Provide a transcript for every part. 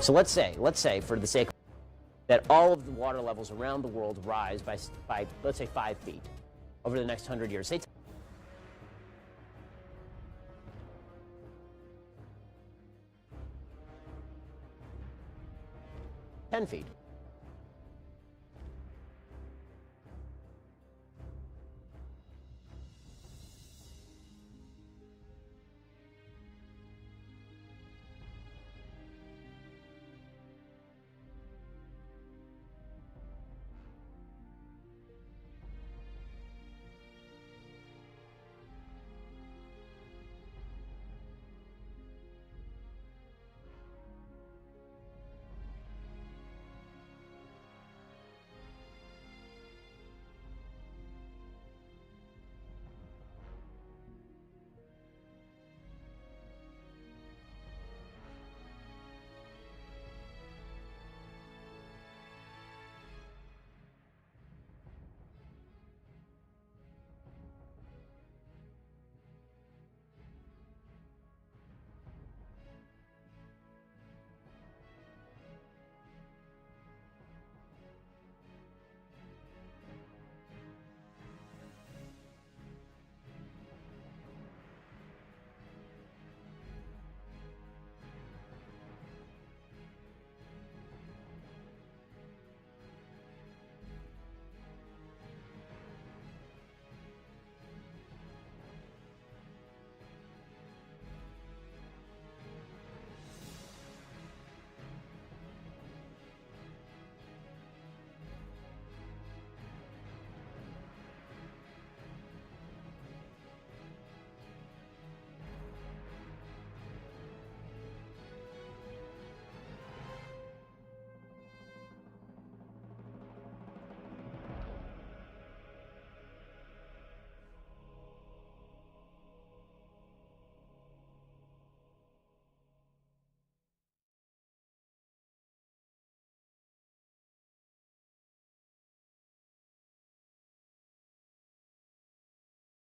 So let's say, for the sake of that all of the water levels around the world rise by let's say 5 feet over the next 100 years. Say 10 feet.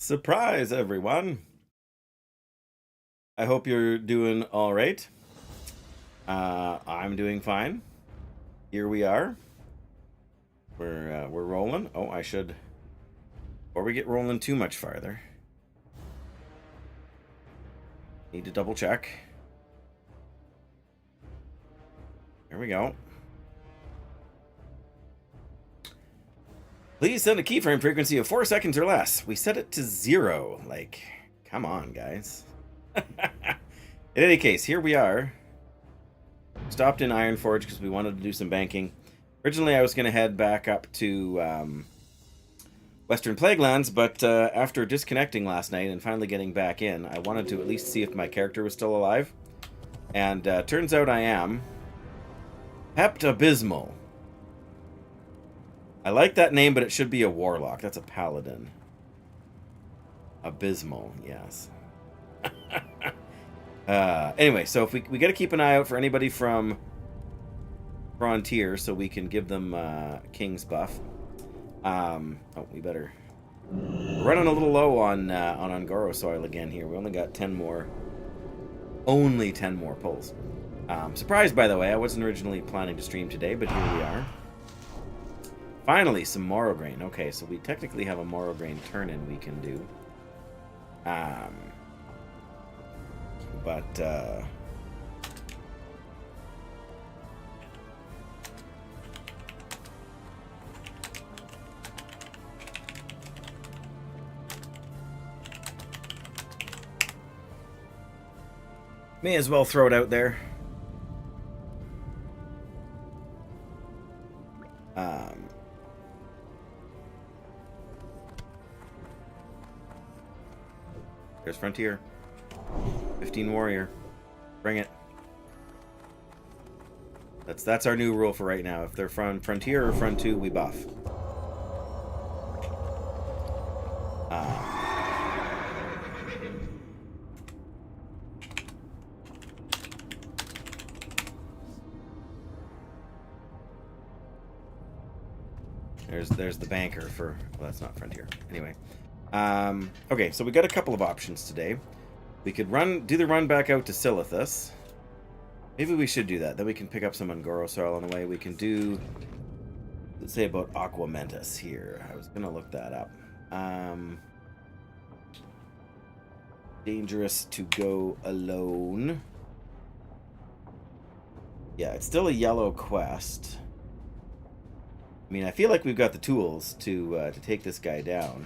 Surprise, everyone. I hope you're doing all right. I'm doing fine. Here we are. We're rolling. Oh, I should, before we get rolling too much farther, need to double check. Here we go. Please send a keyframe frequency of 4 seconds or less. We set it to 0. Like, come on, guys. In any case, here we are. Stopped in Ironforge because we wanted to do some banking. Originally, I was going to head back up to Western Plaguelands, but after disconnecting last night and finally getting back in, I wanted to at least see if my character was still alive. And turns out I am. Hept Abysmal. I like that name, but it should be a warlock. That's a paladin. Abysmal, yes. Anyway, so if we got to keep an eye out for anybody from Frontier, so we can give them King's buff. Oh, we better. We're running a little low on Ungoro soil again here. We only got 10 more. Only 10 more pulls. Surprised, by the way. I wasn't originally planning to stream today, but here we are. Finally, some Morrograin. Okay, so we technically have a Morrograin turn-in we can do. May as well throw it out there. There's Frontier. 15 Warrior. Bring it. That's our new rule for right now. If they're from Frontier or Front 2, we buff. There's the banker for... Well, that's not Frontier. Anyway. Okay, so we got a couple of options today. We could do the run back out to Silithus. Maybe we should do that. Then we can pick up some Ungoro soil on the way. We can do... Let's say about Aqua Mentis here. I was going to look that up. Dangerous to go alone. Yeah, it's still a yellow quest. I mean, I feel like we've got the tools to take this guy down.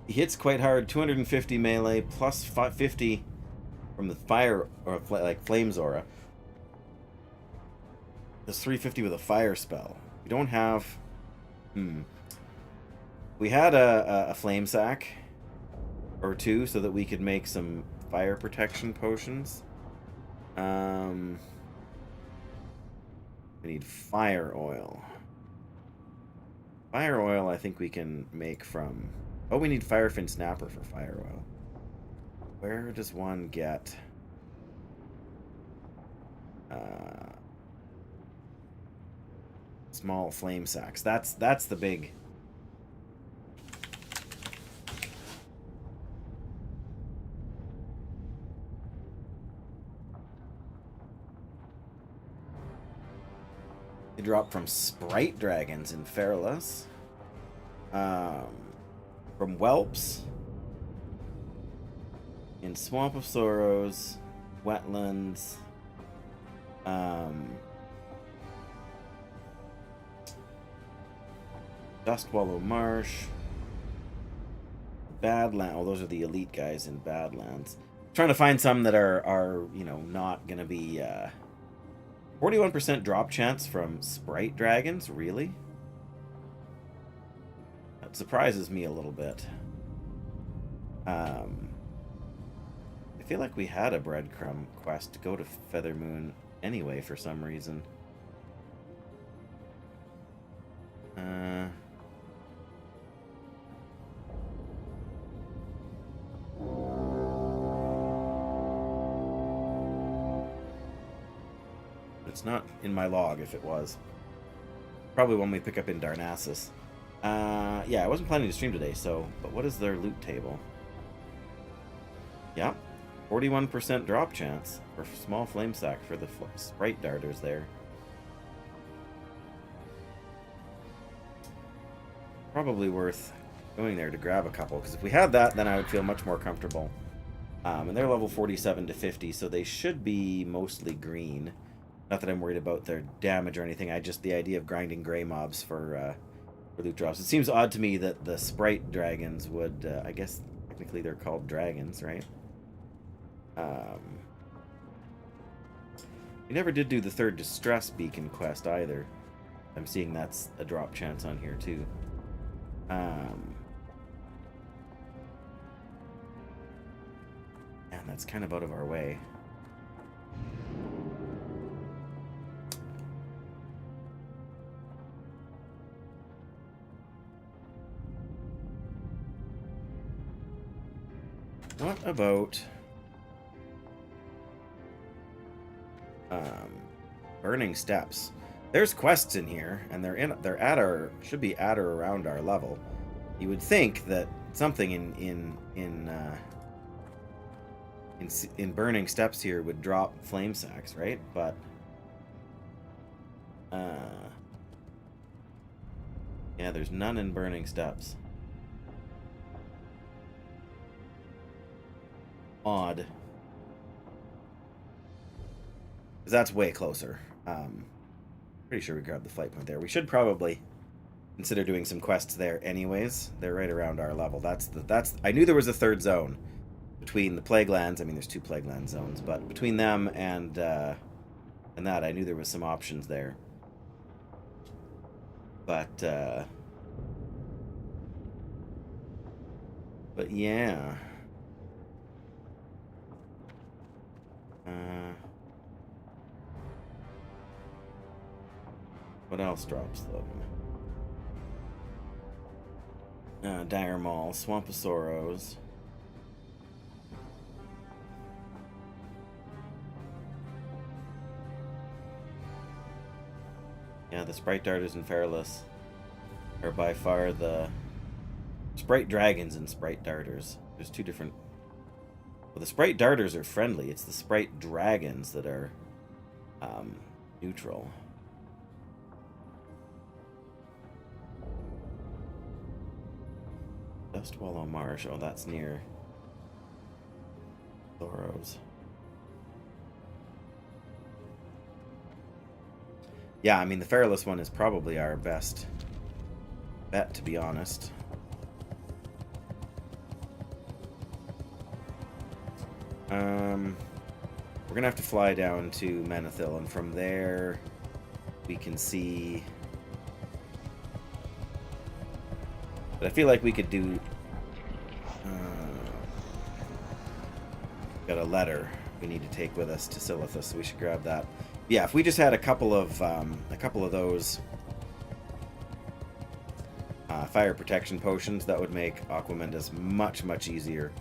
He hits quite hard, 250 melee plus 50 from the fire or like Flames Aura. That's 350 with a fire spell. We don't have. We had a flame sack or two so that we could make some fire protection potions. We need fire oil. Fire oil, I think we can make from. Oh, we need Firefin Snapper for fire oil. Where does one get? Small flame sacks. That's the big. They drop from Sprite Dragons in Fairless. From Whelps. In Swamp of Sorrows. Wetlands. Dustwallow Marsh. Badlands. Oh, those are the elite guys in Badlands. Trying to find some that are you know, not gonna be 41% drop chance from Sprite Dragons, really? That surprises me a little bit. I feel like we had a breadcrumb quest to go to Feathermoon anyway for some reason. It's not in my log if it was. Probably one we pick up in Darnassus. Yeah, I wasn't planning to stream today, so... But what is their loot table? Yeah, 41% drop chance for small flame sack for the Sprite Darters there. Probably worth going there to grab a couple, because if we had that, then I would feel much more comfortable. And they're level 47 to 50, so they should be mostly green. Not that I'm worried about their damage or anything, I just the idea of grinding gray mobs for loot drops. It seems odd to me that the Sprite Dragons would, I guess technically they're called dragons, right? We never did do the third Distress Beacon quest either. I'm seeing that's a drop chance on here too. And that's kind of out of our way. What about Burning Steps? There's quests in here, and they're at our should be at or around our level. You would think that something in Burning Steps here would drop flame sacks, right? But yeah, there's none in Burning Steps. Odd. Because that's way closer. Pretty sure we grabbed the flight point there. We should probably consider doing some quests there anyways. They're right around our level. I knew there was a third zone between the Plague Lands. I mean, there's two Plague Land zones, but between them and that, I knew there was some options there. But yeah. What else drops them? Dire Maul, Swamp of Sorrows. Yeah, the Sprite Darters and Fairless are by far the Sprite dragons and sprite darters. There's two different... Well, the sprite darters are friendly. It's the sprite dragons that are neutral. Dust Wallow Marsh. Oh, that's near Thoros. Yeah, I mean, the Feralus one is probably our best bet, to be honest. We're gonna have to fly down to Menethil, and from there we can see. But I feel like we could do. Got a letter we need to take with us to Silithus, so we should grab that. Yeah, if we just had a couple of those fire protection potions, that would make Aquamendus much, much easier.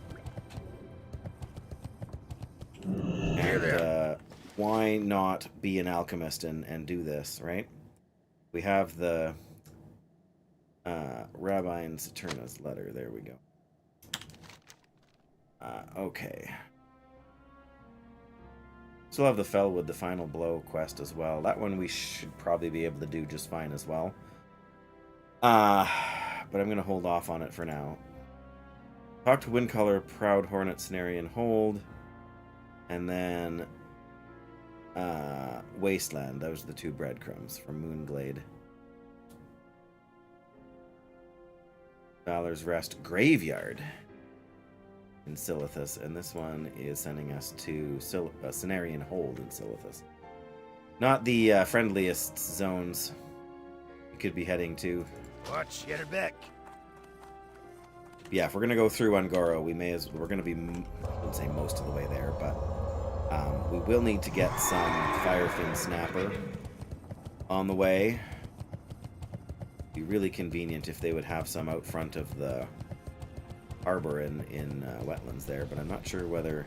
And why not be an alchemist and do this, right? We have the Rabbi and Saturna's letter. There we go. Okay. Still have the Fellwood, the Final Blow quest as well. That one we should probably be able to do just fine as well. But I'm going to hold off on it for now. Talk to Windcaller, Proud Hornet, Cenarian Hold. And then Wasteland. Those are the two breadcrumbs from Moonglade. Valor's Rest Graveyard in Silithus, and this one is sending us to Cenarian Hold in Silithus. Not the friendliest zones we could be heading to. Watch, get her back. Yeah, if we're gonna go through Ungoro, we're gonna be, I wouldn't say most of the way there, but we will need to get some Firefin Snapper on the way. Be really convenient if they would have some out front of the harbor in wetlands there, but I'm not sure whether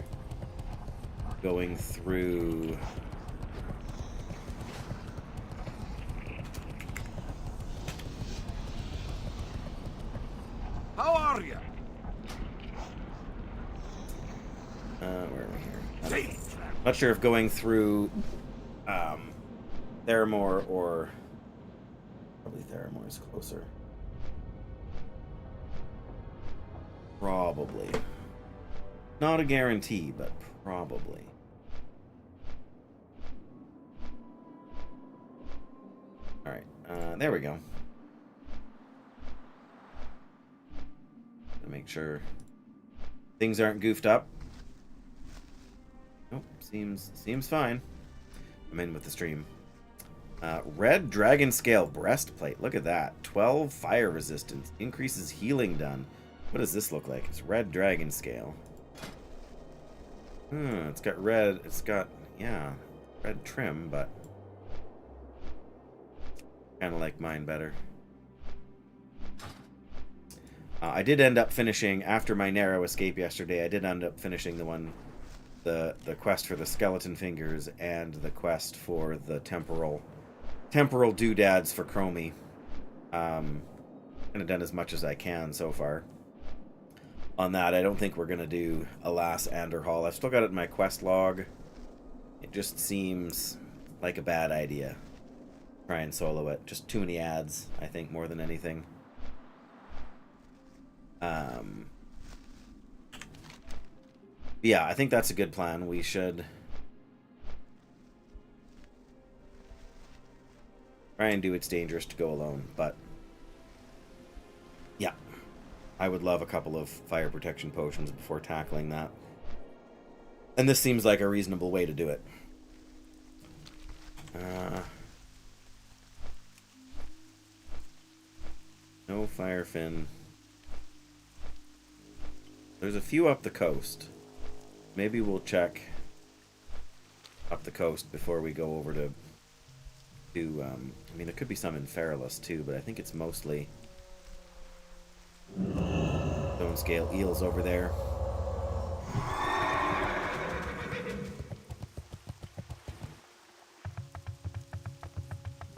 going through How are you? where are we here? Not sure if going through Theramore or probably Theramore is closer. Probably. Not a guarantee, but probably. Alright, there we go. To make sure things aren't goofed up. Nope, seems fine. I'm in with the stream. Red Dragon Scale Breastplate. Look at that. 12 fire resistance. Increases healing done. What does this look like? It's Red Dragon Scale. It's got red. It's got, yeah, red trim, but kind of like mine better. I did end up finishing, after my narrow escape yesterday, I did end up finishing the quest for the skeleton fingers and the quest for the temporal doodads for Chromie. Kind of done as much as I can so far on that. I don't think we're gonna do Alas Anderhall. I've still got it in my quest log. It just seems like a bad idea. Try and solo it. Just too many ads, I think, more than anything. Yeah, I think that's a good plan. We should try and do It's Dangerous to Go Alone, but yeah, I would love a couple of fire protection potions before tackling that. And this seems like a reasonable way to do it. No Firefin. There's a few up the coast. Maybe we'll check up the coast before we go over to I mean, there could be some in Feralus too, but I think it's mostly stone scale eels over there.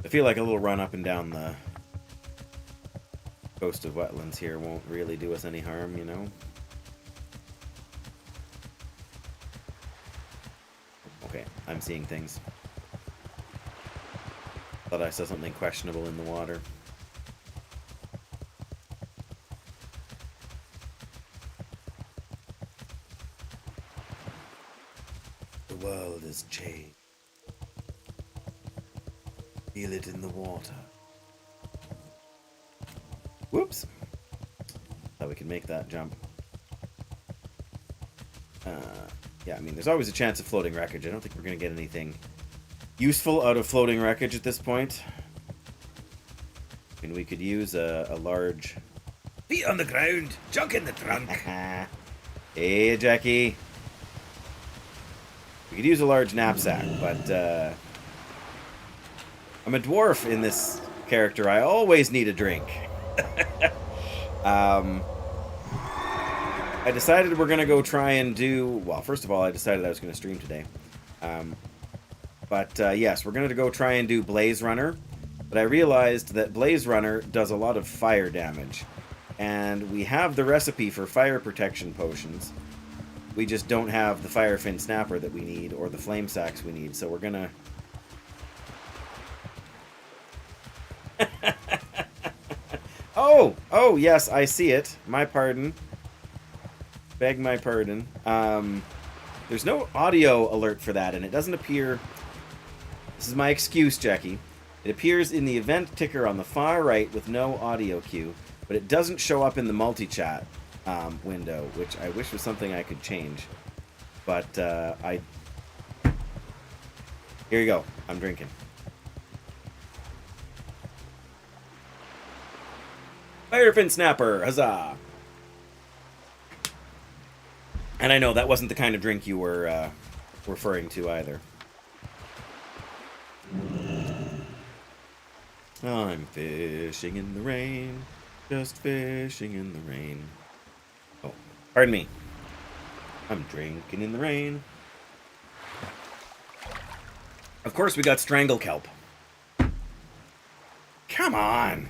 I feel like a little run up and down the coast of wetlands here won't really do us any harm, you know? Okay, I'm seeing things. Thought I saw something questionable in the water. The world has changed. Feel it in the water. Whoops. Thought we could make that jump. Yeah, I mean, there's always a chance of floating wreckage. I don't think we're going to get anything useful out of floating wreckage at this point. I mean, we could use a large... Feet on the ground, junk in the trunk. Hey, Jackie. We could use a large knapsack, but I'm a dwarf in this character. I always need a drink. I decided we're going to go try and do... Well, first of all, I decided I was going to stream today. Yes, we're going to go try and do Blaze Runner. But I realized that Blaze Runner does a lot of fire damage. And we have the recipe for fire protection potions. We just don't have the fire fin snapper that we need, or the flame sacks we need. So we're going to... Oh, yes, I see it. My pardon. Beg my pardon. There's no audio alert for that, and it doesn't appear... This is my excuse, Jackie. It appears in the event ticker on the far right with no audio cue, but it doesn't show up in the multi-chat window, which I wish was something I could change. But, Here you go. I'm drinking. Firefin Snapper! Huzzah! And I know that wasn't the kind of drink you were referring to either. I'm fishing in the rain, just fishing in the rain. Oh, pardon me. I'm drinking in the rain. Of course we got Strangle Kelp. Come on!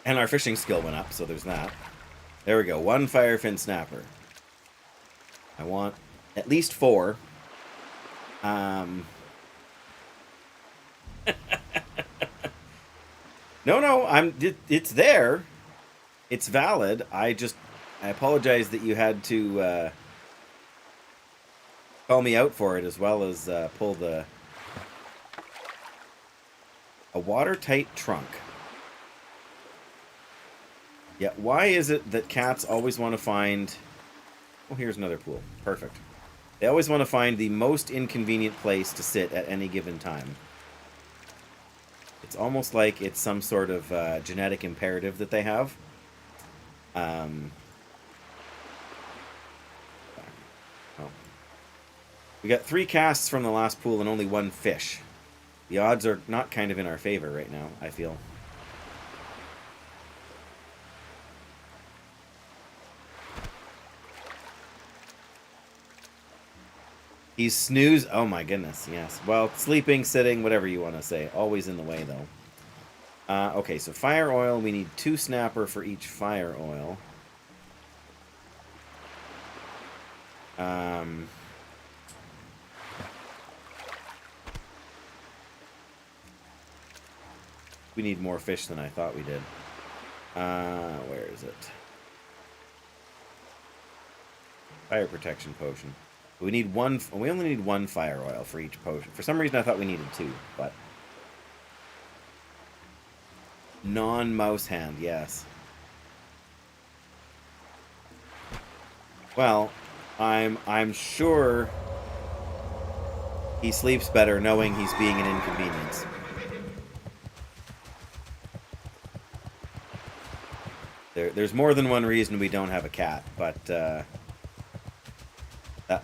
And our fishing skill went up, so there's that. There we go. 1 Firefin Snapper. I want at least 4. No, it's there. It's valid. I apologize that you had to call me out for it, as well as pull a watertight trunk. Yeah, why is it that cats always want to find... Oh, here's another pool. Perfect. They always want to find the most inconvenient place to sit at any given time. It's almost like it's some sort of genetic imperative that they have. Oh. We got 3 casts from the last pool and only 1 fish. The odds are not kind of in our favor right now, I feel. He's snooze. Oh my goodness, yes. Well, sleeping, sitting, whatever you want to say. Always in the way, though. Okay, so fire oil. We need 2 snapper for each fire oil. We need more fish than I thought we did. Where is it? Fire protection potion. We need 1. We only need 1 fire oil for each potion. For some reason, I thought we needed 2, but non-mouse hand, yes. Well, I'm sure he sleeps better knowing he's being an inconvenience. There's more than one reason we don't have a cat, but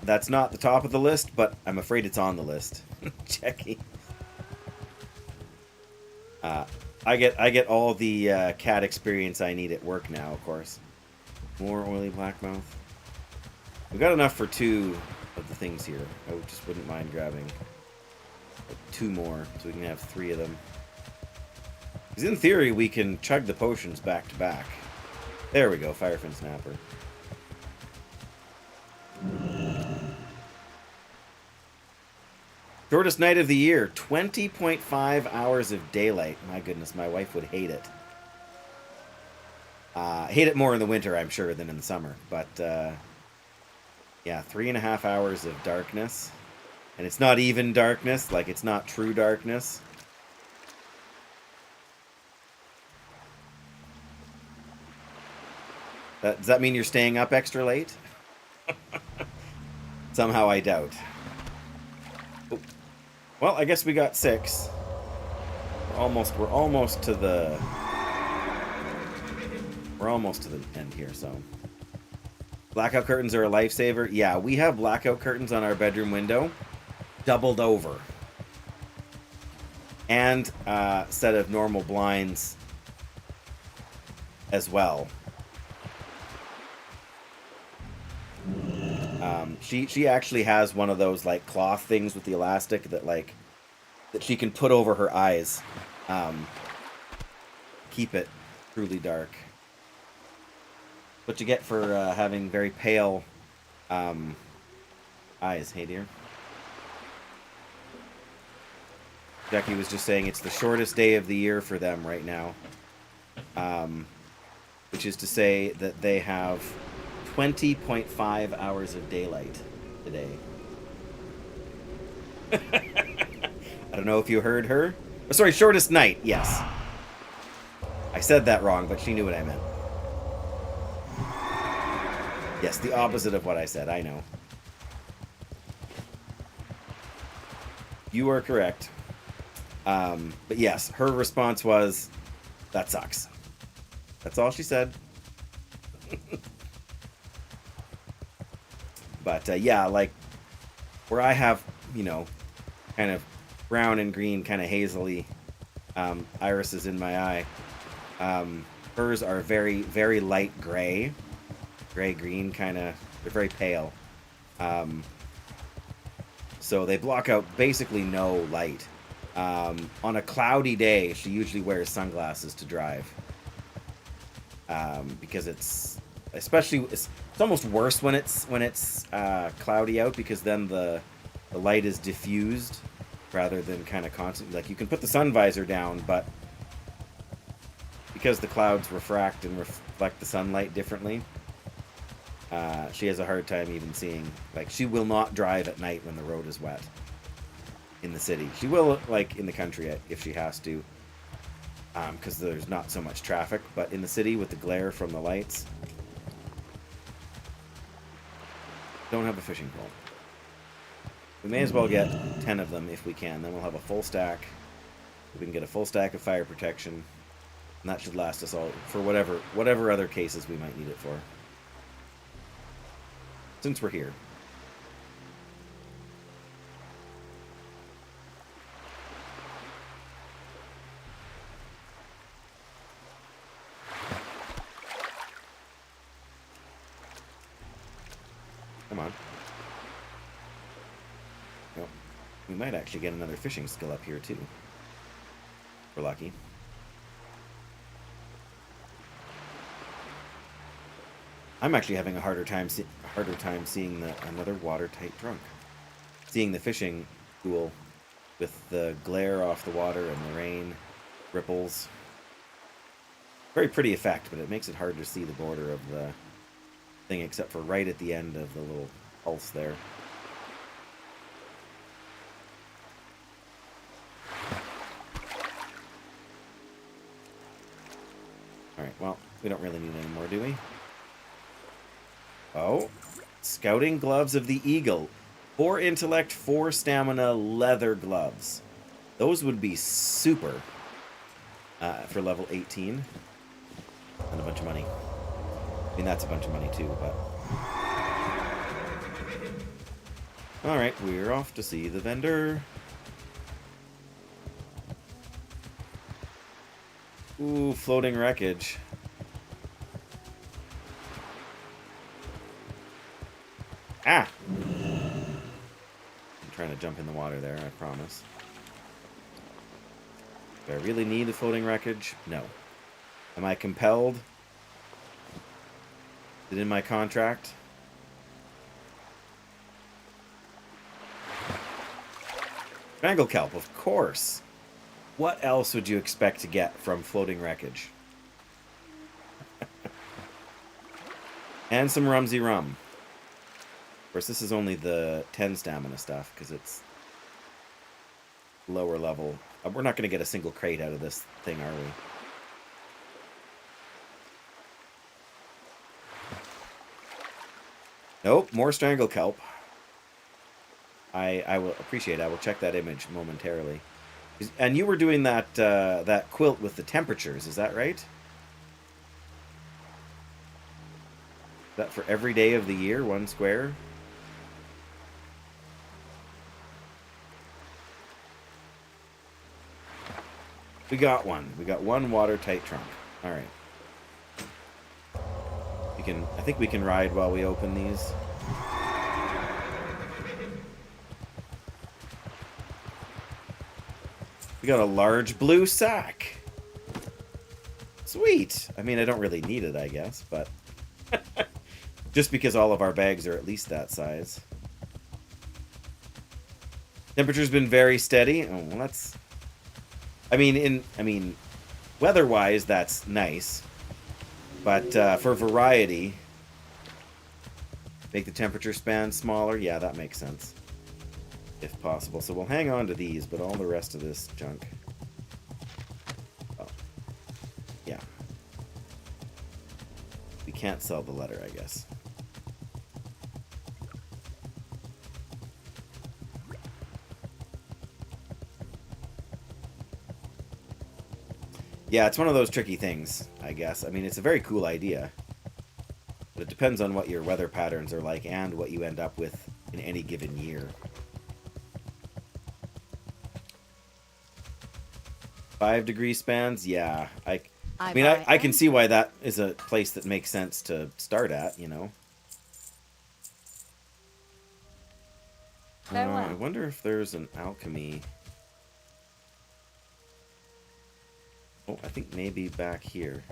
that's not the top of the list, but I'm afraid it's on the list. Jackie. I get all the cat experience I need at work now, of course. More oily blackmouth. We've got enough for 2 of the things here. I just wouldn't mind grabbing 2 more, so we can have 3 of them. Because in theory, we can chug the potions back to back. There we go, Firefin Snapper. Shortest night of the year, 20.5 hours of daylight. My goodness, my wife would hate it. Hate it more in the winter, I'm sure, than in the summer. But, yeah, 3.5 hours of darkness. And it's not even darkness, like it's not true darkness. Does that mean you're staying up extra late? Somehow I doubt. Oh. Well, I guess we got 6. We're almost to the end here, so. Blackout curtains are a lifesaver. Yeah, we have blackout curtains on our bedroom window, doubled over. And a set of normal blinds as well. She actually has one of those like cloth things with the elastic that she can put over her eyes, keep it truly dark. What you get for having very pale eyes, hey dear. Jackie was just saying it's the shortest day of the year for them right now, which is to say that they have 20.5 hours of daylight today. I don't know if you heard her. Oh, sorry, shortest night, yes. I said that wrong, but she knew what I meant. Yes, the opposite of what I said, I know. You are correct. But yes, her response was, that sucks. That's all she said. But yeah, like where I have, you know, kind of brown and green, kind of hazily irises in my eye. Hers are very, very light gray. Gray-green, kind of, they're very pale. So they block out basically no light. On a cloudy day, she usually wears sunglasses to drive. Because it's almost worse when it's cloudy out, because then the light is diffused rather than kind of constant. Like, you can put the sun visor down, but because the clouds refract and reflect the sunlight differently, she has a hard time even seeing. Like, she will not drive at night when the road is wet in the city. She will, like, in the country if she has to, because there's not so much traffic. But in the city, with the glare from the lights, don't have a fishing pole. We may as well get 10 of them if we can. Then we'll have a full stack. We can get a full stack of fire protection, and that should last us all for whatever other cases we might need it for. Since we're here. Come on. Well, we might actually get another fishing skill up here too. We're lucky. I'm actually having a harder time seeing another watertight trunk. Seeing the fishing pool with the glare off the water and the rain, ripples. Very pretty effect, but it makes it hard to see the border of the thing, except for right at the end of the little pulse there. Alright, well, we don't really need any more, do we? Oh, Scouting Gloves of the Eagle. 4 intellect, 4 stamina, leather gloves. Those would be super for level 18. And a bunch of money. I mean, that's a bunch of money too, but... Alright, we're off to see the vendor. Ooh, floating wreckage. Ah! I'm trying to jump in the water there, I promise. Do I really need the floating wreckage? No. Am I compelled? Is it in my contract? Strangle kelp, of course. What else would you expect to get from floating wreckage? And some rumsy rum. Of course, this is only the 10 stamina stuff, because it's lower level. We're not going to get a single crate out of this thing, are we? Nope, more strangle kelp. I will appreciate it. I will check that image momentarily. And you were doing that that quilt with the temperatures, is that right? Is that for every day of the year, 1 square? We got one. We got one watertight trunk. All right. I think we can ride while we open these. We got a large blue sack. Sweet. I mean, I don't really need it, I guess, but just because all of our bags are at least that size. Temperature's been very steady. Oh, well, that's. I mean, weather-wise, that's nice. But for variety, make the temperature span smaller. Yeah, that makes sense. If possible. So we'll hang on to these, but all the rest of this junk. Oh. Yeah. We can't sell the letter, I guess. Yeah, it's one of those tricky things, I guess. I mean, it's a very cool idea. But it depends on what your weather patterns are like and what you end up with in any given year. 5-degree spans? Yeah. I can see why that is a place that makes sense to start at, you know. I wonder if there's an alchemy. Oh, I think maybe back here.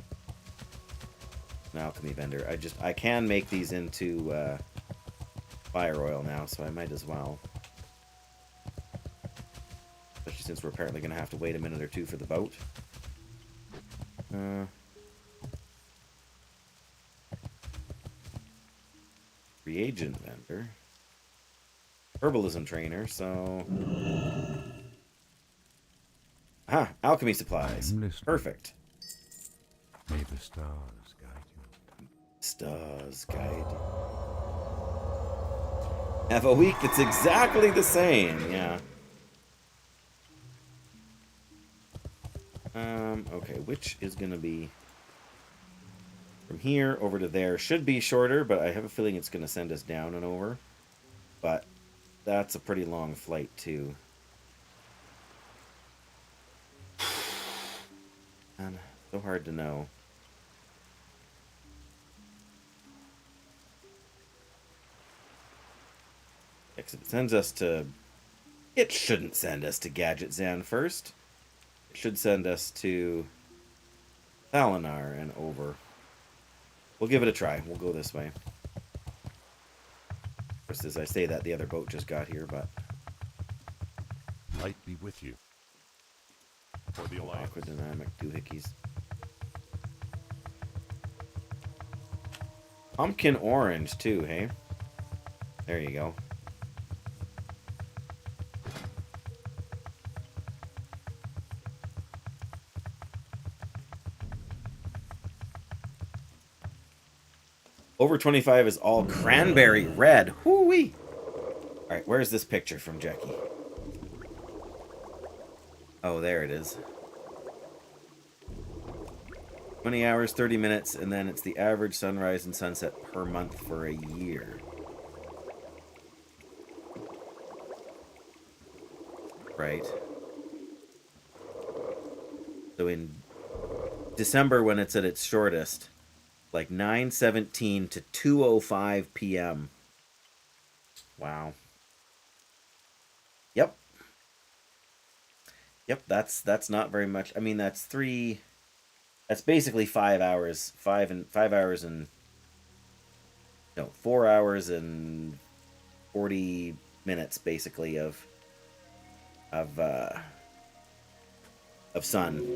An alchemy vendor. I can make these into fire oil now, so I might as well. Especially since we're apparently going to have to wait a minute or two for the boat. Reagent vendor. Herbalism trainer, so... Ah, alchemy supplies. Perfect. May the stars guide you. Stars guide you. Have a week that's exactly the same, yeah. Okay, which is gonna be from here over to there. Should be shorter, but I have a feeling it's gonna send us down and over. But that's a pretty long flight too. Man, so hard to know. It sends us to... It shouldn't send us to Gadget Zan first. It should send us to Thalinar and over. We'll give it a try. We'll go this way. Of course, as I say that, the other boat just got here, but... Light be with you. For the Alliance. Aquadynamic doohickeys. Pumpkin orange, too, hey? There you go. Over 25 is all cranberry red. Whoo-wee! Alright, where's this picture from Jackie? Oh, there it is. 20 hours, 30 minutes, and then it's the average sunrise and sunset per month for a year. Right. So in December, when it's at its shortest, like 9:17 to 2:05 p.m. Wow. Yep. Yep, that's not very much. I mean, that's three. That's basically 5 hours. 5 hours and no, 4 hours and 40 minutes basically of uh, of sun.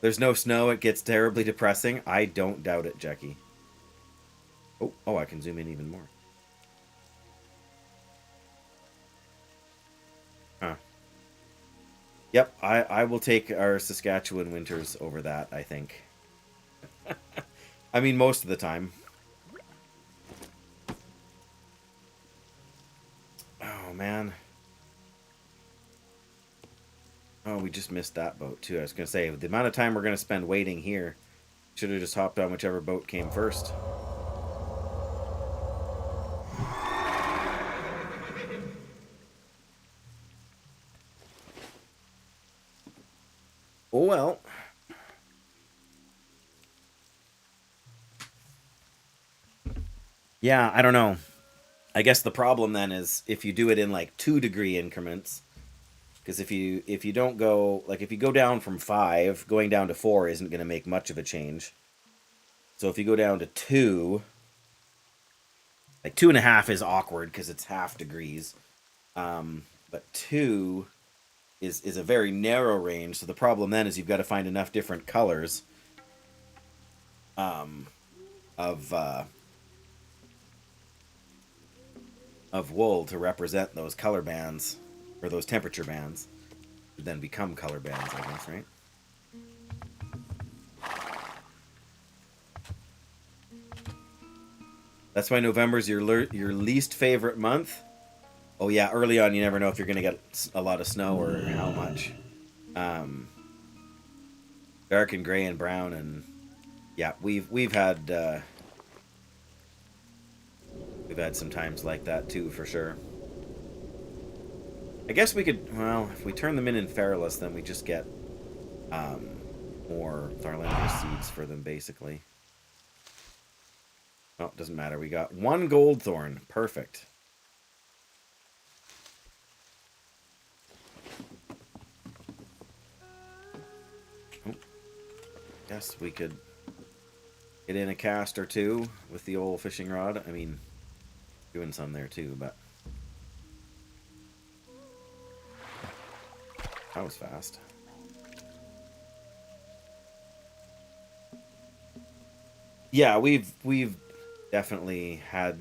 There's no snow. It gets terribly depressing. I don't doubt it, Jackie. Oh, I can zoom in even more. Huh. Yep, I will take our Saskatchewan winters over that, I think. I mean, most of the time. Oh, man. Oh, we just missed that boat, too. I was going to say, the amount of time we're going to spend waiting here, should have just hopped on whichever boat came first. Oh, well. Yeah, I don't know. I guess the problem then is if you do it in like 2-degree increments, because if you don't go, like if you go down from 5, going down to 4 isn't going to make much of a change. So if you go down to 2, like 2.5 is awkward because it's half degrees. But 2 is a very narrow range. So the problem then is you've got to find enough different colors of wool to represent those color bands or those temperature bands, then become color bands, I guess, right? That's why November's your least favorite month. Oh yeah, early on you never know if you're gonna get a lot of snow or how much. Dark and gray and brown, and yeah, we've had some times like that too, for sure. I guess we could, well, if we turn them in Feralus, then we just get more Tharlandier seeds for them, basically. Oh, it doesn't matter. We got 1 gold thorn. Perfect. Oh. Yes, we could get in a cast or two with the old fishing rod. I mean, doing some there too, but that was fast. Yeah, we've definitely had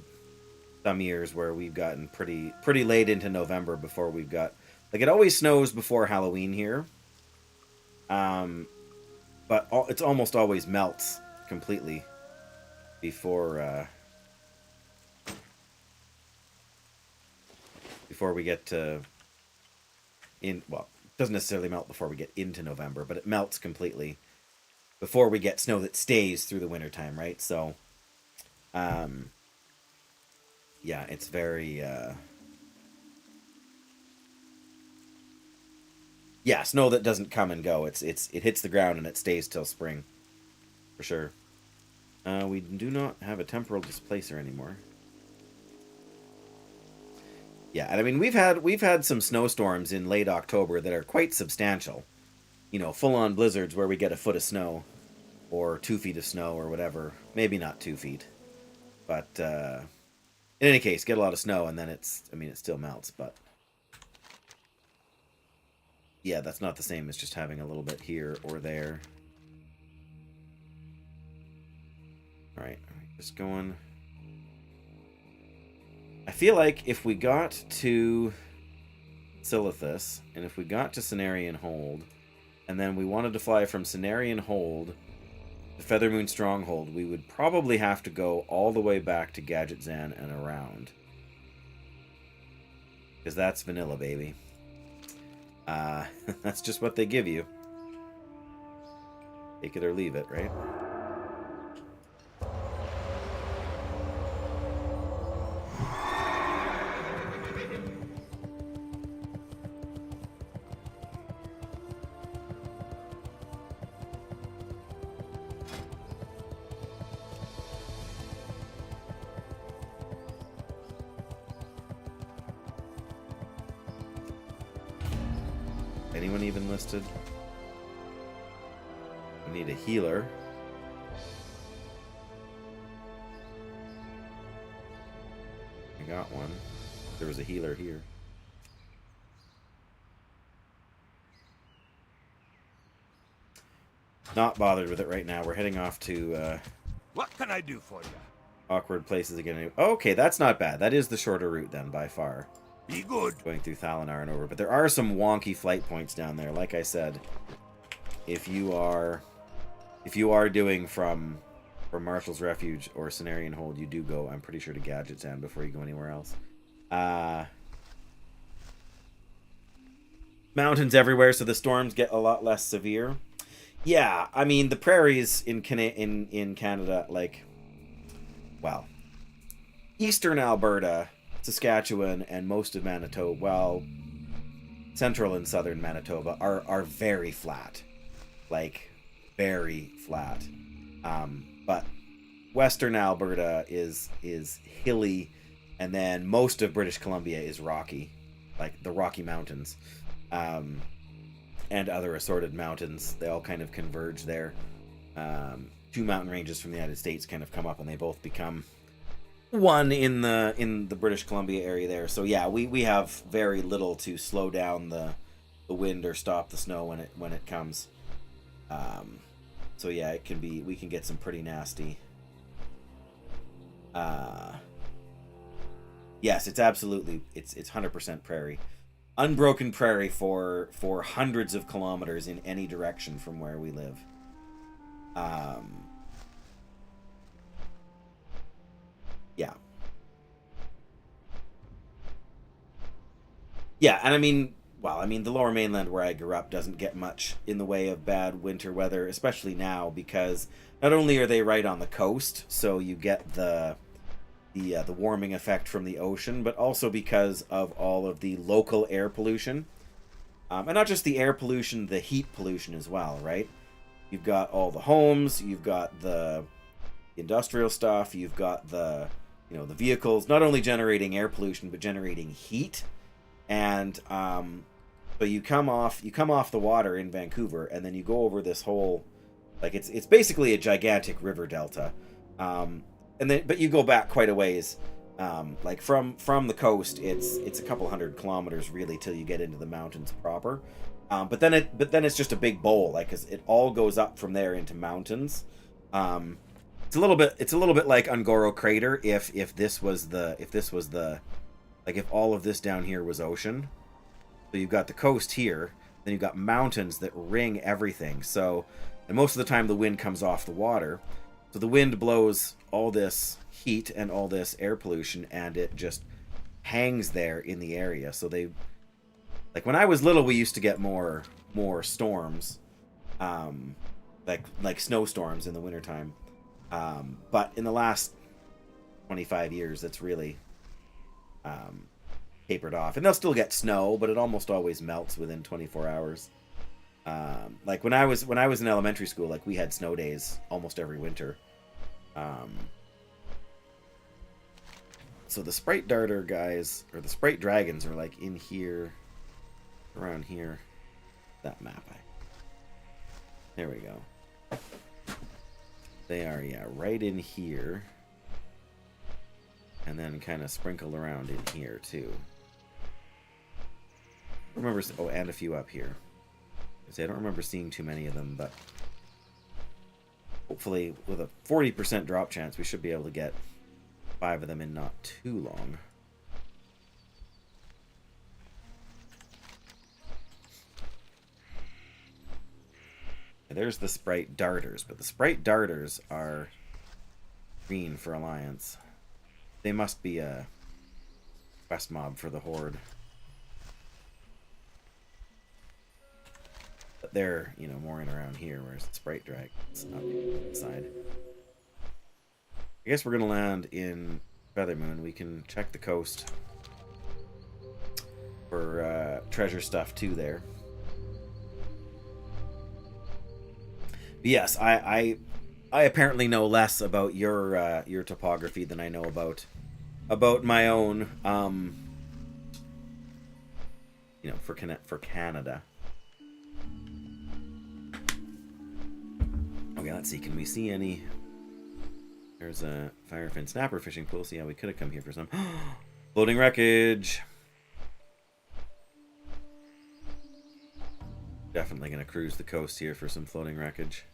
some years where we've gotten pretty late into November before we've got, like, it always snows before Halloween here. But it's almost always melts completely before we get to well, it doesn't necessarily melt before we get into November, but it melts completely before we get snow that stays through the wintertime, right? So, yeah, it's very, yeah, snow that doesn't come and go. It hits the ground and it stays till spring, for sure. We do not have a temporal displacer anymore. Yeah, and I mean we've had some snowstorms in late October that are quite substantial. You know, full-on blizzards where we get a foot of snow, or 2 feet of snow, or whatever. Maybe not 2 feet, but in any case, get a lot of snow, and then it still melts. But yeah, that's not the same as just having a little bit here or there. All right, just going. I feel like if we got to Silithus, and if we got to Cenarian Hold, and then we wanted to fly from Cenarian Hold to Feathermoon Stronghold, we would probably have to go all the way back to Gadget Zan and around. Because that's vanilla, baby. That's just what they give you. Take it or leave it, right? anyone even listed? We need a healer. I got one. There was a healer here. Not bothered with it right now. We're heading off to What can I do for you? awkward places again. Okay, that's not bad. That is the shorter route then, by far. Be good. Going through Thalinar and over. But there are some wonky flight points down there. Like I said, if you are doing from Marshal's Refuge or Cenarian Hold, you do go, I'm pretty sure, to Gadget's End before you go anywhere else. Mountains everywhere, so the storms get a lot less severe. Yeah, I mean, the prairies in Canada, like, well, eastern Alberta, Saskatchewan, and most of Manitoba, well, central and southern Manitoba, are very flat. Like, very flat. But western Alberta is hilly, and then most of British Columbia is rocky, like the Rocky Mountains. And other assorted mountains. They all kind of converge there. Two mountain ranges from the United States kind of come up, and they both become one in the British Columbia area there. So yeah, we have very little to slow down the wind or stop the snow when it comes. So yeah, we can get some pretty nasty. Yes, it's absolutely it's 100% prairie. Unbroken prairie for hundreds of kilometers in any direction from where we live. Yeah. Yeah, and I mean, the Lower Mainland where I grew up doesn't get much in the way of bad winter weather, especially now, because not only are they right on the coast, so you get the warming effect from the ocean, but also because of all of the local air pollution. And not just the air pollution, the heat pollution as well, right? You've got all the homes, you've got the industrial stuff, you've got the vehicles, not only generating air pollution, but generating heat. And but you come off the water in Vancouver, and then you go over this whole, like, it's basically a gigantic river delta. But you go back quite a ways, like from the coast, it's a couple hundred kilometers really till you get into the mountains proper. But then it's just a big bowl, like, 'cause it all goes up from there into mountains. It's a little bit like Ungoro Crater if all of this down here was ocean. So you've got the coast here, then you've got mountains that ring everything. So, and most of the time the wind comes off the water. So the wind blows all this heat and all this air pollution, and it just hangs there in the area. So like when I was little, we used to get more storms, like snowstorms in the wintertime. But in the last 25 years, that's really tapered off. And they'll still get snow, but it almost always melts within 24 hours. Like when I was in elementary school, like, we had snow days almost every winter. So the Sprite Darter guys, or the Sprite Dragons, are like in here, around here. That map. There we go. They are, yeah, right in here. And then kind of sprinkled around in here too. Remember, oh, and a few up here. I don't remember seeing too many of them, but hopefully with a 40% drop chance, we should be able to get 5 of them in not too long. And there's the Sprite Darters, but the Sprite Darters are green for Alliance. They must be a quest mob for the Horde. But they're, more in around here, whereas the Sprite Dragon's up inside. I guess we're going to land in Feathermoon. We can check the coast for treasure stuff too there. But yes, I apparently know less about your topography than I know about my own. For Canada. let's see. Can we see any? There's a firefin snapper fishing pool. So yeah, we could have come here for some. Floating wreckage. Definitely going to cruise the coast here for some floating wreckage.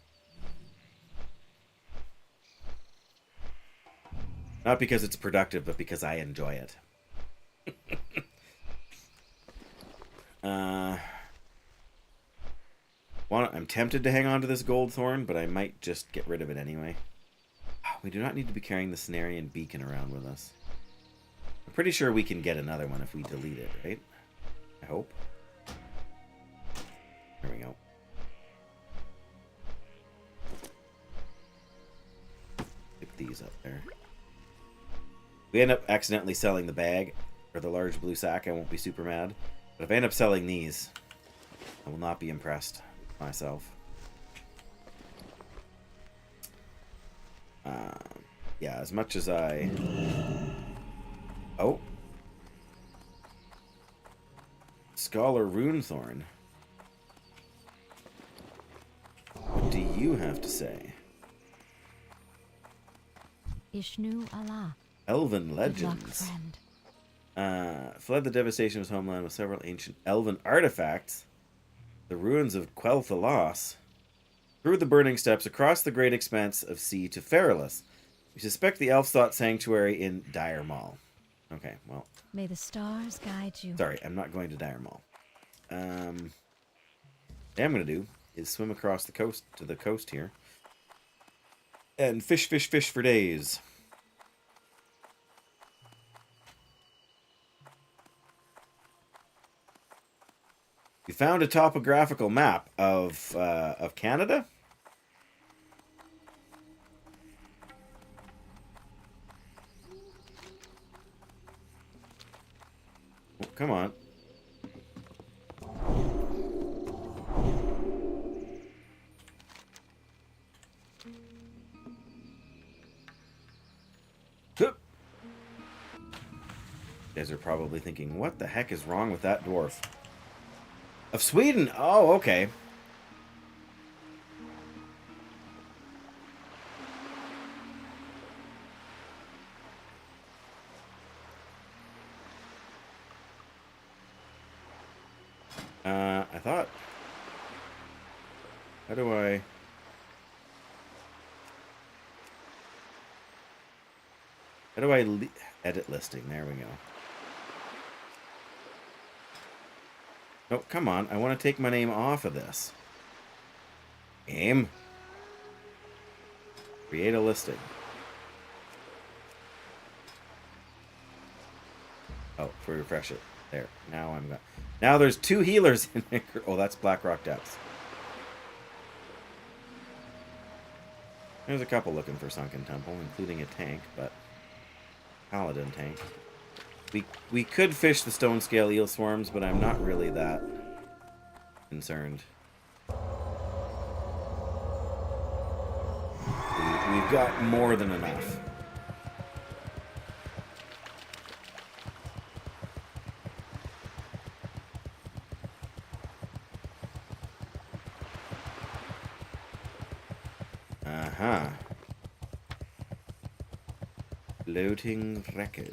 Not because it's productive, but because I enjoy it. I'm tempted to hang on to this gold thorn, but I might just get rid of it anyway. We do not need to be carrying the Cenarian beacon around with us. I'm pretty sure we can get another one if we delete it, right? I hope. There we go. Pick these up there. If we end up accidentally selling the bag, or the large blue sack, I won't be super mad. But if I end up selling these, I will not be impressed with myself. Yeah, as much as I... Oh. Scholar Runethorn. What do you have to say? Ishnu Allah. Elven Good luck, legends. friend. Fled the devastation of his homeland with several ancient elven artifacts. The ruins of Quel'Thalas. Through the burning steppes, across the great expanse of sea to Feralus. We suspect the elves sought sanctuary in Dire Maul. Okay, well. May the stars guide you. Sorry, I'm not going to Dire Maul. What I'm going to do is swim across the coast to the coast here. And fish for days. We found a topographical map of Canada. Oh, come on. You guys are probably thinking, what the heck is wrong with that dwarf? Of Sweden? Oh, okay. I thought... How do I... edit listing? There we go. No, come on. I want to take my name off of this. Game. Create a listing. Oh, for refresh it. There. Now I'm gone. Now there's 2 healers in there. Oh, that's Blackrock Depths. There's a couple looking for Sunken Temple, including a tank, but... Paladin tank. We could fish the stone scale eel swarms, but I'm not really that concerned. We've got more than enough. Aha. Floating wreckage.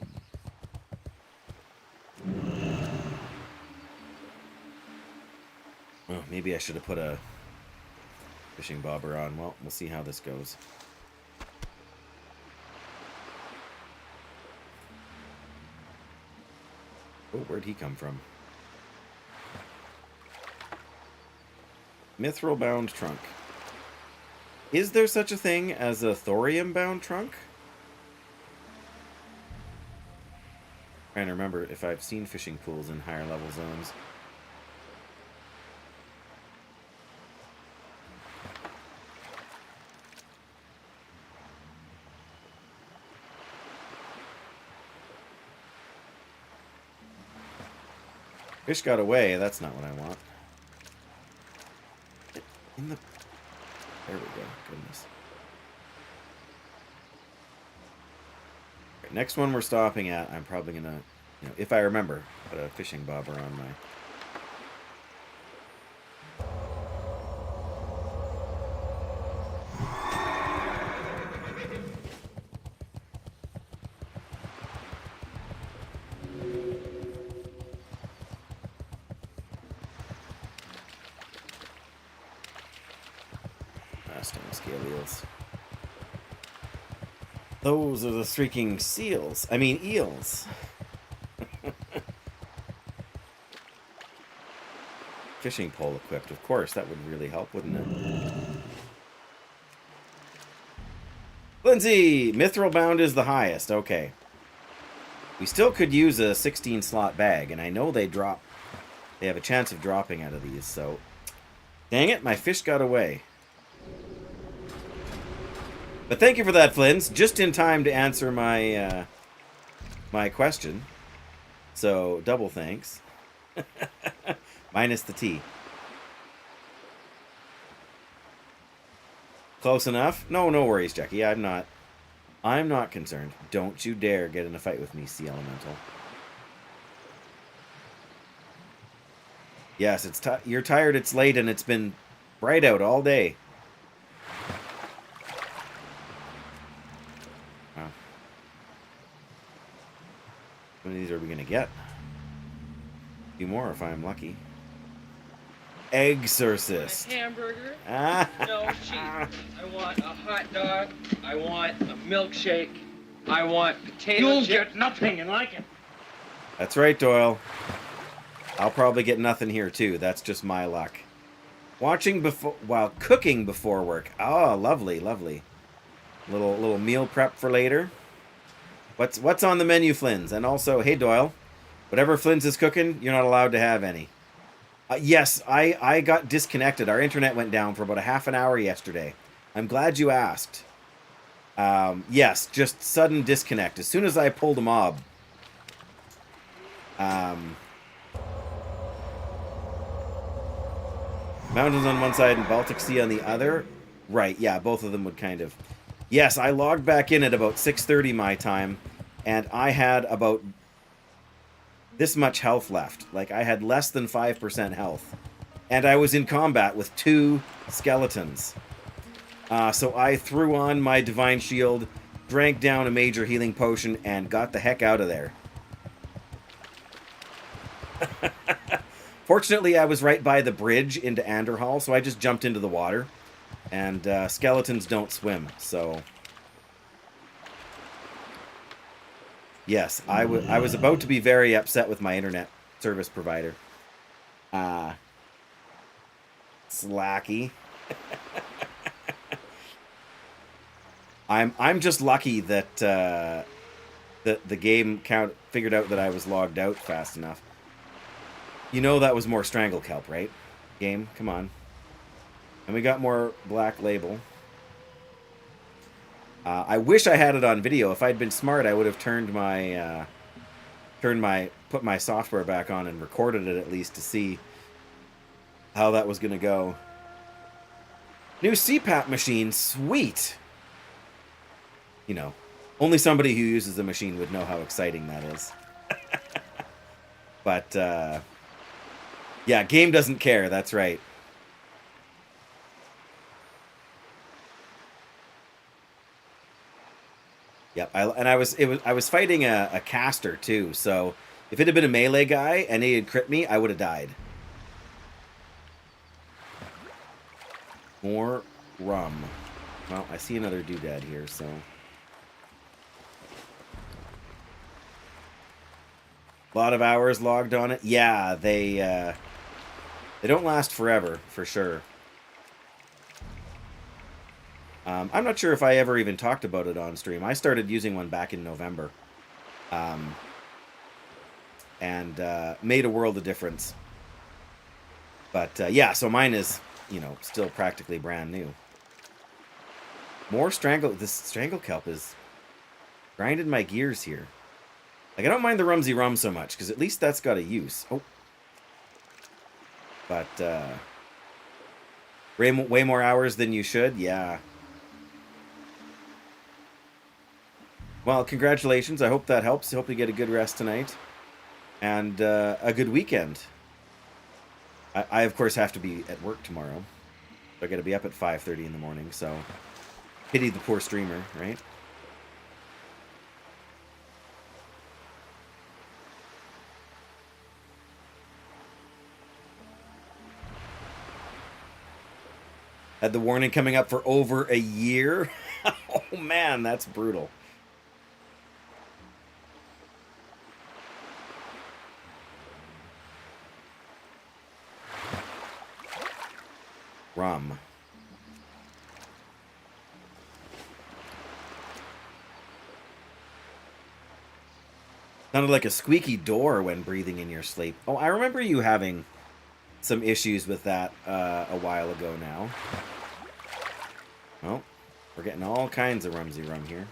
Oh, maybe I should have put a fishing bobber on. Well, we'll see how this goes. Oh, where'd he come from? Mithril-bound trunk. Is there such a thing as a thorium-bound trunk? I'm trying to remember if I've seen fishing pools in higher level zones. Fish got away. That's not what I want. In the... There we go. Goodness. Okay, next one we're stopping at, I'm probably going to, if I remember, put a fishing bobber on my... Stone scale eels. Those are the streaking seals. I mean, eels. Fishing pole equipped, of course. That would really help, wouldn't it? Lindsay! Mithril bound is the highest. Okay. We still could use a 16-slot bag, and I know they drop. They have a chance of dropping out of these, so... Dang it, my fish got away. But thank you for that, Flins. Just in time to answer my, my question. So, double thanks. Minus the T. Close enough? No, no worries, Jackie. I'm not concerned. Don't you dare get in a fight with me, Sea Elemental. Yes, you're tired, it's late, and it's been bright out all day. Wow. How many of these are we going to get? A few more if I'm lucky. Exorcist. Hamburger? Ah. No cheese. I want a hot dog. I want a milkshake. I want potato chips. You'll get nothing and like it. That's right, Doyle. I'll probably get nothing here too. That's just my luck. Watching before while cooking before work. Oh, lovely, lovely. Little meal prep for later. What's on the menu, Flynn's? And also, hey Doyle, whatever Flynn's is cooking, you're not allowed to have any. Yes, I got disconnected. Our internet went down for about a half an hour yesterday. I'm glad you asked. Yes, just sudden disconnect. As soon as I pulled a mob. Mountains on one side and Baltic Sea on the other. Right, yeah, both of them would kind of... Yes, I logged back in at about 6:30 my time, and I had about this much health left. Like, I had less than 5% health. And I was in combat with 2 skeletons. So I threw on my Divine Shield, drank down a major healing potion, and got the heck out of there. Fortunately, I was right by the bridge into Anderhall, so I just jumped into the water. And skeletons don't swim, so... Yes, I was about to be very upset with my internet service provider. Slacky. I'm just lucky that the game figured out that I was logged out fast enough. You know that was more Strangle Kelp, right? Game, come on. And we got more Black Label. I wish I had it on video. If I'd been smart, I would have put my software back on and recorded it at least to see how that was going to go. New CPAP machine, sweet. You know, only somebody who uses the machine would know how exciting that is. But, yeah, game doesn't care, that's right. Yep, I was fighting a caster too, so if it had been a melee guy and he had crit me, I would have died. More rum. Well, I see another doodad here, so... A lot of hours logged on it. Yeah, they don't last forever, for sure. I'm not sure if I ever even talked about it on stream. I started using one back in November. And made a world of difference. But, yeah, so mine is, you know, still practically brand new. More This Strangle Kelp is grinding my gears here. Like, I don't mind the Rumsy Rum so much, because at least that's got a use. Oh. But, way more hours than you should? Yeah. Well, congratulations. I hope that helps. I hope you get a good rest tonight. And a good weekend. I, of course, have to be at work tomorrow. So I got to be up at 5:30 in the morning, so... Pity the poor streamer, right? Had the warning coming up for over a year. Oh man, that's brutal. Rum. Sounded like a squeaky door when breathing in your sleep. Oh, I remember you having some issues with that a while ago now. Oh, we're getting all kinds of Rumsy Rum here.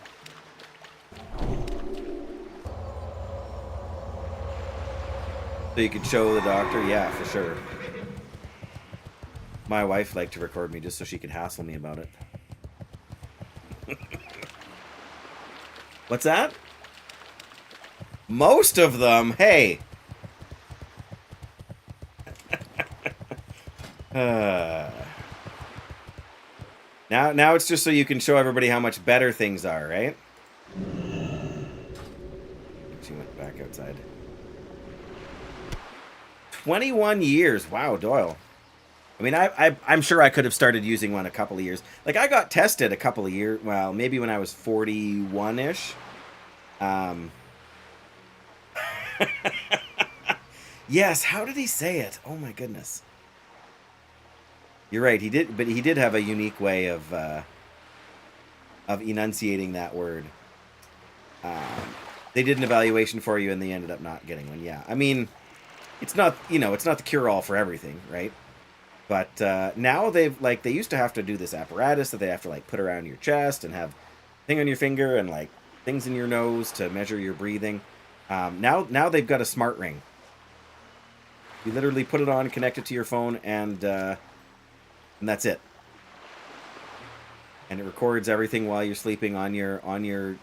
So you could show the doctor? Yeah, for sure. My wife liked to record me just so she could hassle me about it. What's that? Most of them? Hey! Now it's just so you can show everybody how much better things are, right? She went back outside. 21 years. Wow, Doyle. I mean, I'm sure I could have started using one a couple of years. Like, I got tested a couple of years, well, maybe when I was 41-ish. Yes, how did he say it? Oh my goodness. You're right, he did, but he did have a unique way of enunciating that word. They did an evaluation for you and they ended up not getting one. Yeah, I mean, it's not, you know, it's not the cure-all for everything, right? But now they've, like, they used to have to do this apparatus that they have to, like, put around your chest and have a thing on your finger and, like, things in your nose to measure your breathing. Now they've got a smart ring. You literally put it on, connect it to your phone, and that's it. And it records everything while you're sleeping on your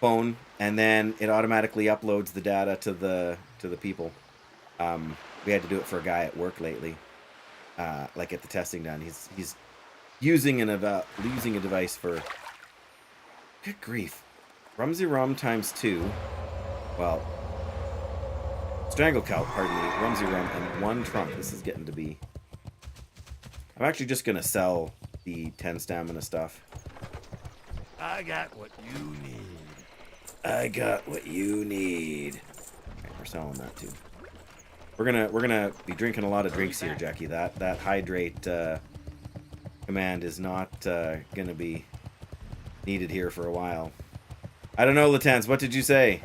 phone, and then it automatically uploads the data to the people. We had to do it for a guy at work lately, like at the testing done. He's using a device for. Good grief, Rumsy Rum times 2. Well, Strangle Kelp, pardon me, Rumsy Rum, and 1 trunk. This is getting to be. I'm actually just gonna sell the 10 stamina stuff. I got what you need. I got what you need. Okay, we're selling that too. We're gonna be drinking a lot of drinks here, Jackie. That hydrate command is not gonna be needed here for a while. I don't know, Latance. What did you say?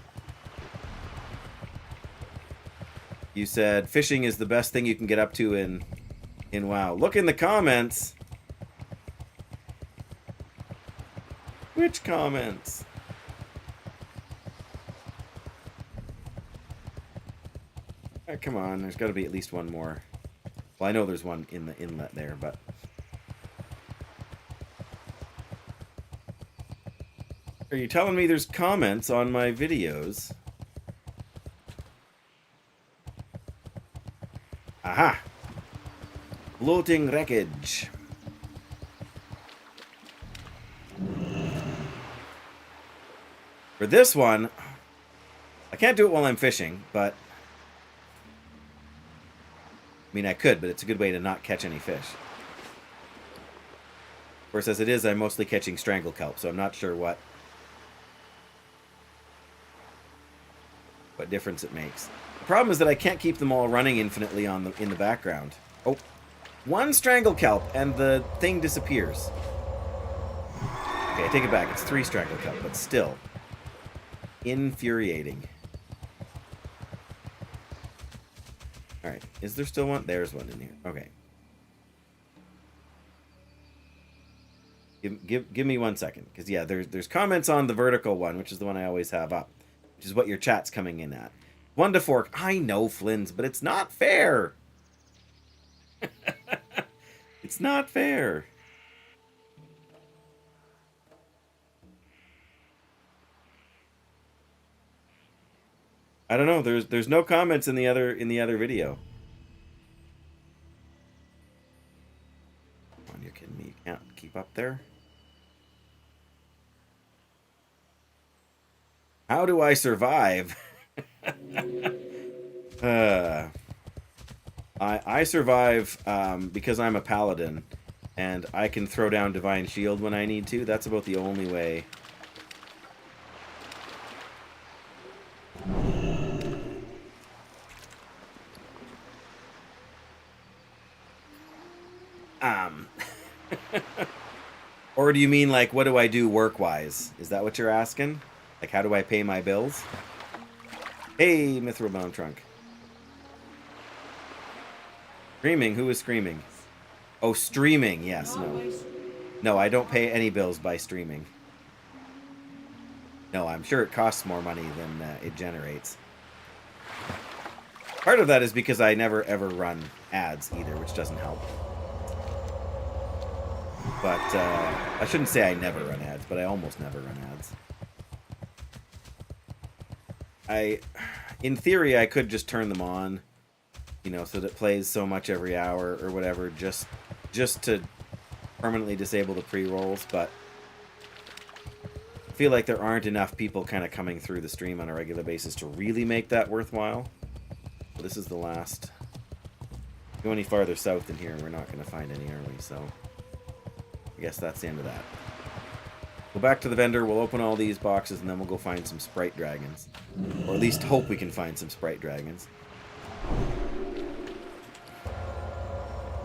You said fishing is the best thing you can get up to in WoW. Look in the comments. Which comments? Come on, there's got to be at least one more. Well, I know there's one in the inlet there, but... Are you telling me there's comments on my videos? Aha! Floating wreckage. For this one, I can't do it while I'm fishing, but... I mean, I could, but it's a good way to not catch any fish. Of course, as it is, I'm mostly catching strangle kelp, so I'm not sure what difference it makes. The problem is that I can't keep them all running infinitely in the background. Oh, 1 strangle kelp, and the thing disappears. Okay, I take it back. It's 3 strangle kelp, but still infuriating. All right, is there still one? There's one in here. Okay. Give me 1 second, because yeah, there's comments on the vertical one, which is the one I always have up, which is what your chat's coming in at. 1 to 4. I know, Flynn's, but it's not fair. It's not fair. I don't know. There's no comments in the other video. Come on, you're kidding me. You can't keep up there. How do I survive? I survive because I'm a paladin, And I can throw down Divine Shield when I need to. That's about the only way. Or do you mean, like, what do I do work-wise? Is that what you're asking? Like, how do I pay my bills? Hey, Mithril Trunk. Screaming? Who is screaming? Oh, streaming. Yes, no. No, I don't pay any bills by streaming. No, I'm sure it costs more money than it generates. Part of that is because I never ever run ads either, which doesn't help. But I shouldn't say I never run ads, but I almost never run ads. In theory, I could just turn them on, you know, so that it plays so much every hour or whatever, just to permanently disable the pre-rolls, but I feel like there aren't enough people kind of coming through the stream on a regular basis to really make that worthwhile. But this is the last. Go any farther south in here and we're not going to find any, are we? So I guess that's the end of that. Go back to the vendor, we'll open all these boxes, and then we'll go find some Sprite Dragons. Or at least hope we can find some Sprite Dragons.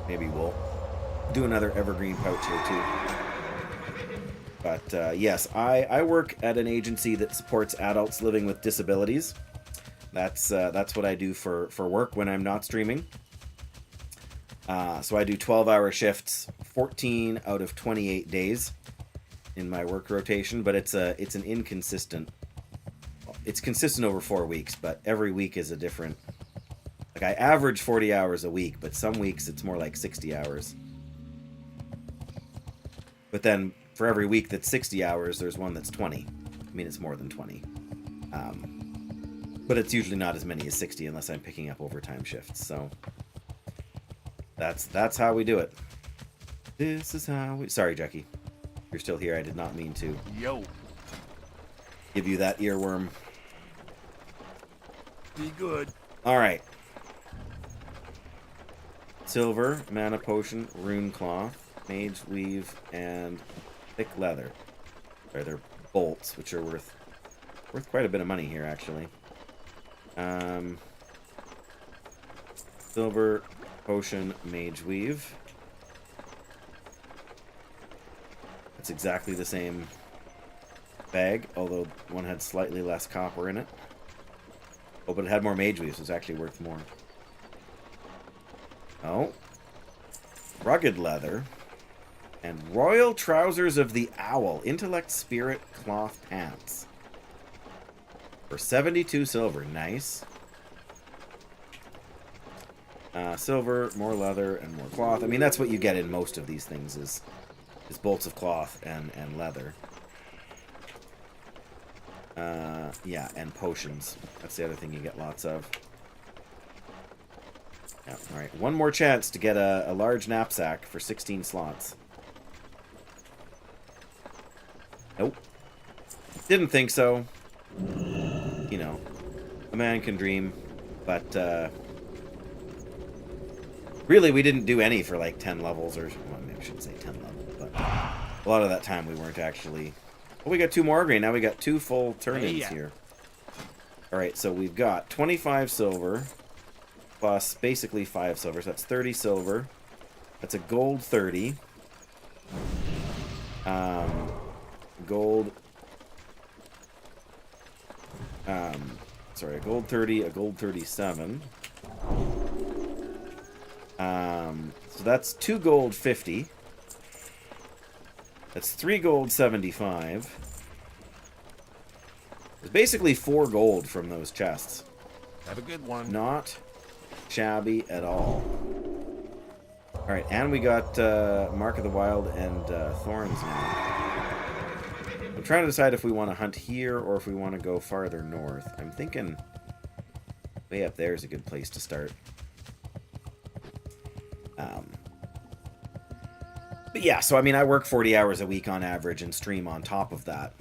Maybe we'll do another evergreen pouch here too. But yes, I work at an agency that supports adults living with disabilities. That's what I do for work when I'm not streaming. So I do 12-hour shifts, 14 out of 28 days in my work rotation, but it's an inconsistent. It's consistent over 4 weeks, but every week is a different. Like I average 40 hours a week, but some weeks it's more like 60 hours. But then for every week that's 60 hours, there's one that's 20. I mean, it's more than 20. But it's usually not as many as 60 unless I'm picking up overtime shifts. So that's how we do it. This is how we... Sorry, Jackie. You're still here. I did not mean to give you that earworm. Be good. All right. Silver, mana potion, rune cloth, mage weave, and thick leather. Or they're bolts, which are worth quite a bit of money here, actually. Silver, potion, mage weave. It's exactly the same bag, although one had slightly less copper in it. Oh, but it had more mage weave, so it's actually worth more. Oh. Rugged leather. And royal trousers of the owl. Intellect spirit cloth pants. For 72 silver. Nice. Silver, more leather, and more cloth. I mean, that's what you get in most of these things is bolts of cloth and leather. Yeah, and potions. That's the other thing you get lots of. Yeah, alright. One more chance to get a large knapsack for 16 slots. Nope. Didn't think so. You know, a man can dream. But, really, we didn't do any for like 10 levels, or... Well, maybe I shouldn't say 10 levels, but... A lot of that time we weren't actually... Well, we got 2 more grain. Now we got 2 full turn-ins here. Alright, so we've got 25 silver... plus basically 5 silver, so that's 30 silver. That's a gold 30. Sorry, a gold 30, a gold 37. So that's 2 gold 50. That's 3 gold 75. There's basically 4 gold from those chests. Have a good one. Not shabby at all. Alright, and we got Mark of the Wild and Thorns now. I'm trying to decide if we want to hunt here or if we want to go farther north. I'm thinking way up there is a good place to start. But yeah, so I mean, I work 40 hours a week on average and stream on top of that.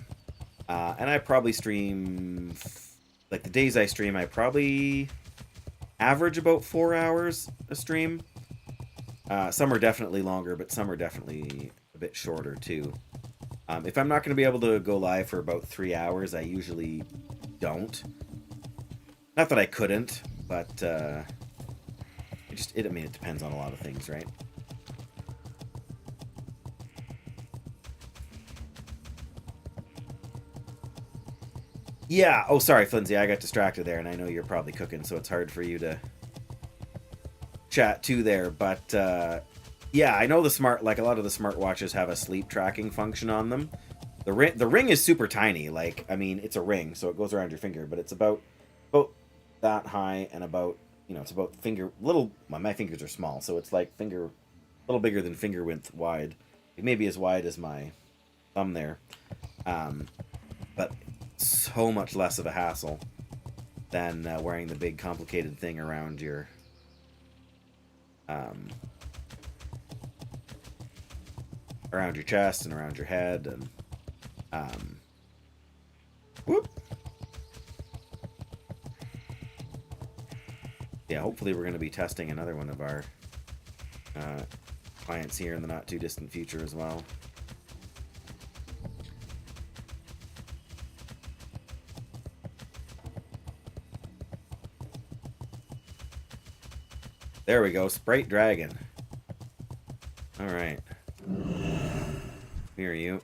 And I probably stream... Like, the days I stream, I probably... average about 4 hours a stream. Some are definitely longer, but some are definitely a bit shorter too. If I'm not going to be able to go live for about 3 hours, I usually don't. Not that I couldn't, but I mean, it depends on a lot of things, right? Yeah. Oh, sorry, Flinzy. I got distracted there, and I know you're probably cooking, so it's hard for you to chat too there. But yeah, I know a lot of the smartwatches have a sleep tracking function on them. The ring is super tiny. Like, I mean, it's a ring, so it goes around your finger, but it's about that high and about, it's about well, my fingers are small, so it's like a little bigger than finger width wide. It may be as wide as my thumb there. But so much less of a hassle than wearing the big complicated thing around your chest and around your head, and whoop. Yeah, hopefully we're going to be testing another one of our clients here in the not too distant future as well. There we go, Sprite Dragon. Alright. Here you.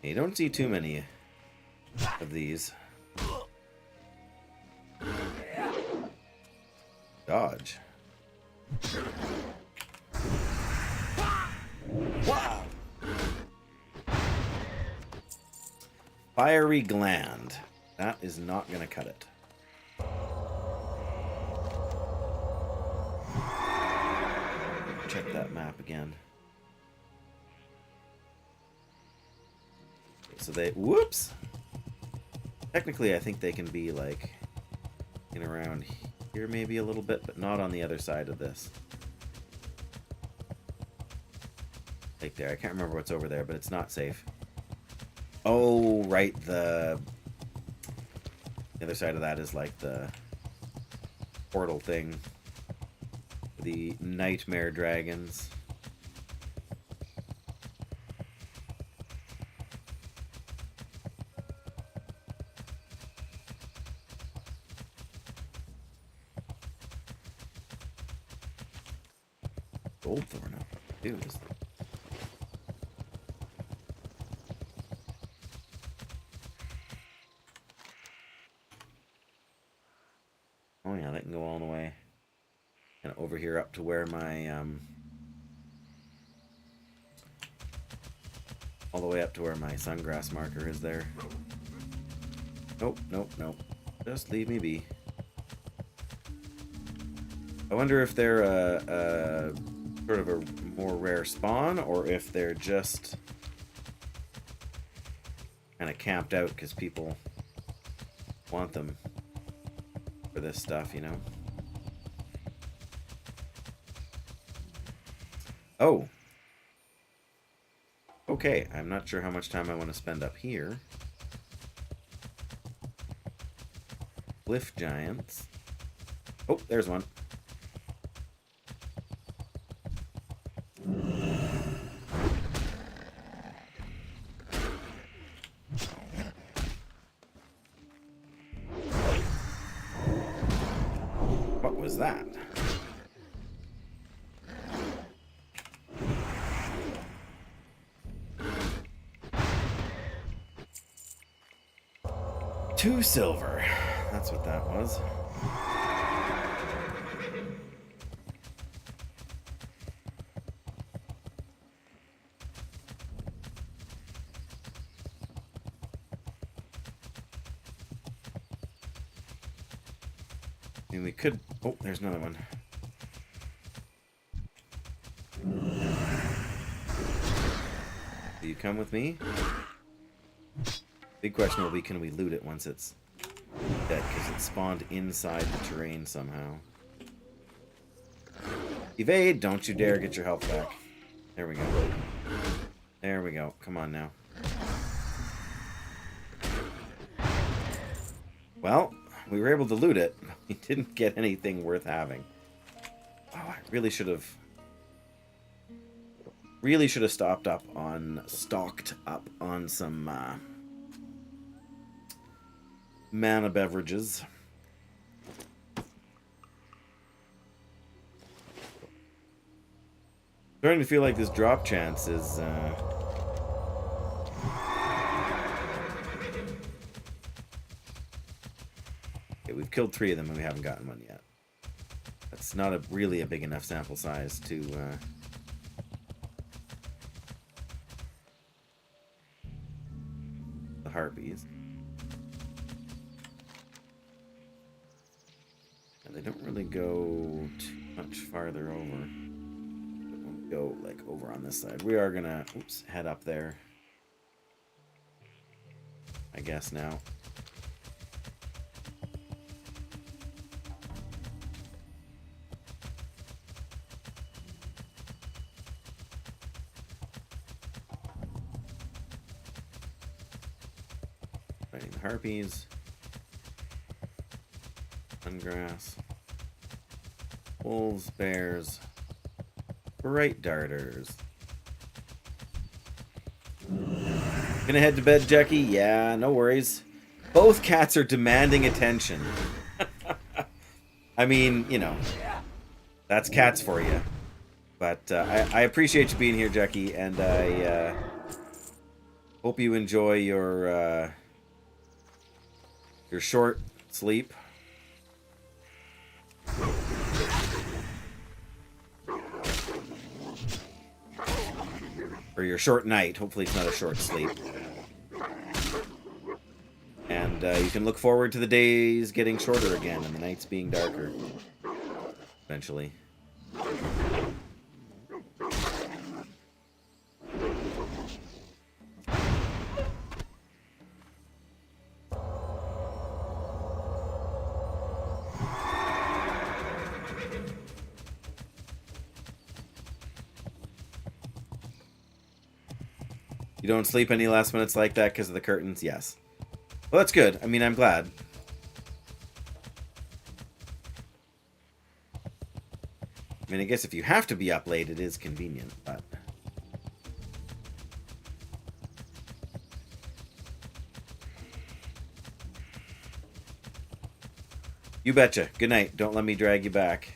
You don't see too many of these. Dodge. Wow. Fiery Gland. That is not going to cut it. Check that map again. So whoops! Technically, I think they can be, like, in around here maybe a little bit, but not on the other side of this. Like there. I can't remember what's over there, but it's not safe. Oh, right, the other side of that is, like, the portal thing. The nightmare dragons. Goldthorn up. Dude, is oh yeah, that can go all the way. And over here up to where my all the way up to where my sungrass marker is there. Nope, nope, nope. Just leave me be. I wonder if they're a sort of a more rare spawn, or if they're just kind of camped out because people want them for this stuff, you know? Oh. Okay, I'm not sure how much time I want to spend up here. Cliff Giants. Oh, there's one. What was that? Two silver. That's what that was. I mean, we could... Oh, there's another one. Do you come with me? Big question will be, can we loot it once it's dead? Because it spawned inside the terrain somehow. Evade! Don't you dare get your health back. There we go. There we go. Come on now. Well, we were able to loot it. We didn't get anything worth having. Oh, I really should have stocked up on some mana beverages. Starting to feel like this drop chance is okay, we've killed 3 of them and we haven't gotten one yet. That's not really a big enough sample size to the harpies. And they don't really go too much farther over. Go like over on this side. We are gonna head up there, I guess now. Fighting the harpies. Ungrass. Wolves, bears. Bright darters. Gonna head to bed, Jackie? Yeah, no worries. Both cats are demanding attention. I mean, you know, that's cats for you. But I appreciate you being here, Jackie, and I hope you enjoy your short sleep. Or your short night. Hopefully it's not a short sleep. And you can look forward to the days getting shorter again and the nights being darker. Eventually. You don't sleep any last minutes like that because of the curtains? Yes. Well, that's good. I mean, I'm glad. I mean, I guess if you have to be up late, it is convenient, but... You betcha. Good night. Don't let me drag you back.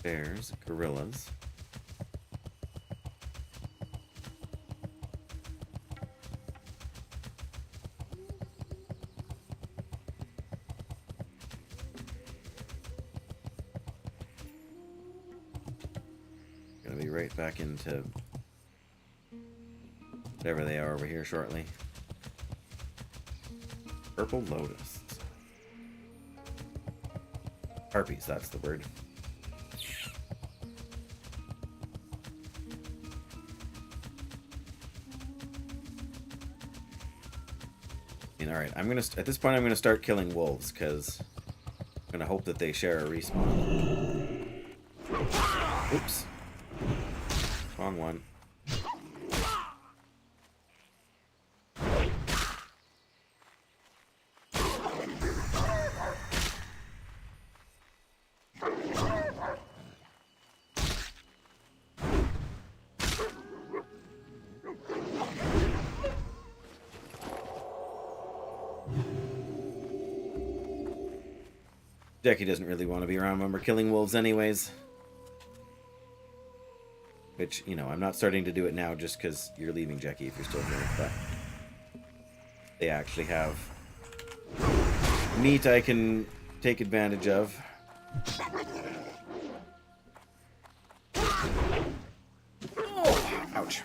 Bears, gorillas. Gonna be right back into whatever they are over here shortly. Purple lotus. Harpies, that's the word. Alright, I'm gonna at this point I'm gonna start killing wolves because I'm gonna hope that they share a respawn. Oops. Wrong one. Jackie doesn't really want to be around when we're killing wolves anyways. Which, you know, I'm not starting to do it now just because you're leaving, Jackie, if you're still here, but they actually have meat I can take advantage of. Oh, ouch.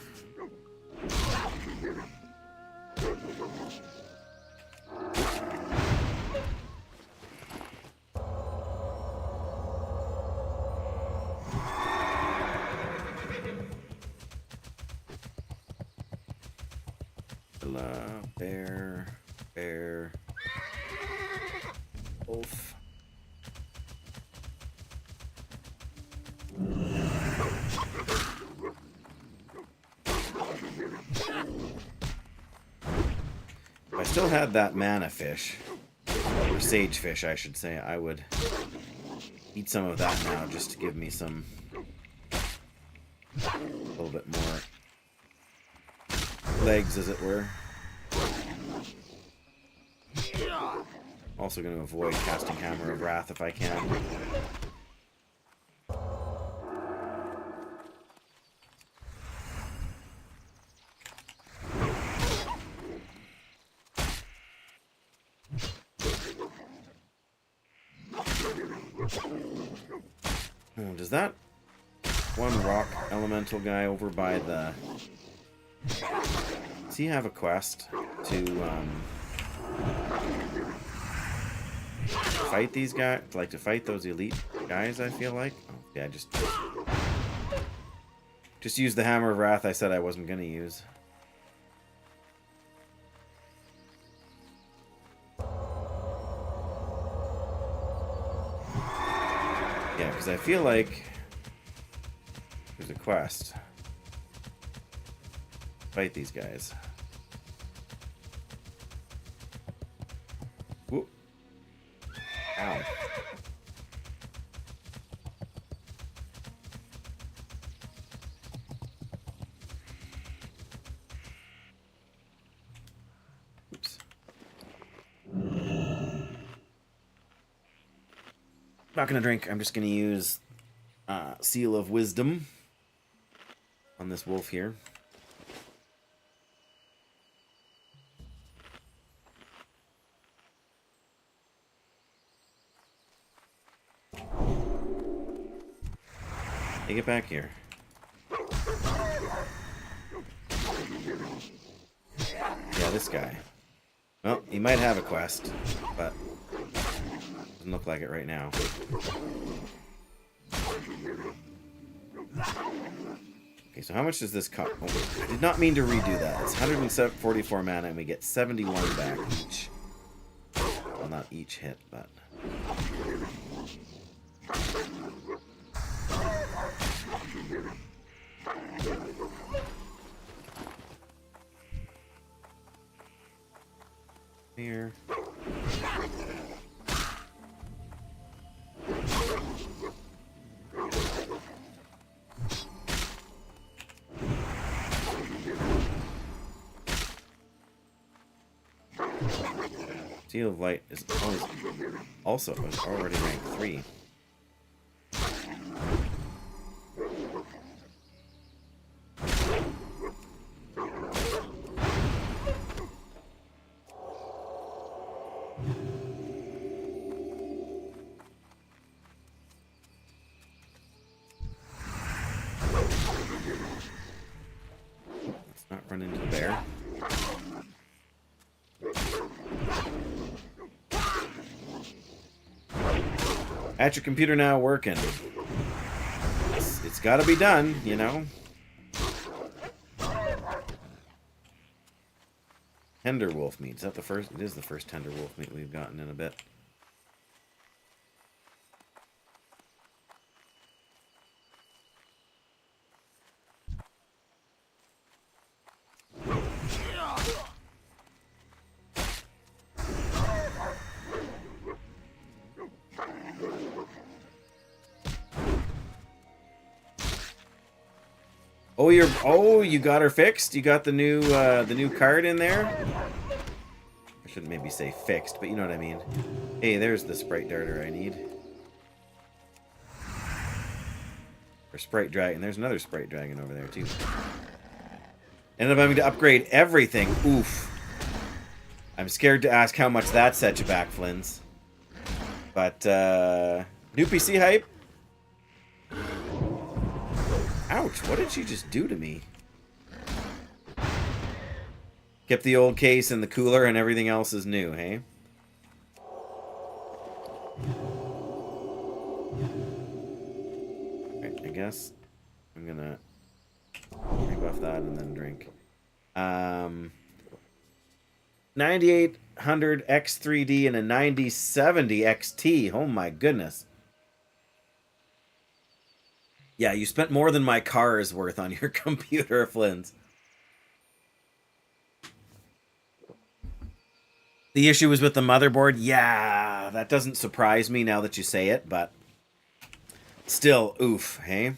Bear, wolf. still had that mana fish, or sage fish, I should say, I would eat some of that now just to give me some, a little bit more legs, as it were. Also going to avoid casting Hammer of Wrath if I can. Oh, does that one rock elemental guy over by the... Does he have a quest to fight these guys? Like to fight those elite guys, I feel like? Oh, yeah, just use the Hammer of Wrath I said I wasn't going to use. Yeah, because I feel like there's a quest. Fight these guys. Whoop. Ow. Oops. Not gonna drink. I'm just gonna use Seal of Wisdom on this wolf here. Hey, get back here. Yeah, this guy. Well, he might have a quest, but doesn't look like it right now. Okay, so how much does this cost? Oh, I did not mean to redo that. It's 144 mana, and we get 71 back each. Well, not each hit, but... Here. Seal of Light is also already rank 3. Let's not run into the bear. At your computer now, working. It's got to be done, you know. Tender wolf meat. Is that the first? It is the first tender wolf meat we've gotten in a bit. You got her fixed? You got the new card in there? I shouldn't maybe say fixed, but you know what I mean. Hey, there's the Sprite Darter I need. Or Sprite Dragon. There's another Sprite Dragon over there, too. Ended up having to upgrade everything. Oof. I'm scared to ask how much that set you back, Flins. But, new PC hype? Ouch, what did she just do to me? Kept the old case in the cooler and everything else is new, hey? Right, I guess I'm gonna rebuff that and then drink. 9800 X3D and a 9070 XT. Oh my goodness. Yeah, you spent more than my car is worth on your computer, Flins. The issue was with the motherboard. Yeah, that doesn't surprise me now that you say it, but still, oof, hey?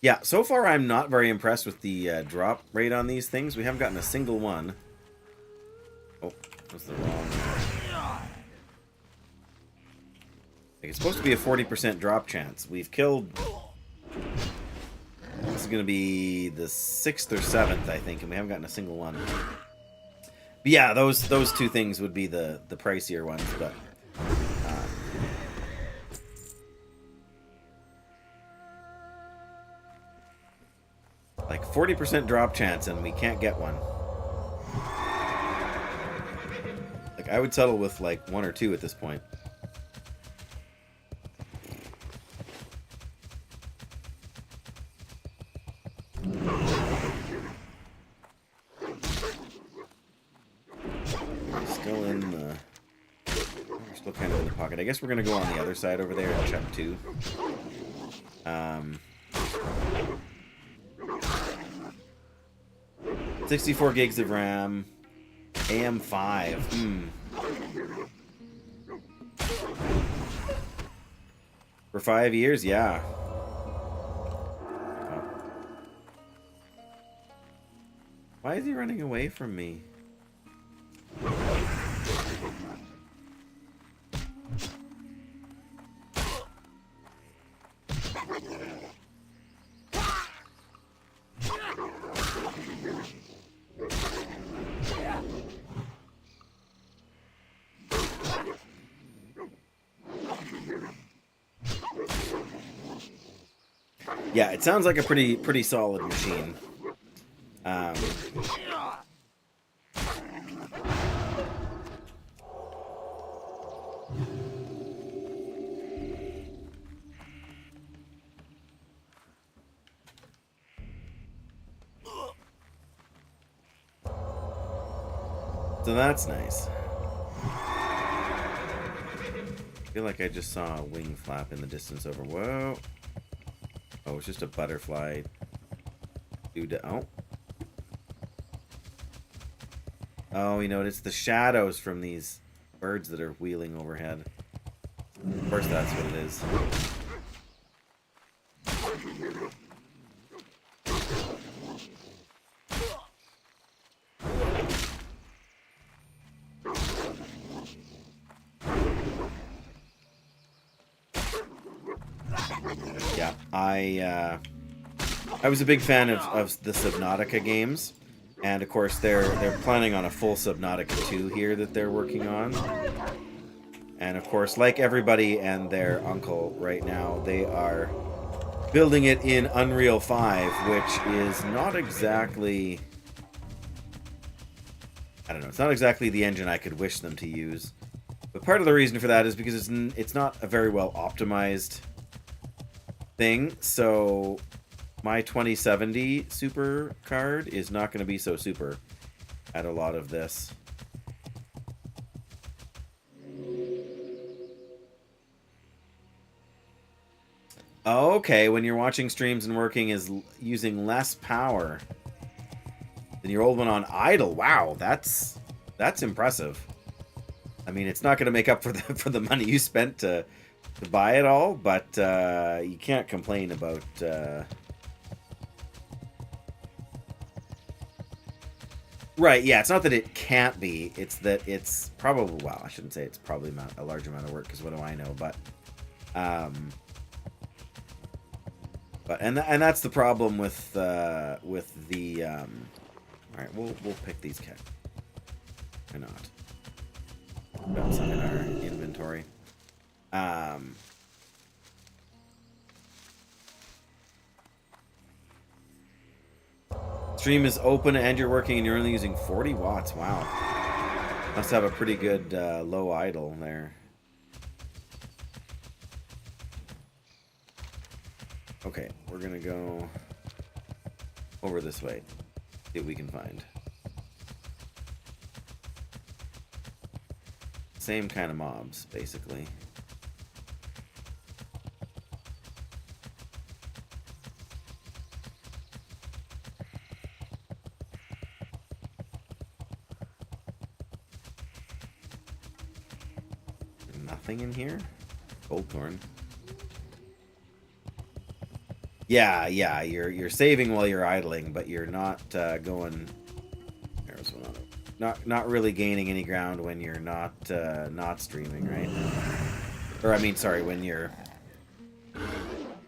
Yeah, so far I'm not very impressed with the drop rate on these things. We haven't gotten a single one. Oh, that's the wrong one. Like, it's supposed to be a 40% drop chance. We've killed... This is going to be the 6th or 7th, I think, and we haven't gotten a single one. But yeah, those two things would be the pricier ones, but... like 40% drop chance, and we can't get one. Like, I would settle with, like, 1 or 2 at this point. Still in the... We're still kind of in the pocket. I guess we're going to go on the other side over there and check 2. 64 gigs of RAM. AM5. For 5 years, yeah. Why is he running away from me? Yeah, it sounds like a pretty solid machine. So that's nice. I feel like I just saw a wing flap in the distance over. Whoa. Oh, it's just a butterfly. Dude, oh. Oh, you know, it's the shadows from these birds that are wheeling overhead. Of course, that's what it is. Yeah, I was a big fan of the Subnautica games, and of course they're planning on a full Subnautica 2 here that they're working on. And of course, like everybody and their uncle right now, they are building it in Unreal 5, which is not exactly... I don't know, it's not exactly the engine I could wish them to use. But part of the reason for that is because it's not a very well optimized thing, so my 2070 super card is not going to be so super at a lot of this. Okay, when you're watching streams and working is using less power than your old one on idle. Wow, that's impressive. I mean, it's not going to make up for the money you spent to buy it all, but you can't complain about right, yeah, it's not that it can't be, it's that it's probably, well, I shouldn't say it's probably not a large amount of work, because what do I know, but and that's the problem with the alright, we'll pick these cats. Why not? Got some in our inventory. Stream is open and you're working and you're only using 40 watts. Wow. Must have a pretty good low idle there. Okay, we're gonna go over this way. See what we can find. Same kind of mobs, basically. nothing in here? Goldthorn. Yeah, you're saving while you're idling, but you're not going. There's one on it. Not really gaining any ground when you're not streaming, right? Or I mean, sorry, when you're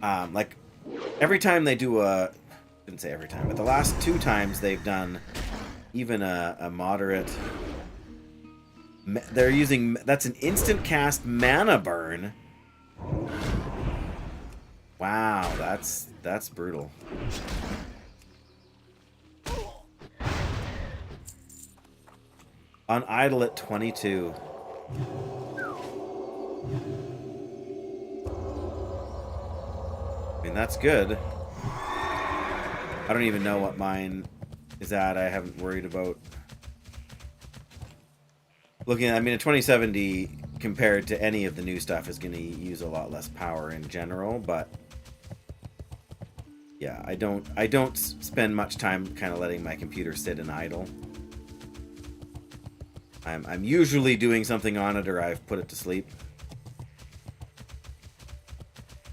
like every time they do a. Didn't say every time, but the last 2 times they've done even a moderate. They're using that's an instant cast mana burn. Wow, that's brutal. On idle at 22. I mean, that's good. I don't even know what mine is at. I haven't worried about looking at. I mean, a 2070 compared to any of the new stuff is going to use a lot less power in general, but yeah, I don't spend much time kind of letting my computer sit and idle. I'm usually doing something on it, or I've put it to sleep.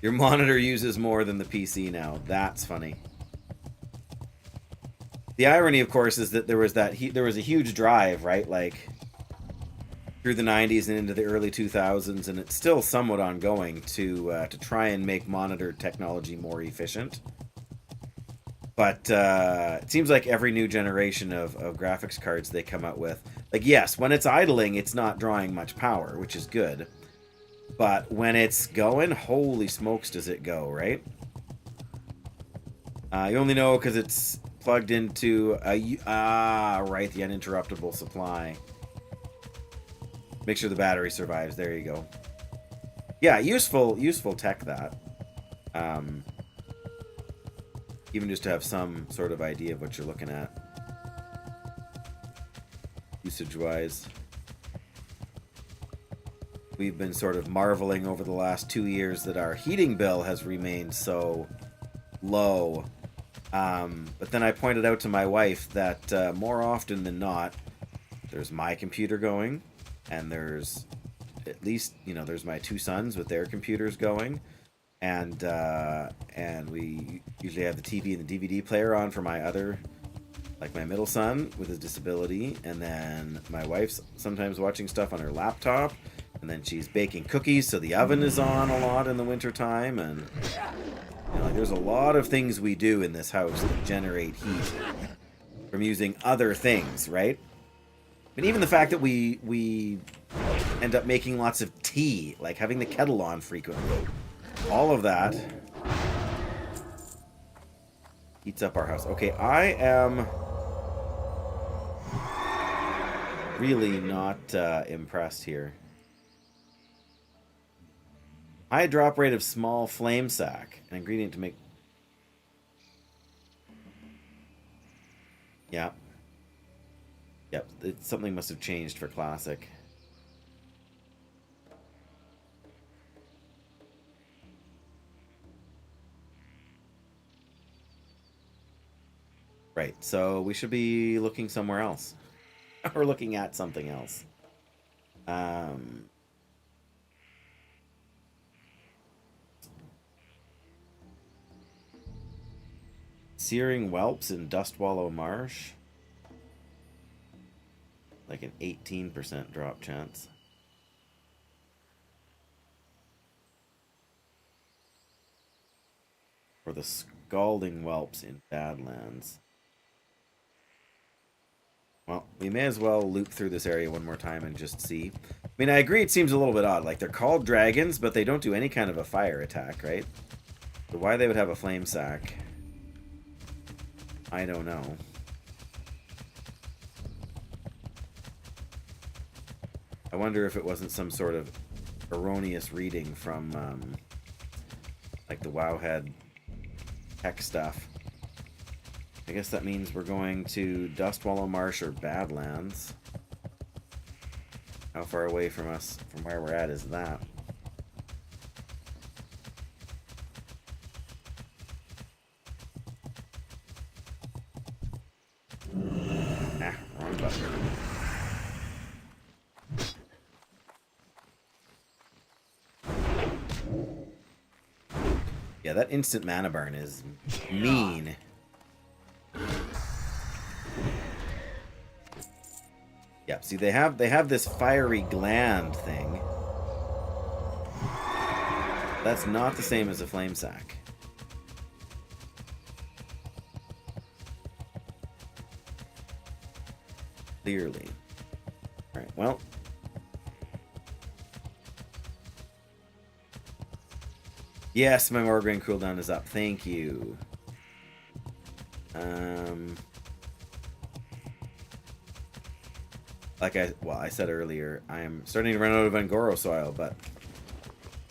Your monitor uses more than the PC now. That's funny. The irony, of course, is that there was a huge drive, right? Like through the 90s and into the early 2000s, and it's still somewhat ongoing to try and make monitor technology more efficient. But it seems like every new generation of graphics cards they come out with, like, yes, when it's idling, it's not drawing much power, which is good. But when it's going, holy smokes, does it go, right? You only know because it's plugged into the uninterruptible supply. Make sure the battery survives. There you go. Yeah, useful tech, that. Even just to have some sort of idea of what you're looking at. Usage-wise. We've been sort of marveling over the last 2 years that our heating bill has remained so low. But then I pointed out to my wife that more often than not, there's my computer going, and there's at least, there's my 2 sons with their computers going, and we usually have the TV and the DVD player on for my other, like my middle son with his disability, and then my wife's sometimes watching stuff on her laptop, and then she's baking cookies, so the oven is on a lot in the wintertime, and like, there's a lot of things we do in this house that generate heat from using other things, right? And even the fact that we end up making lots of tea, like having the kettle on frequently, all of that heats up our house. Okay, I am really not impressed here. High drop rate of small flame sack. An ingredient to make... Yeah. Yep, something must have changed for Classic. Right, so we should be looking somewhere else. Or looking at something else. Searing Whelps in Dustwallow Marsh. Like an 18% drop chance. Or the Scalding Whelps in Badlands. Well, we may as well loop through this area one more time and just see. I mean, I agree it seems a little bit odd. Like, they're called dragons, but they don't do any kind of a fire attack, right? So why they would have a flame sack, I don't know. I wonder if it wasn't some sort of erroneous reading from, like the Wowhead tech stuff. I guess that means we're going to Dustwallow Marsh or Badlands. How far away from us, from where we're at, is that? Wrong button. Yeah, that instant mana burn is mean. Yeah, see they have this fiery gland thing. That's not the same as a flame sack. Clearly. Alright, well. Yes, my Morgraine cooldown is up. Thank you. Like I said earlier, I am starting to run out of Angoro soil, but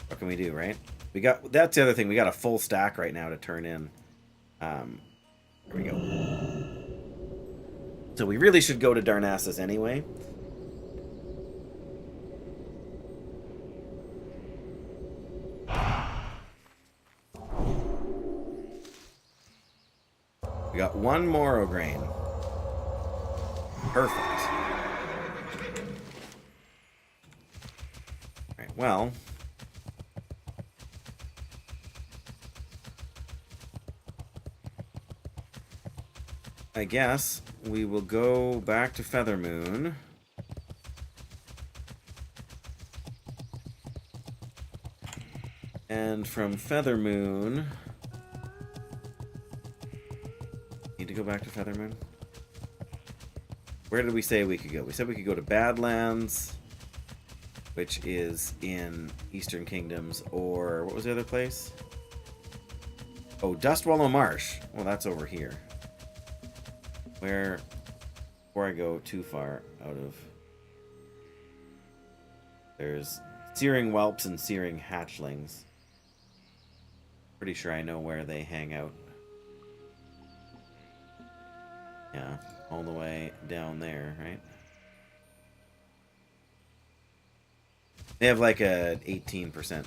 what can we do, right? That's the other thing. We got a full stack right now to turn in. There we go. So we really should go to Darnassus anyway. We got one Morrograin. Perfect. Alright, well. I guess we will go back to Feathermoon. And from Feathermoon... Need to go back to Feathermoon? Where did we say we could go? We said we could go to Badlands, which is in Eastern Kingdoms, or what was the other place? Oh, Dustwallow Marsh. Well, that's over here. Where, before I go too far out of... There's Searing Whelps and Searing Hatchlings. Pretty sure I know where they hang out. Yeah, all the way down there, right? They have like a 18%,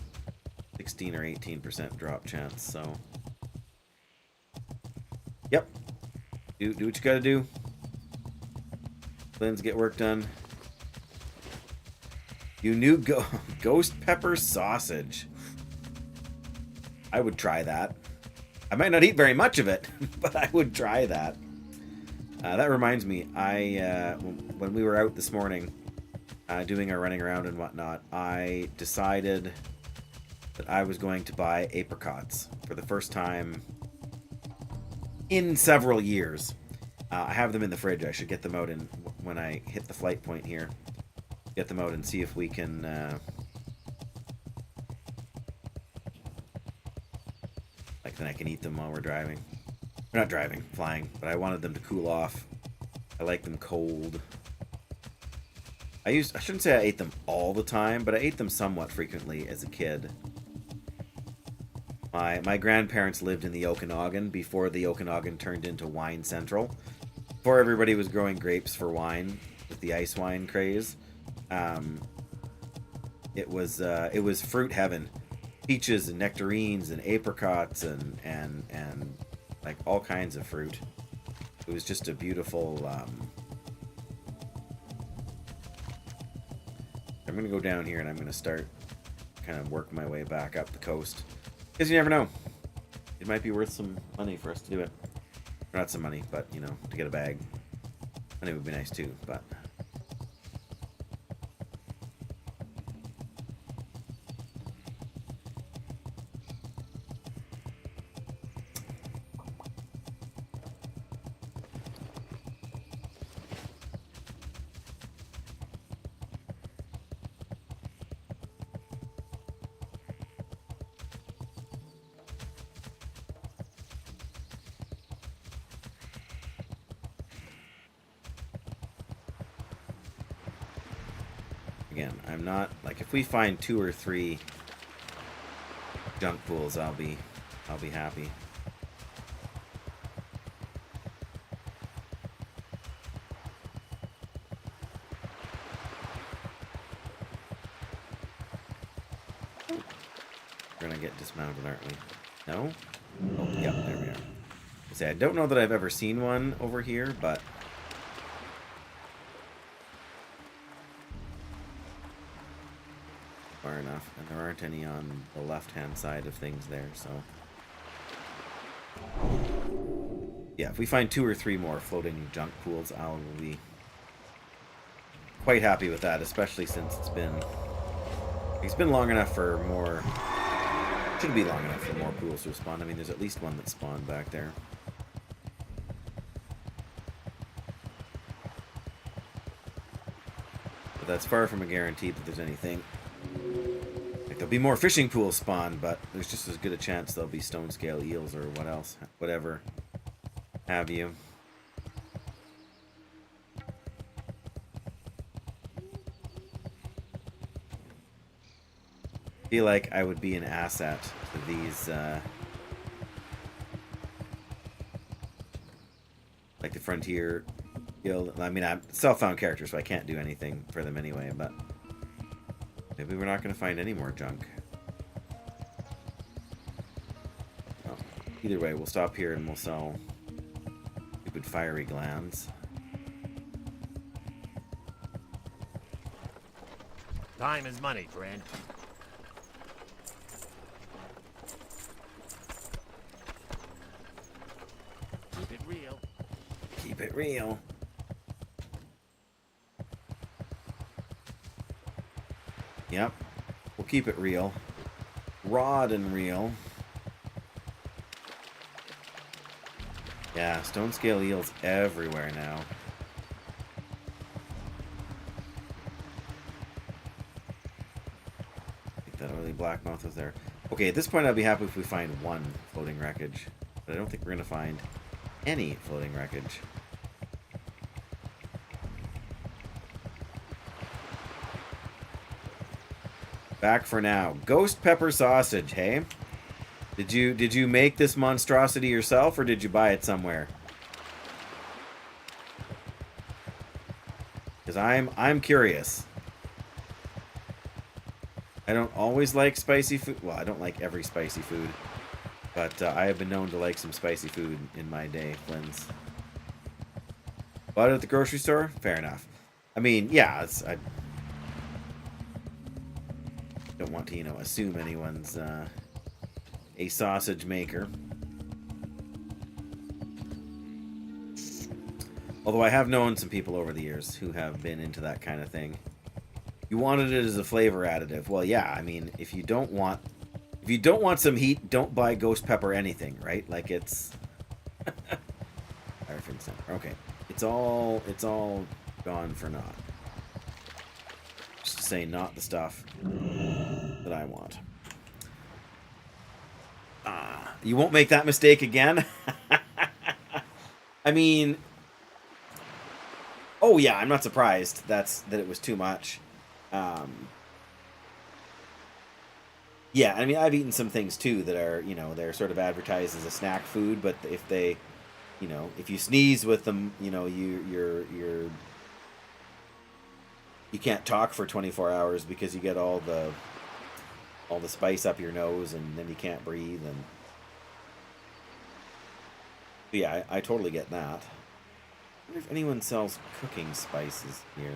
16 or 18% drop chance, so... Yep. Do what you gotta do. Cleanse, get work done. You knew Ghost Pepper Sausage. I would try that. I might not eat very much of it, but I would try that. That reminds me, when we were out this morning doing our running around and whatnot, I decided that I was going to buy apricots for the first time in several years. I have them in the fridge. I should get them out when I hit the flight point here. Get them out and see if we can... like, then I can eat them while we're driving. We're not driving, flying, but I wanted them to cool off. I like them cold. I shouldn't say I ate them all the time, but I ate them somewhat frequently as a kid. My grandparents lived in the Okanagan before the Okanagan turned into Wine Central. Before everybody was growing grapes for wine with the ice wine craze. It was fruit heaven. Peaches and nectarines and apricots and like all kinds of fruit. It was just a beautiful... I'm going to go down here and I'm going to start kind of work my way back up the coast. Because you never know. It might be worth some money for us to do it. Or not some money, but, you know, to get a bag. Money would be nice too, but... Again, I'm not like if we find 2 or 3 junk pools, I'll be happy. We're gonna get dismounted, aren't we? No? Oh, yep, there we are. I don't know that I've ever seen one over here, but far enough, and there aren't any on the left-hand side of things there, so Yeah, if we find 2 or 3 more floating junk pools, I'll be quite happy with that, especially since it's been long enough for more. Should be long enough for more pools to spawn. I mean, there's at least one that spawned back there. But that's far from a guarantee that there's anything. Like, there'll be more fishing pools spawned, but there's just as good a chance there'll be stone scale eels or whatever have you. I feel like I would be an asset to these, like the Frontier Guild. I mean, I'm self-found character, so I can't do anything for them anyway, but maybe we're not going to find any more junk. Well, either way, we'll stop here and we'll sell stupid fiery glands. Time is money, friend. Keep it real. Keep it real. Yep. We'll keep it real. Rod and real. Yeah, stone scale eels everywhere now. I think that early blackmouth was there. Okay, at this point I'd be happy if we find one floating wreckage. But I don't think we're going to find any floating wreckage. Back for now. Ghost pepper sausage, hey? Did you make this monstrosity yourself or did you buy it somewhere? Because I'm curious. I don't always like spicy food. Well, I don't like every spicy food. But I have been known to like some spicy food in my day, Flynn's. Bought it at the grocery store? Fair enough. I mean, yeah, I don't want to, assume anyone's a sausage maker. Although I have known some people over the years who have been into that kind of thing. You wanted it as a flavor additive. Well, yeah, I mean, if you don't want some heat, don't buy ghost pepper anything, right? Like it's okay. It's all gone for naught. Just to say not the stuff that I want. You won't make that mistake again? I mean, oh yeah, I'm not surprised that it was too much. Yeah, I mean, I've eaten some things too that are, they're sort of advertised as a snack food, but if they, if you sneeze with them, you can't talk for 24 hours because you get all the spice up your nose and then you can't breathe. And but yeah, I totally get that. I wonder if anyone sells cooking spices here.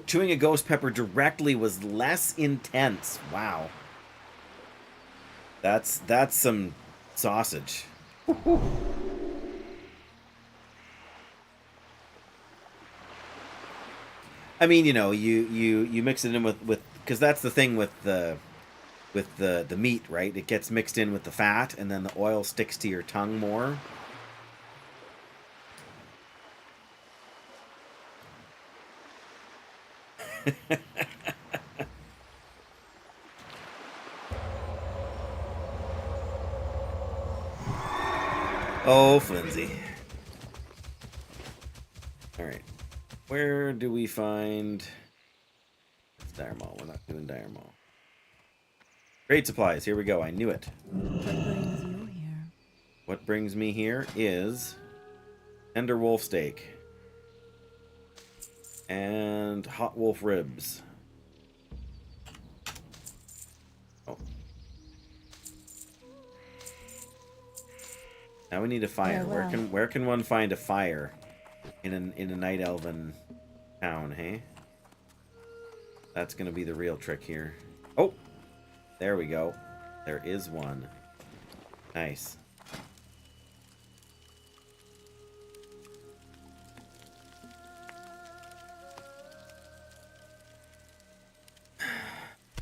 Chewing a ghost pepper directly was less intense. Wow. That's some sausage. I mean, you mix it in with because that's the thing with the meat, right? It gets mixed in with the fat and then the oil sticks to your tongue more. Oh, Flimsy. Alright. Where do we find... It's Dire Maul. We're not doing Dire Maul. Trade supplies. Here we go. I knew it. What brings you here? What brings me here is... tender wolf steak. And hot wolf ribs. Oh. Now we need a fire. Where can one find a fire in a night elven town, hey? That's gonna be the real trick here. Oh, there we go. There is one. Nice.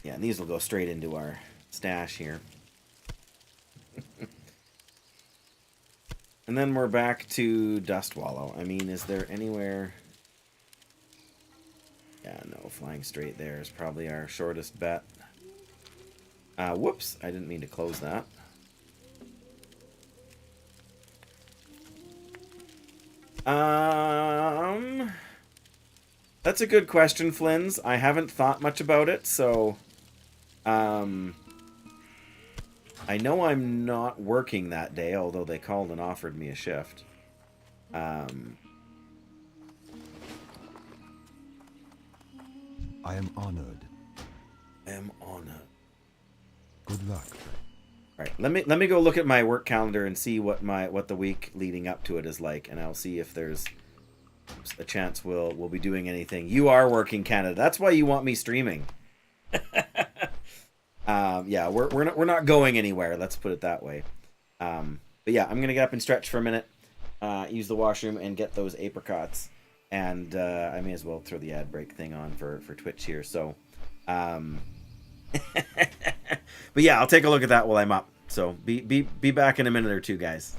Yeah, and these will go straight into our stash here. And then we're back to Dust Wallow. I mean, is there anywhere... Yeah, no, flying straight there is probably our shortest bet. Whoops, I didn't mean to close that. That's a good question, Flynn's. I haven't thought much about it, so... I know I'm not working that day, although they called and offered me a shift. I am honored. Good luck. All right, let me go look at my work calendar and see what the week leading up to it is like, and I'll see if there's a chance we'll be doing anything. You are working, Canada. That's why you want me streaming. Yeah, we're not going anywhere. Let's put it that way. But yeah, I'm gonna get up and stretch for a minute, use the washroom, and get those apricots. And I may as well throw the ad break thing on for Twitch here. So, but yeah, I'll take a look at that while I'm up. So be back in a minute or two, guys.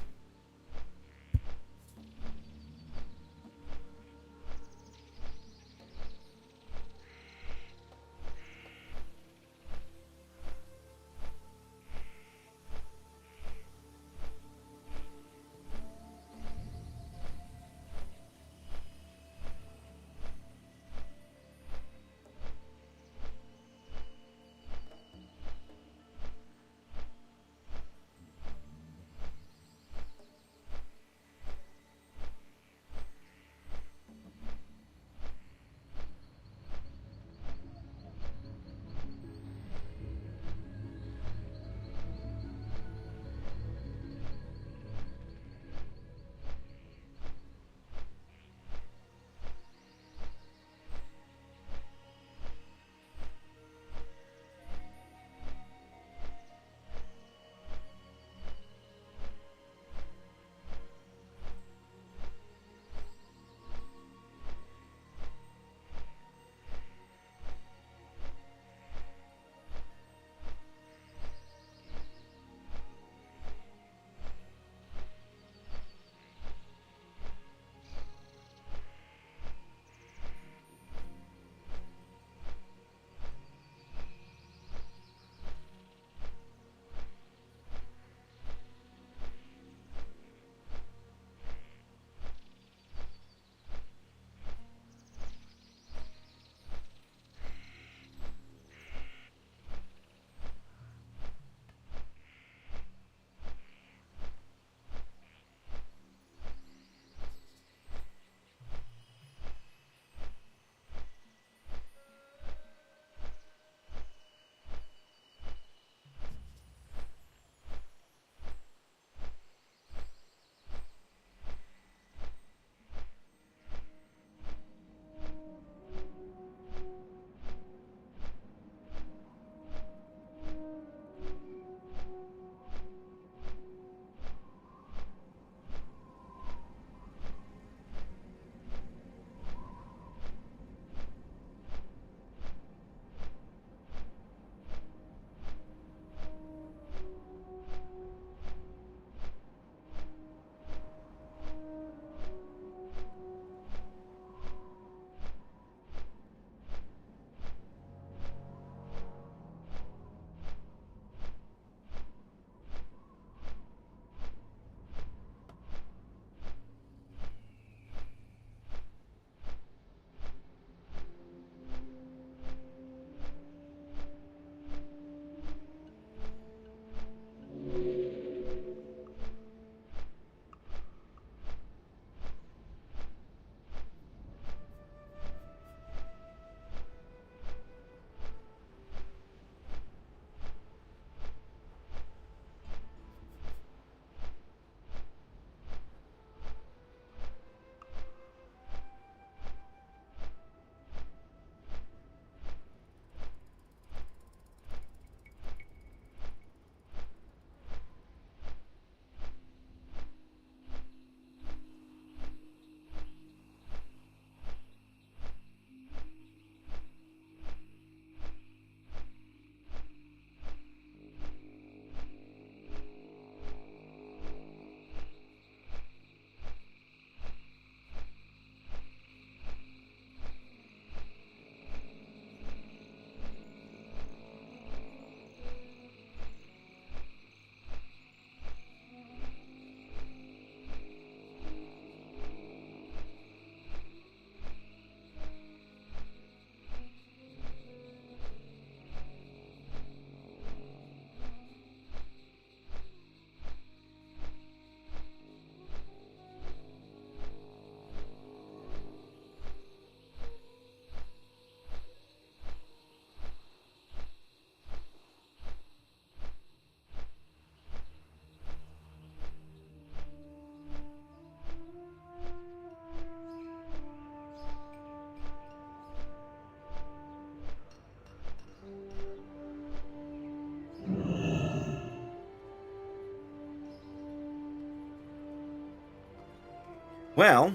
Well,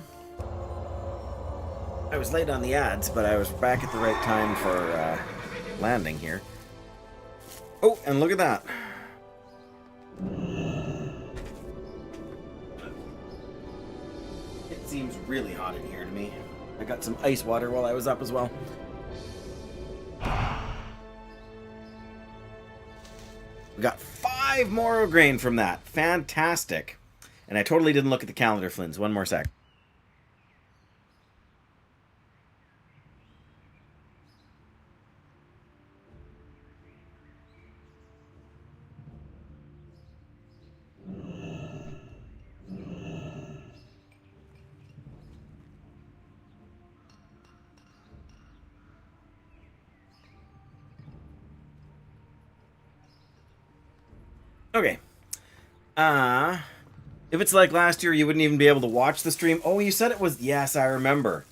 I was late on the ads, but I was back at the right time for landing here. Oh, and look at that. It seems really hot in here to me. I got some ice water while I was up as well. We got 5 more grain from that. Fantastic. And I totally didn't look at the calendar, Flins. One more sec. Okay. If it's like last year, you wouldn't even be able to watch the stream. Oh, you said it was... Yes, I remember.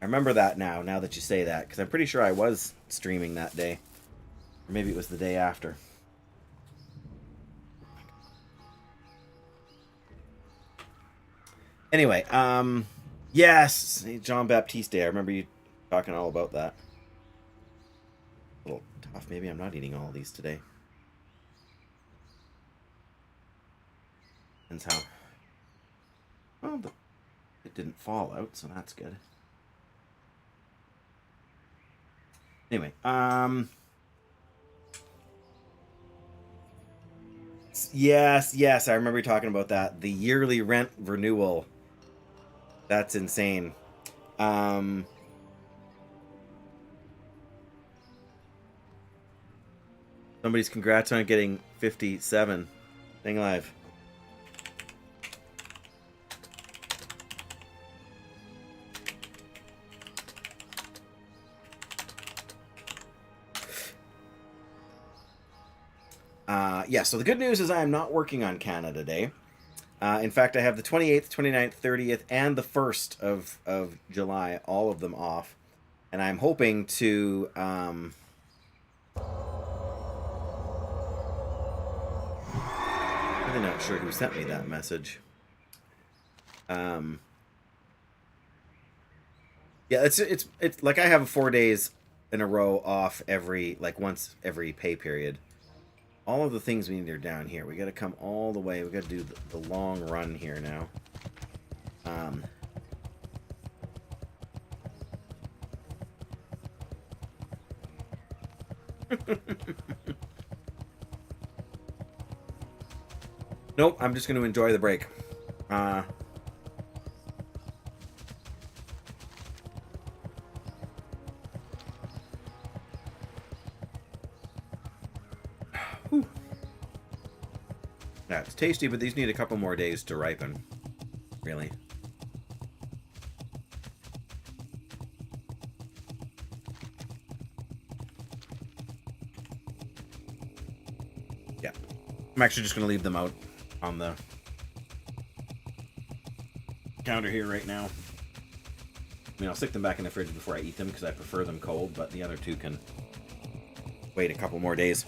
I remember that now that you say that. Because I'm pretty sure I was streaming that day. Or maybe it was the day after. Anyway, yes, Jean Baptiste Day. I remember you talking all about that. A little tough. Maybe I'm not eating all of these today. Depends how... Well, it didn't fall out, so that's good. Anyway, yes, I remember you talking about that. The yearly rent renewal. That's insane. Somebody's congrats on getting 57. Staying alive. Yeah, so the good news is I am not working on Canada Day. In fact, I have the 28th, 29th, 30th, and the 1st of July, all of them off. And I'm hoping to... really not sure who sent me that message. Yeah, it's like I have 4 days in a row off once every pay period. All of the things we need are down here. We got to come all the way. We got to do the long run here now. Nope, I'm just going to enjoy the break. Yeah, it's tasty, but these need a couple more days to ripen. Really. Yeah. I'm actually just going to leave them out on the counter here right now. I mean, I'll stick them back in the fridge before I eat them because I prefer them cold, but the other two can wait a couple more days.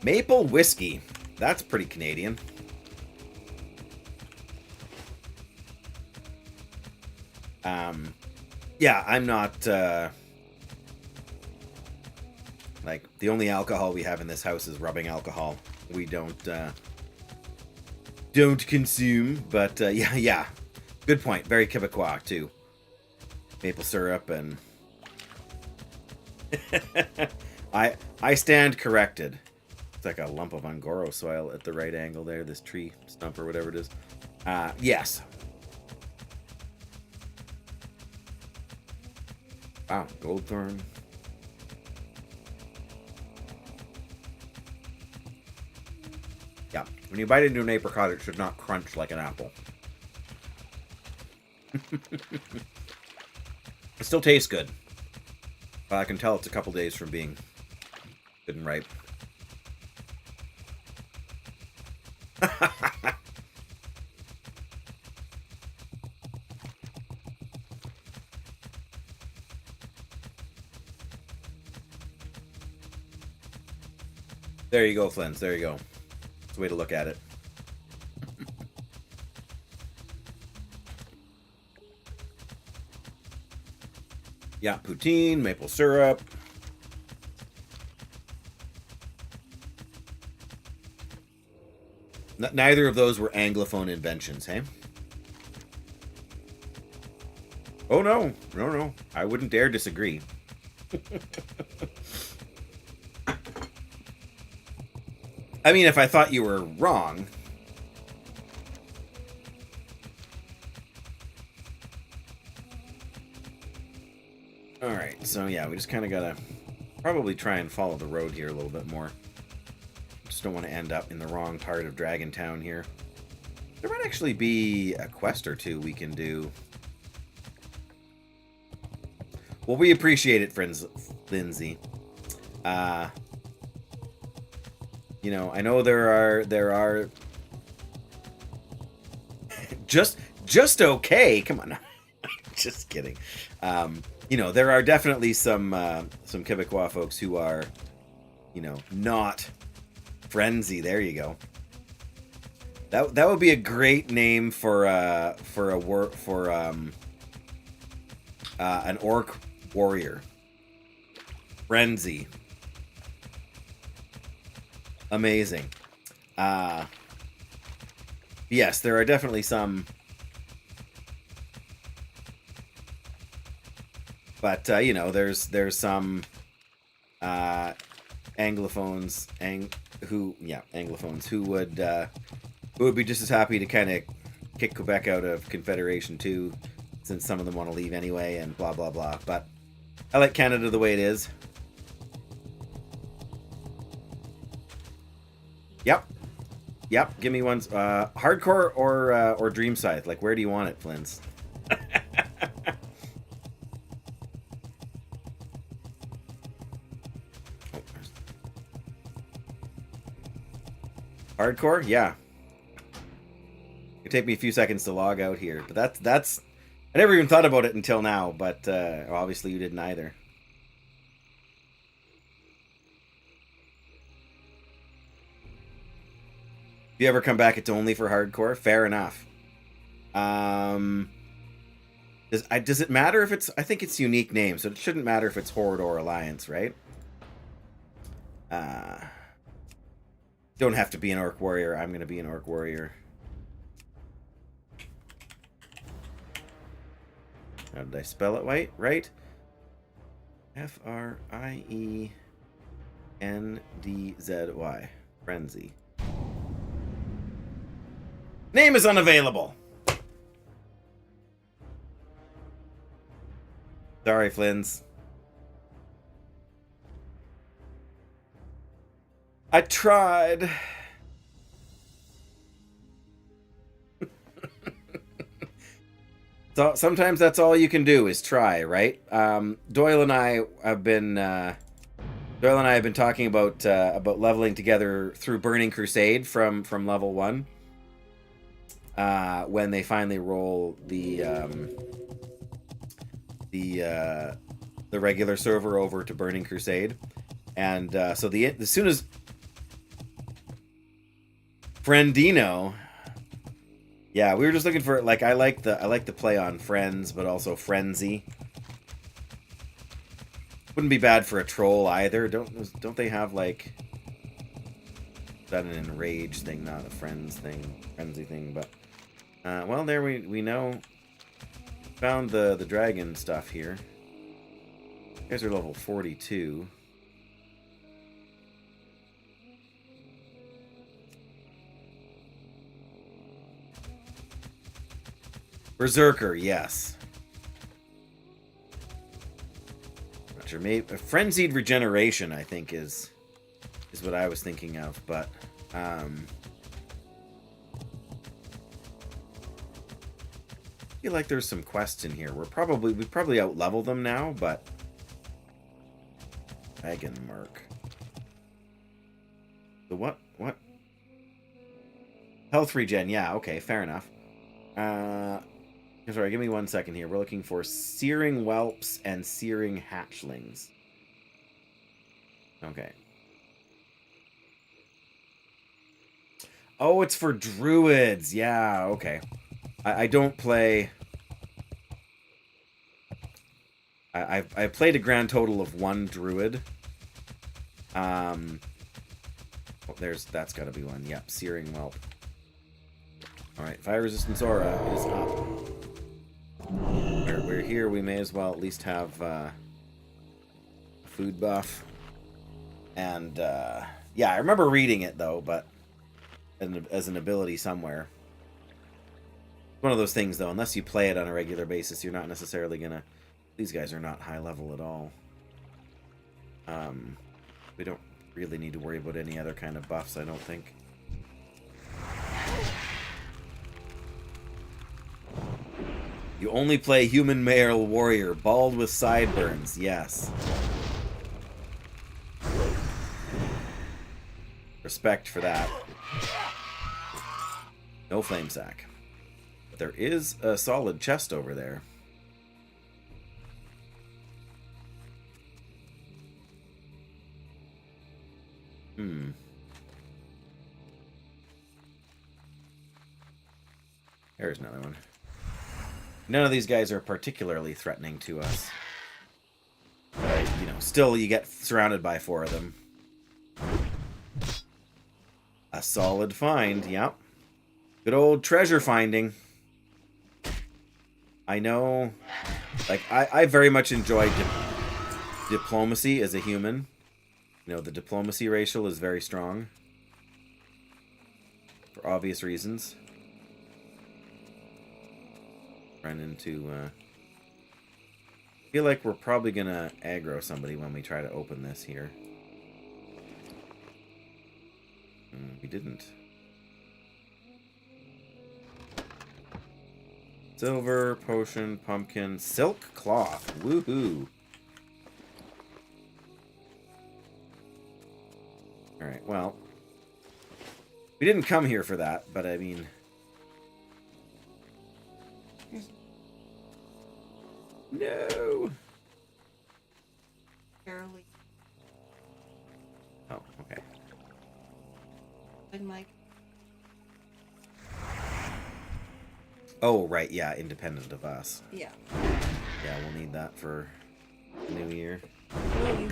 Maple whiskey. That's pretty Canadian. Yeah, I'm not, like, the only alcohol we have in this house is rubbing alcohol. We don't consume, but, yeah. Good point. Very Quebecois, too. Maple syrup and... I stand corrected. It's like a lump of Angoro soil at the right angle there, this tree stump or whatever it is. Yes. Wow, goldthorn. Yeah, when you bite into an apricot, it should not crunch like an apple. It still tastes good. But I can tell it's a couple days from being good and ripe. There you go, Flins. There you go. That's the way to look at it. Yeah, poutine, maple syrup. Neither of those were Anglophone inventions, hey? Oh, no. No, no. I wouldn't dare disagree. I mean, if I thought you were wrong. Alright, so yeah, we just kind of gotta probably try and follow the road here a little bit more. Just don't want to end up in the wrong part of Dragon Town here. There might actually be a quest or two we can do. Well, we appreciate it, friends, Lindsay. You know, I know there are just okay. Come on, just kidding. You know, there are definitely some Quebecois folks who are, you know, not frenzy. There you go. That would be a great name for an orc warrior. Frenzy. Amazing. Yes, there are definitely some. But you know, there's some Anglophones who would be just as happy to kind of kick Quebec out of Confederation too, since some of them want to leave anyway, and blah blah blah. But I like Canada the way it is. Yep. Give me one. Hardcore or Dream Scythe. Like, where do you want it, Flins? Hardcore? Yeah. It'd take me a few seconds to log out here, but that's. I never even thought about it until now, but obviously you didn't either. If you ever come back, it's only for hardcore. Fair enough. Does it matter if it's? I think it's unique name, so it shouldn't matter if it's Horde or Alliance, right? Don't have to be an Orc Warrior. I'm going to be an Orc Warrior. How did I spell it right? Friendzy. Frenzy. Name is unavailable. Sorry, Flins. I tried. So sometimes that's all you can do is try, right? Doyle and I have been talking about leveling together through Burning Crusade from level 1. When they finally roll the regular server over to Burning Crusade, and so as soon as Friendino, yeah, we were just looking for, like, I like the play on friends, but also frenzy. Wouldn't be bad for a troll either. Don't they have, like, that an enrage thing, not a frenzy thing, but well, there we know. Found the dragon stuff here. You guys are level 42. Berserker, yes. Not sure. Maybe a frenzied regeneration, I think, is what I was thinking of, but I feel like there's some quests in here. We probably out-leveled them now, but Dragon Merc. The what? Health regen, yeah, okay, fair enough. Sorry, give me 1 second here. We're looking for Searing Whelps and Searing Hatchlings. Okay. Oh, it's for druids. Yeah, okay. I don't play... I played a grand total of 1 druid. Oh, that's got to be one. Yep, Searing Whelp. Alright, Fire Resistance Aura is up. We're here, we may as well at least have a food buff. And, yeah, I remember reading it, though, but as an ability somewhere. One of those things, though, unless you play it on a regular basis, you're not necessarily gonna... These guys are not high level at all. We don't really need to worry about any other kind of buffs, I don't think. You only play human male warrior, bald with sideburns. Yes. Respect for that. No flame sack. But there is a solid chest over there. There's another one. None of these guys are particularly threatening to us. But, you know, still you get surrounded by 4 of them. A solid find, yep. Good old treasure finding. I know, like, I very much enjoy diplomacy as a human. You know, the diplomacy racial is very strong. For obvious reasons. Run into, I feel like we're probably gonna aggro somebody when we try to open this here. We didn't. Silver, potion, pumpkin, silk cloth. Woohoo! Alright, well. We didn't come here for that, but I mean... No! Barely. Oh, okay. And like, Oh, right, yeah, independent of us. yeah. Yeah, we'll need that for the new year. Will you?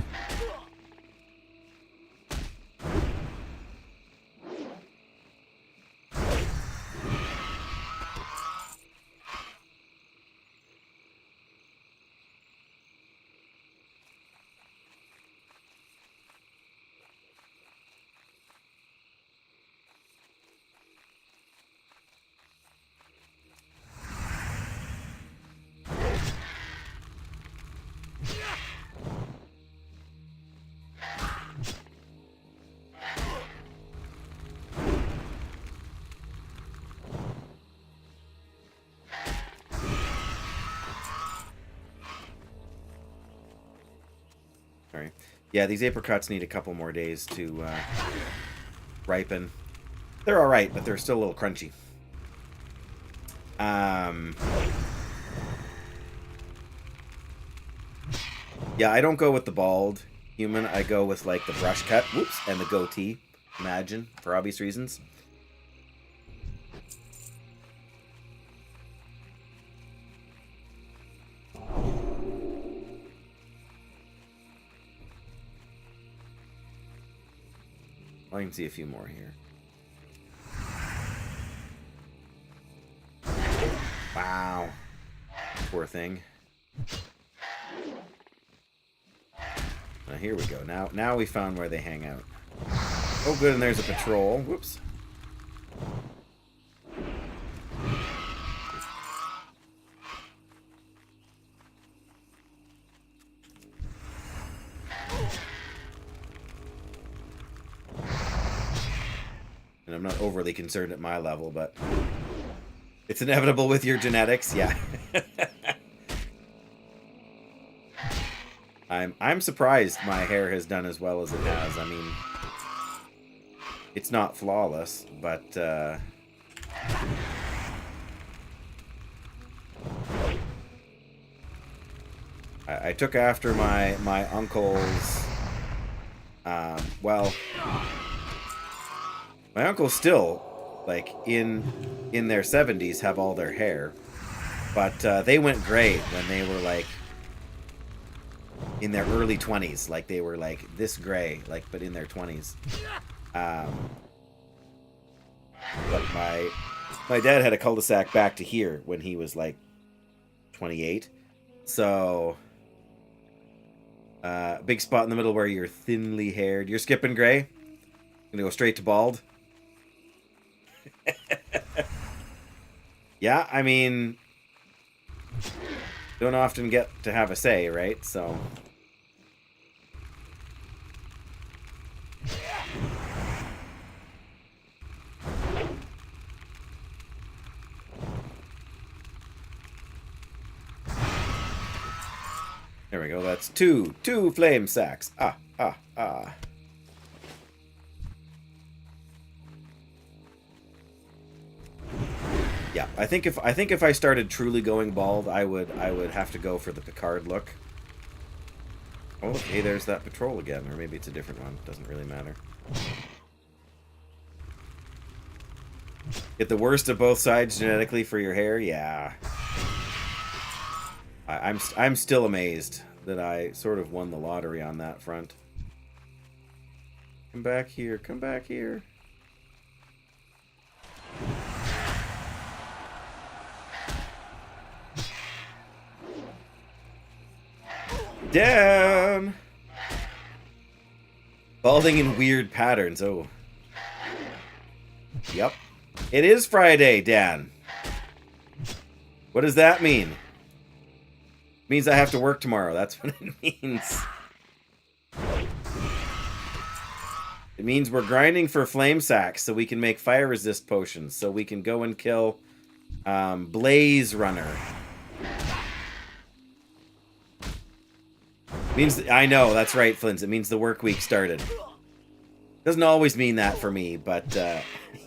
Sorry. Yeah, these apricots need a couple more days to ripen. They're alright, but they're still a little crunchy. Yeah, I don't go with the bald human. I go with, like, the brush cut. Whoops. And the goatee. Imagine. For obvious reasons. I can see a few more here. Wow. Poor thing. Here we go. Now we found where they hang out. Oh, good, and there's a patrol. Whoops. And I'm not overly concerned at my level, but it's inevitable with your genetics, yeah. I'm surprised my hair has done as well as it has. I mean, it's not flawless, but I took after my uncle's. Well, my uncle's still, like, in their 70s, have all their hair, but they went gray when they were like in their early 20s, like they were like this gray, like but in their 20s. But my dad had a cul-de-sac back to here when he was like 28. So big spot in the middle where you're thinly haired. You're skipping gray? Gonna go straight to bald? Yeah, I mean, don't often get to have a say, right? So there we go. That's two flame sacks. Ah. Yeah, I think if I started truly going bald, I would have to go for the Picard look. Oh, okay, there's that patrol again, or maybe it's a different one. Doesn't really matter. Get the worst of both sides genetically for your hair, yeah. I'm still amazed that I sort of won the lottery on that front. Come back here, come back here. Down! Balding in weird patterns, oh. Yep. It is Friday, Dan. What does that mean? It means I have to work tomorrow, that's what it means. It means we're grinding for flame sacks so we can make fire resist potions, so we can go and kill Blaze Runner. Means I know, that's right, Flins. It means the work week started. Doesn't always mean that for me, but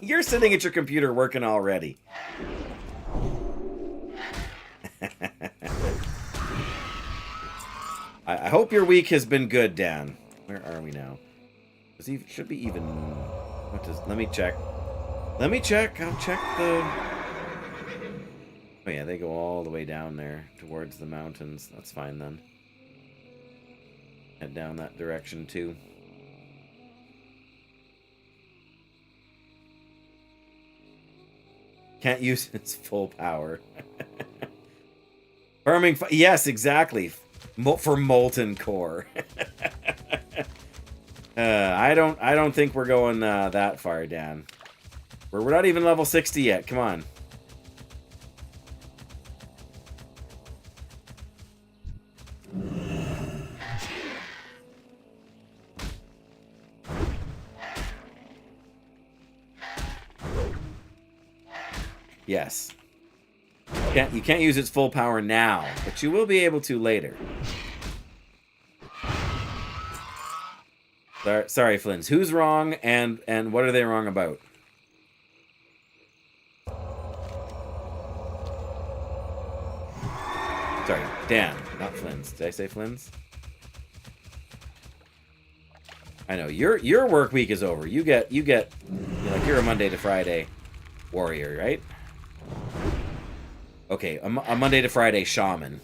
you're sitting at your computer working already. I hope your week has been good, Dan. Where are we now? It should be even. What does? Let me check. Let me check. I'll check the. Oh yeah, they go all the way down there towards the mountains. That's fine then. Head down that direction too. Can't use its full power. Farming, yes, exactly. For molten core. I don't think we're going that far, Dan. We're not even level 60 yet. Come on. Yes. You can't use its full power now, but you will be able to later. Sorry, Flins. Who's wrong and what are they wrong about? Sorry, Dan, not Flins. Did I say Flins? I know your work week is over. You get like you're a Monday to Friday warrior, right? Okay, a Monday to Friday shaman.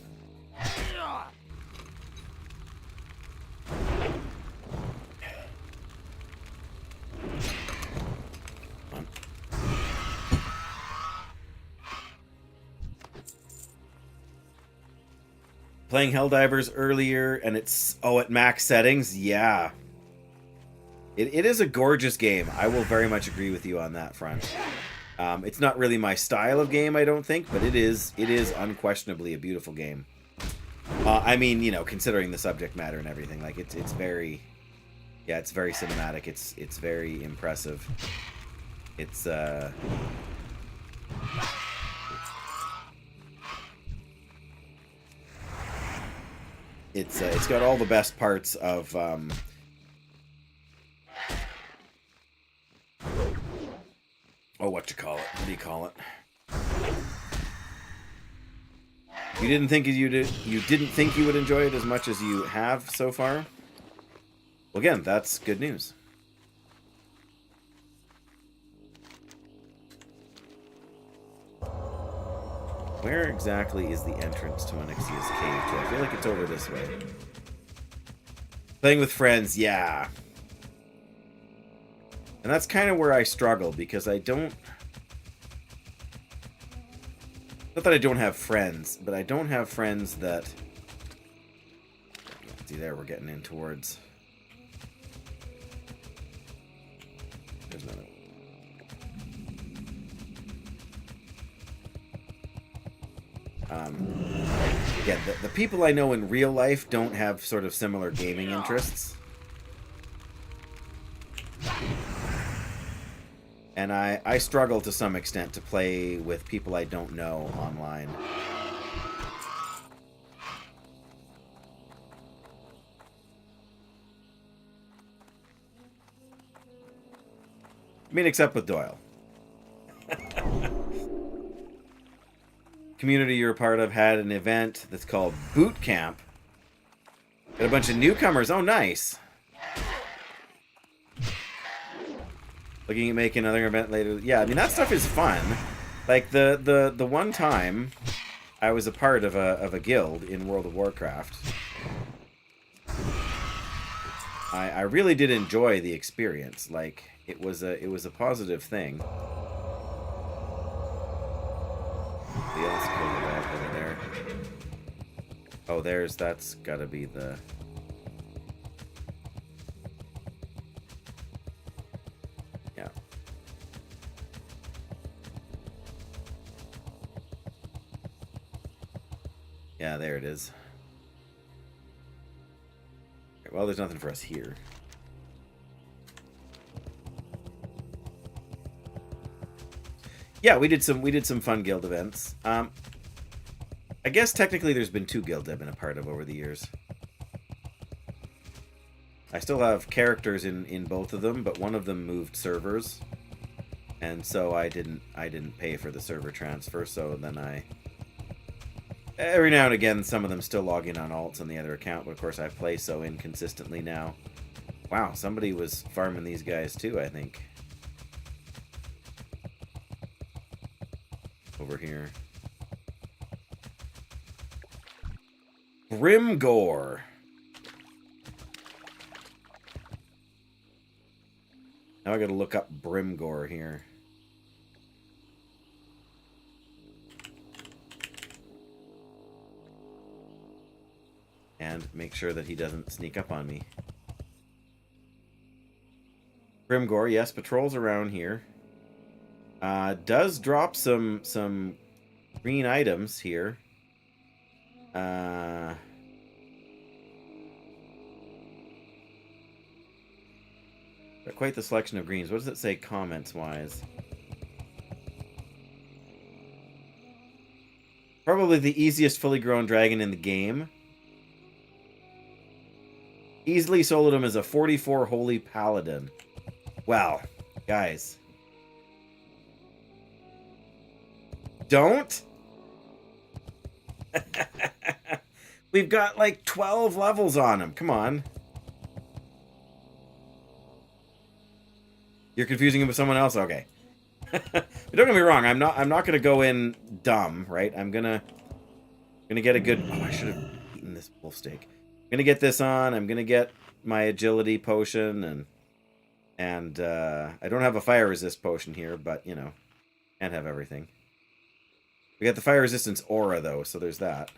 Playing Helldivers earlier, and it's at max settings. Yeah, it is a gorgeous game. I will very much agree with you on that front. It's not really my style of game, I don't think, but it is unquestionably a beautiful game. I mean, you know, considering the subject matter and everything, like it's very, yeah, it's very cinematic. It's very impressive. It's it's got all the best parts of what you call it? What do you call it? You didn't think you didn't think you would enjoy it as much as you have so far? Well, again, that's good news. Where exactly is the entrance to Onyxia's cave? I feel like it's over this way. Playing with friends, yeah. And that's kind of where I struggle, because I don't... Not that I don't have friends, but I don't have friends that... See, there we're getting in towards... There's another one. Yeah, the people I know in real life don't have sort of similar gaming interests. And I struggle to some extent to play with people I don't know online. I mean, except with Doyle. Community you're a part of had an event that's called Boot Camp. Got a bunch of newcomers. Oh, nice. Looking at making another event later. Yeah, I mean, that stuff is fun. Like, the one time I was a part of a guild in World of Warcraft, I really did enjoy the experience. Like, it was a positive thing. Somebody else killed a rat over there. Oh, that's gotta be the... Yeah. Yeah, there it is. Okay, well, there's nothing for us here. Yeah, we did some fun guild events. I guess technically there's been 2 guilds I've been a part of over the years. I still have characters in both of them, but one of them moved servers, and so I didn't pay for the server transfer. So then every now and again, some of them still log in on alts on the other account, but of course I play so inconsistently now. Wow, somebody was farming these guys too, I think. Over here. Grimgore. Now I gotta look up Brimgore here. And make sure that he doesn't sneak up on me. Grimgore, yes, patrols around here. Does drop some green items here. Got quite the selection of greens. What does it say comments-wise? Probably the easiest fully grown dragon in the game. Easily soloed him as a 44 holy paladin. Wow, guys. Don't? We've got like 12 levels on him. Come on. You're confusing him with someone else? Okay. But don't get me wrong, I'm not gonna go in dumb, right? I'm gonna get a good... Oh, I should have eaten this wolf steak. I'm gonna get this on, I'm gonna get my agility potion, and I don't have a fire resist potion here, but you know, can't have everything. We got the fire resistance aura, though, so there's that.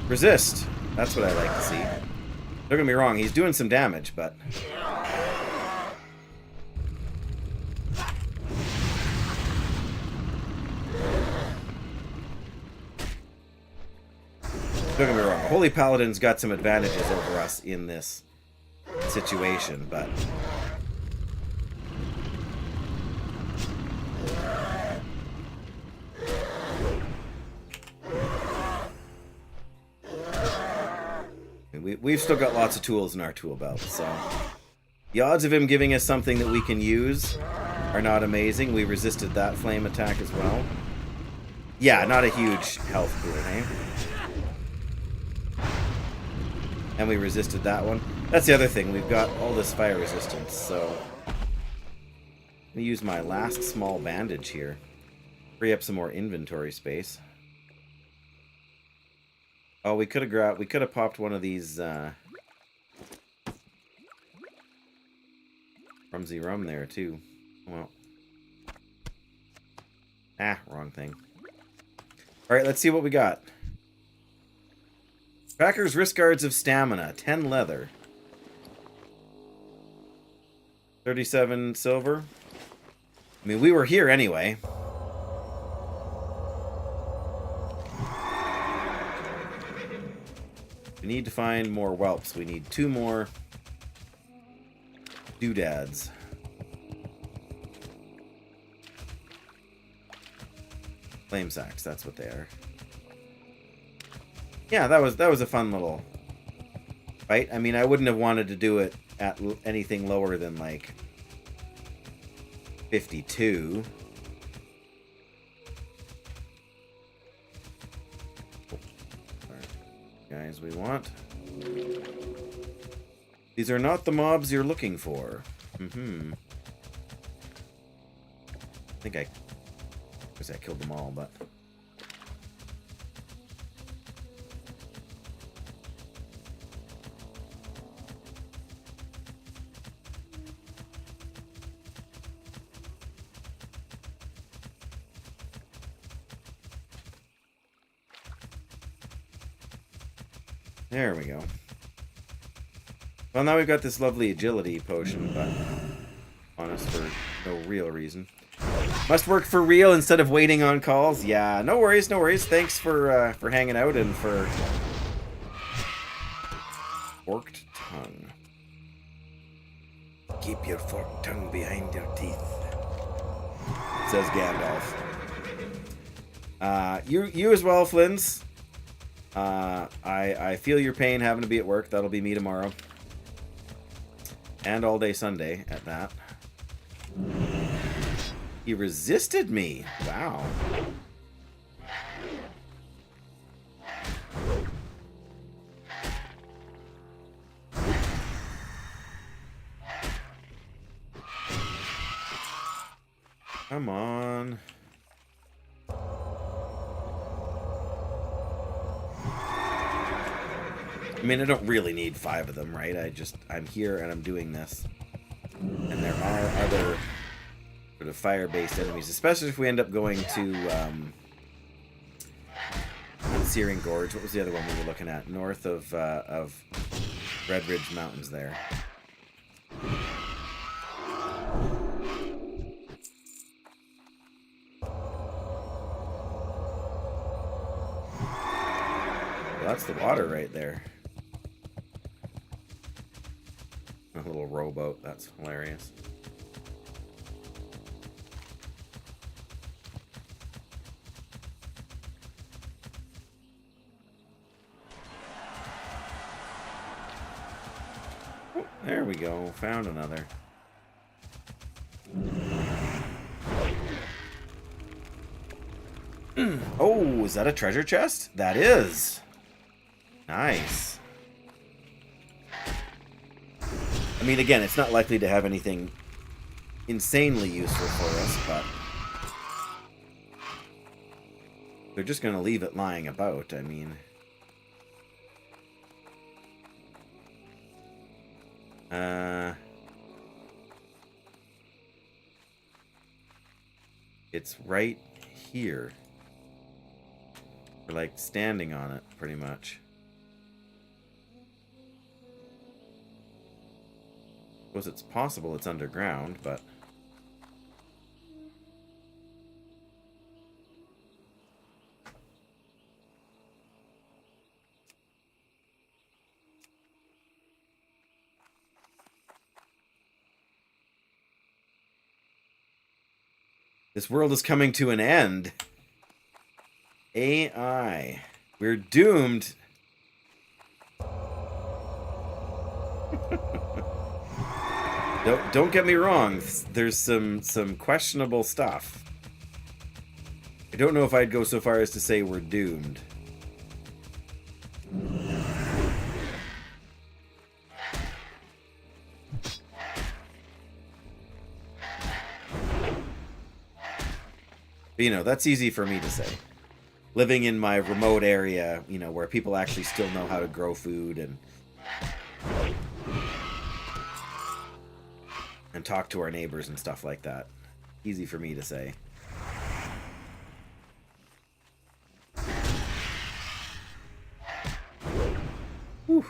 Resist. That's what I like to see. Don't get me wrong, he's doing some damage, but... Don't get me wrong, Holy Paladin's got some advantages over us in this situation, but... We've still got lots of tools in our tool belt, so... The odds of him giving us something that we can use are not amazing. We resisted that flame attack as well. Yeah, not a huge health pool, eh? And we resisted that one. That's the other thing. We've got all this fire resistance, so... I'm going to use my last small bandage here. Free up some more inventory space. Oh, we could have popped one of these, Rumsy Rum there, too. Well. Ah, wrong thing. Alright, let's see what we got. Tracker's wrist guards of stamina. 10 leather. 37 silver. I mean, we were here anyway. We need to find more whelps. We need 2 more doodads. Flame sacks, that's what they are. Yeah, that was a fun little fight. I mean, I wouldn't have wanted to do it at anything lower than like 52. Guys, we want. These are not the mobs you're looking for. I think I killed them all, but. There we go. Well, now we've got this lovely agility potion, but on us for no real reason. Must work for real instead of waiting on calls. Yeah, no worries, no worries. Thanks for hanging out and for forked tongue. Keep your forked tongue behind your teeth, says Gandalf. You as well, Flins. I feel your pain having to be at work. That'll be me tomorrow. And all day Sunday at that. He resisted me. Wow. Come on. I mean, I don't really need 5 of them, right? I'm here and I'm doing this. And there are other sort of fire-based enemies, especially if we end up going to Searing Gorge. What was the other one we were looking at? North of Red Ridge Mountains there. Well, that's the water right there. A little rowboat, that's hilarious. Oh, there we go, found another. Oh, is that a treasure chest? That is. Nice. I mean, again, it's not likely to have anything insanely useful for us, but they're just going to leave it lying about. I mean, it's right here. We're like standing on it, pretty much. I suppose it's possible it's underground, but this world is coming to an end. AI. We're doomed. Don't get me wrong. There's some questionable stuff. I don't know if I'd go so far as to say we're doomed. But, you know, that's easy for me to say. Living in my remote area, you know, where people actually still know how to grow food and talk to our neighbors and stuff like that. Easy for me to say. Whew.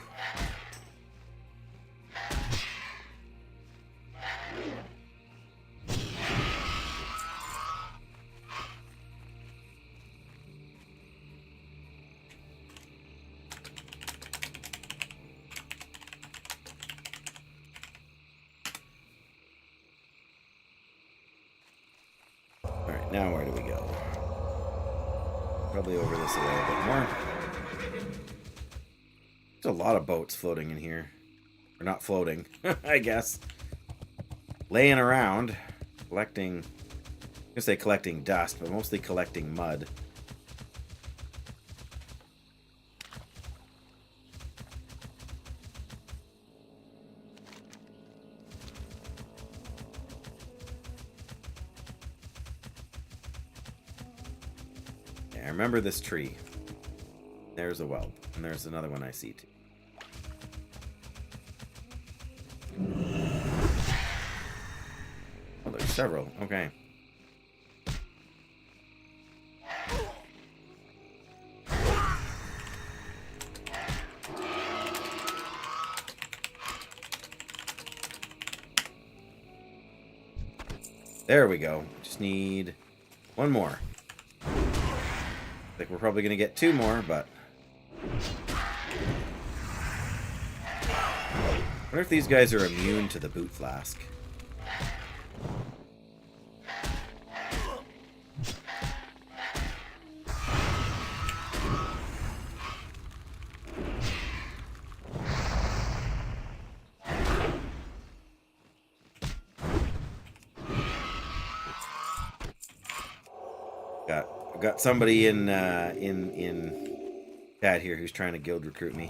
Alright, now where do we go? Probably over this a little bit more. There's a lot of boats floating in here. Or not floating, I guess. Laying around. Collecting... I'm gonna say collecting dust, but mostly collecting mud. I remember this tree. There's a whelp. And there's another one I see too. Oh, there's several. Okay. There we go. Just need one more. I think we're probably going to get two more, but... I wonder if these guys are immune to the boot flask. Got somebody in chat here who's trying to guild recruit me.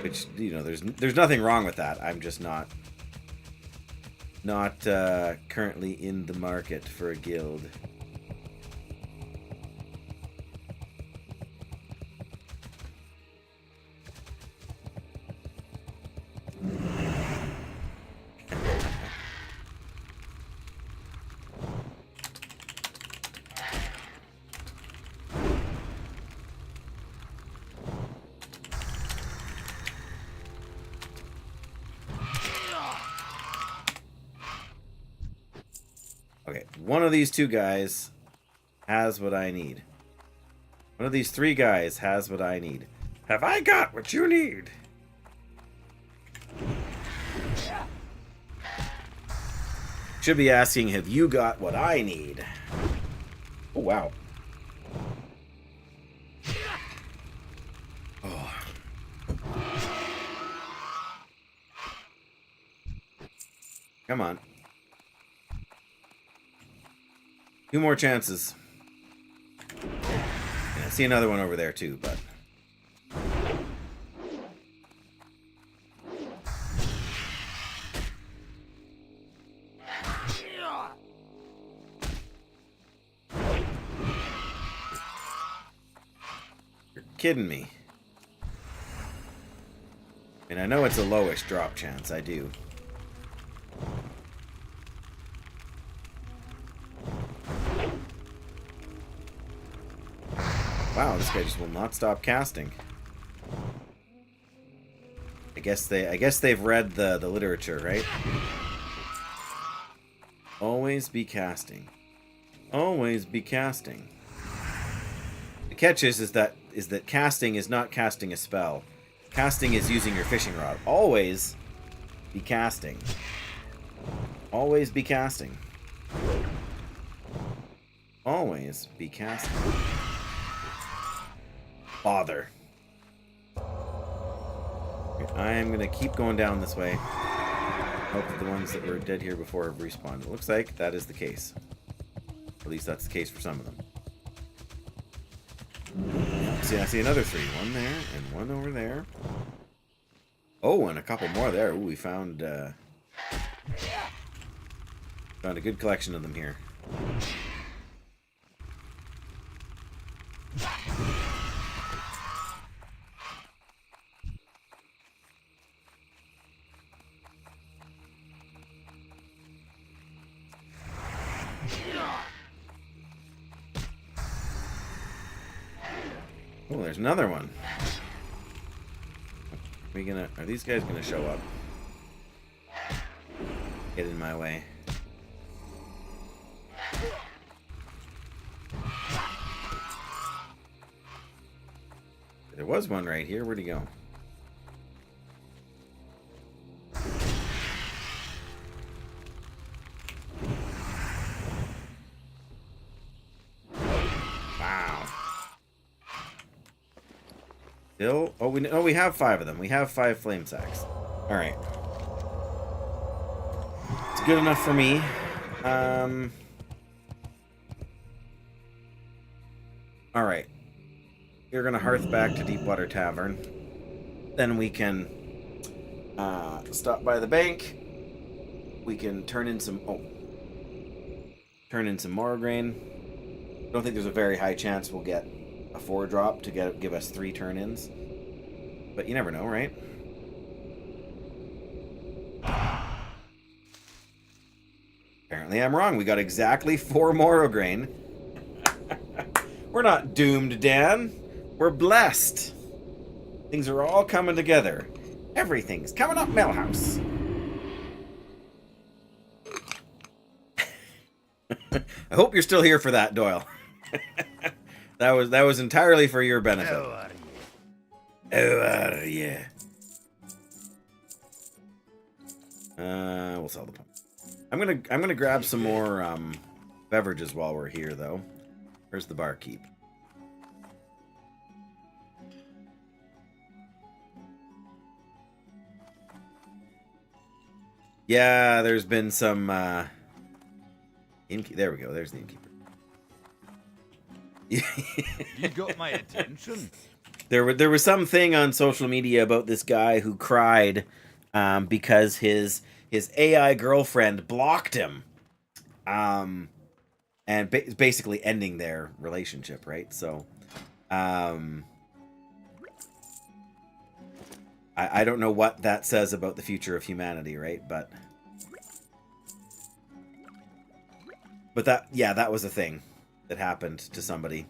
Which, you know, there's nothing wrong with that. I'm just not currently in the market for a guild. Okay, one of these two guys has what I need. One of these three guys has what I need. Have I got what you need? Should be asking, have you got what I need? Oh, wow. Oh. Come on. Two more chances. And I see another one over there too, but... You're kidding me. And I know it's a lowish drop chance, I do. Wow, this guy just will not stop casting. I guess they've read the literature, right? Always be casting. Always be casting. The catch is that casting is not casting a spell. Casting is using your fishing rod. Always be casting. Always be casting. Always be casting. Bother. Okay, I am going to keep going down this way. Hope that the ones that were dead here before have respawned. It looks like that is the case. At least that's the case for some of them. See, I see another three. One there and one over there. Oh, and a couple more there. Ooh, we found a good collection of them here. Oh, there's another one. Are these guys gonna show up? Get in my way. There was one right here. Where'd he go? Wow. Still? Oh, we have 5 of them. We have 5 flame sacks. All right. It's good enough for me. All right. We're gonna hearth back to Deepwater Tavern. Then we can stop by the bank. We can turn in some more grain. Don't think there's a very high chance we'll get a 4-drop to give us 3 turn-ins, but you never know, right? Apparently I'm wrong. We got exactly 4 Moro grain. We're not doomed, Dan. We're blessed. Things are all coming together. Everything's coming up, Millhouse. I hope you're still here for that, Doyle. That was entirely for your benefit. How are you? We'll sell the pump. I'm gonna grab some more beverages while we're here, though. Where's the barkeep? Yeah, there's been some there we go. There's the innkeeper. You got my attention. There was something on social media about this guy who cried because his AI girlfriend blocked him, and basically ending their relationship, right? So, I don't know what that says about the future of humanity, right? But that was a thing that happened to somebody,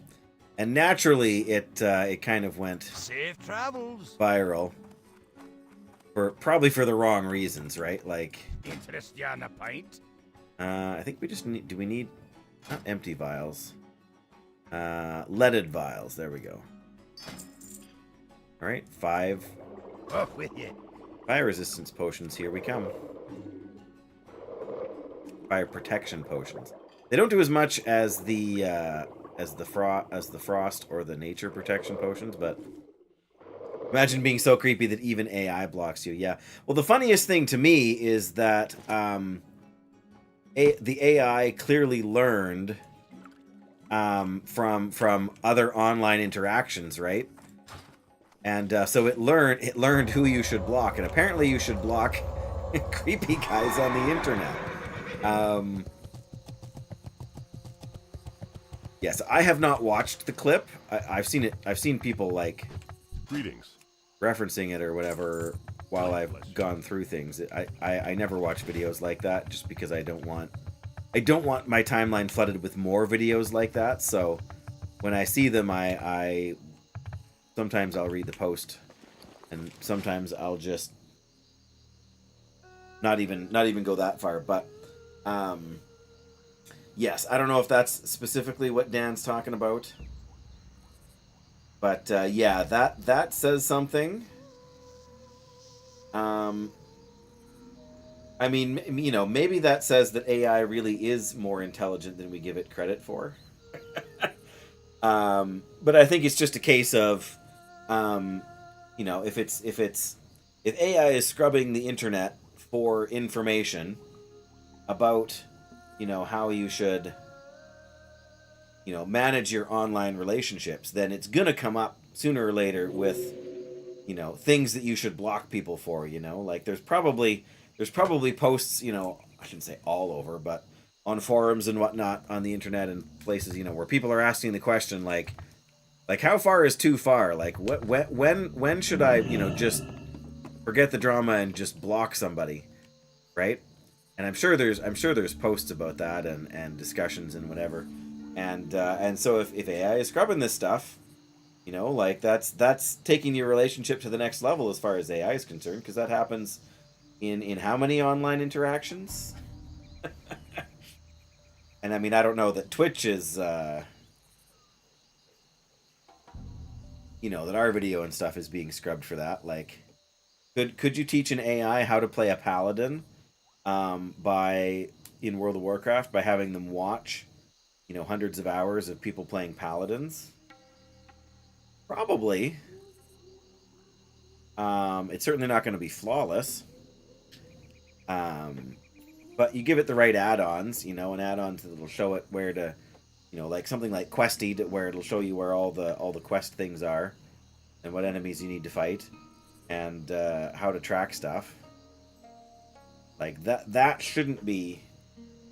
and naturally it kind of went Safe travels. viral probably for the wrong reasons, right? Like, Interest you on a pint? I think we just need. Do we need not empty vials? Leaded vials. There we go. All right, 5. Off with you. Fire resistance potions, here we come. Fire protection potions. They don't do as much as the frost or the nature protection potions, but imagine being so creepy that even AI blocks you. Yeah. Well, the funniest thing to me is that the AI clearly learned from other online interactions, right? And so it learned who you should block, and apparently you should block creepy guys on the internet. Yes, I have not watched the clip. I've seen it. I've seen people like Greetings. referencing it or whatever while I've gone through things. I never watch videos like that just because I don't want my timeline flooded with more videos like that. So when I see them, I sometimes I'll read the post, and sometimes I'll just not even go that far. But yes, I don't know if that's specifically what Dan's talking about, but yeah, that says something. I mean, you know, maybe that says that AI really is more intelligent than we give it credit for. But I think it's just a case of, you know, if AI is scrubbing the internet for information about, you know, how you should, you know, manage your online relationships, then it's gonna come up sooner or later with, you know, things that you should block people for, you know? Like there's probably posts, you know, I shouldn't say all over, but on forums and whatnot on the internet and places, you know, where people are asking the question like how far is too far? Like when should I, you know, just forget the drama and just block somebody, right? And I'm sure there's posts about that and discussions and whatever. And so if AI is scrubbing this stuff, you know, like that's taking your relationship to the next level as far as AI is concerned, because that happens in how many online interactions? And I mean, I don't know that Twitch is, you know, that our video and stuff is being scrubbed for that. Like, could you teach an AI how to play a Paladin in World of Warcraft by having them watch, you know, hundreds of hours of people playing Paladins? Probably. It's certainly not going to be flawless. But you give it the right add-ons, you know, an add-on that'll show it where to, you know, like something like Questy, where it'll show you where all the quest things are, and what enemies you need to fight, and how to track stuff. Like that shouldn't be.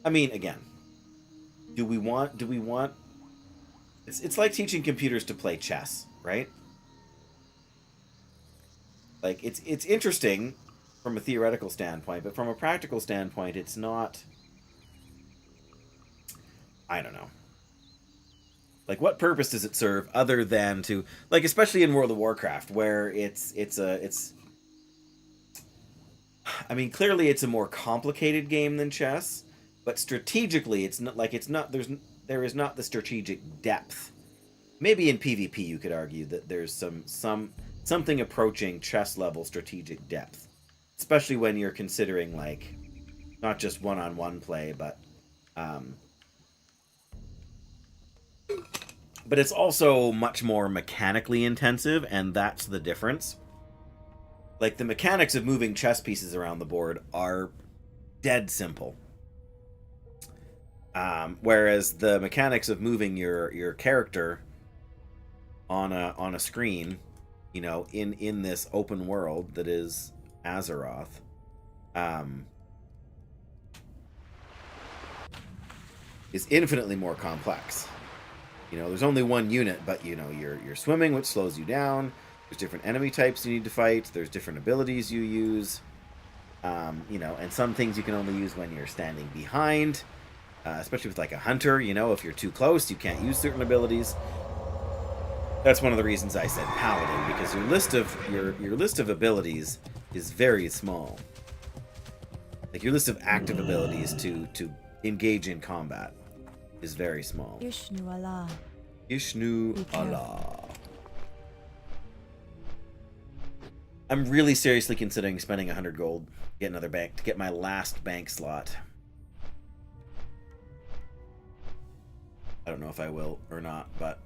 I mean, again, do we want? It's like teaching computers to play chess, right? Like it's interesting from a theoretical standpoint, but from a practical standpoint, it's not. I don't know. Like, what purpose does it serve other than to, like, especially in World of Warcraft, where it's. I mean, clearly it's a more complicated game than chess, but strategically, it's not like there is not the strategic depth. Maybe in PvP you could argue that there's something approaching chess level strategic depth, especially when you're considering like not just one-on-one play, but it's also much more mechanically intensive, and that's the difference. Like, the mechanics of moving chess pieces around the board are dead simple. Whereas the mechanics of moving your character on a screen, you know, in this open world that is Azeroth, is infinitely more complex. You know, there's only one unit, but, you know, you're swimming, which slows you down. There's different enemy types you need to fight. There's different abilities you use. You know, and some things you can only use when you're standing behind. Especially with, like, a hunter, you know, if you're too close, you can't use certain abilities. That's one of the reasons I said Paladin, because your list of abilities is very small. Like, your list of active abilities to engage in combat is very small. Ishnu Allah. Ishnu Allah. I'm really seriously considering spending 100 gold, get another bank, to get my last bank slot. I don't know if I will or not, but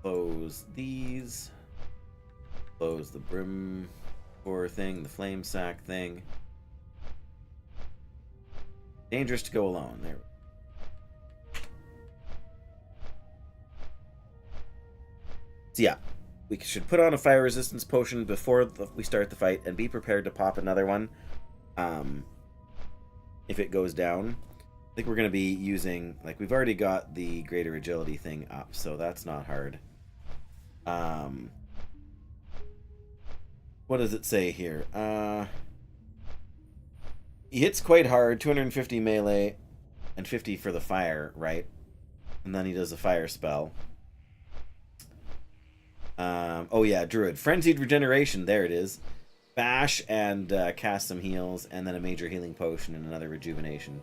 close these. Close the brim core thing, the flame sack thing. Dangerous to go alone. There. So yeah, we should put on a fire resistance potion before we start the fight, and be prepared to pop another one if it goes down. I think we're going to be using, like, we've already got the greater agility thing up, so that's not hard. What does it say here? He hits quite hard, 250 melee and 50 for the fire, right? And then he does a fire spell. Oh yeah, Druid. Frenzied Regeneration, there it is. Bash and cast some heals, and then a major healing potion and another rejuvenation.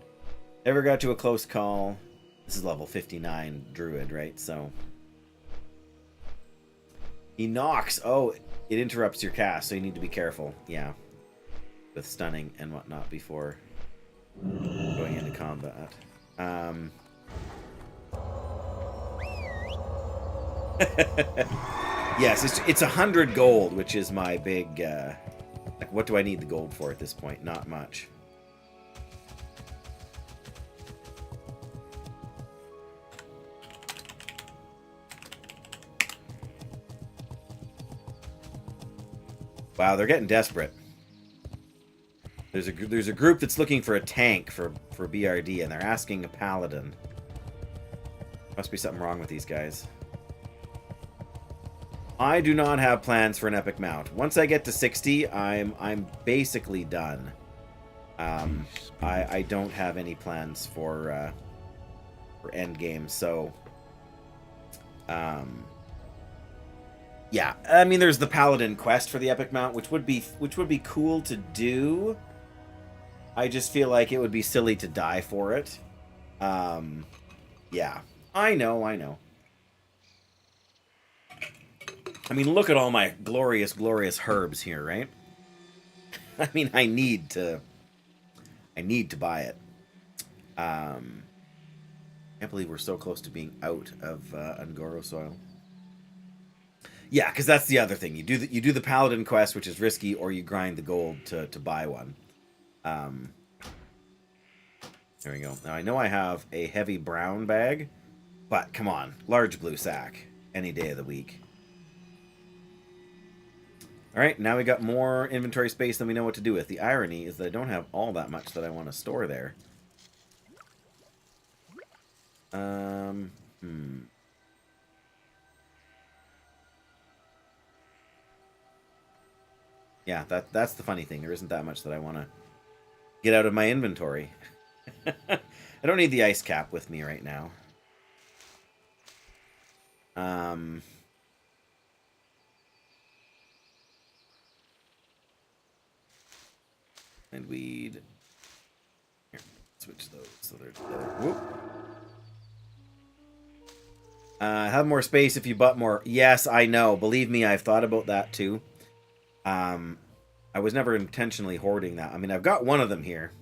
Never got to a close call. This is level 59 Druid, right? So he knocks. Oh, it interrupts your cast, so you need to be careful. Yeah, with stunning and whatnot before going into combat. Yes, it's 100 gold, which is my big. Like, what do I need the gold for at this point? Not much. Wow, they're getting desperate. There's a group that's looking for a tank for BRD, and they're asking a Paladin. Must be something wrong with these guys. I do not have plans for an epic mount. Once I get to 60, I'm basically done. I don't have any plans for end game, so yeah. I mean, there's the Paladin quest for the epic mount, which would be cool to do. I just feel like it would be silly to die for it. Yeah. I know. I mean, look at all my glorious herbs here, right? I mean, I need to buy it. Can't believe we're so close to being out of Ungoro soil. Yeah, because that's the other thing. You do the Paladin quest, which is risky, or you grind the gold to buy one. There we go. Now I know I have a heavy brown bag, but come on, large blue sack any day of the week. All right, now we got more inventory space than we know what to do with. The irony is that I don't have all that much that I want to store there. Yeah, that's the funny thing. There isn't that much that I want to get out of my inventory. I don't need the ice cap with me right now. And weed. Here, switch those so they're together. Whoop. Have more space if you bought more. Yes, I know. Believe me, I've thought about that too. I was never intentionally hoarding that. I mean, I've got one of them here.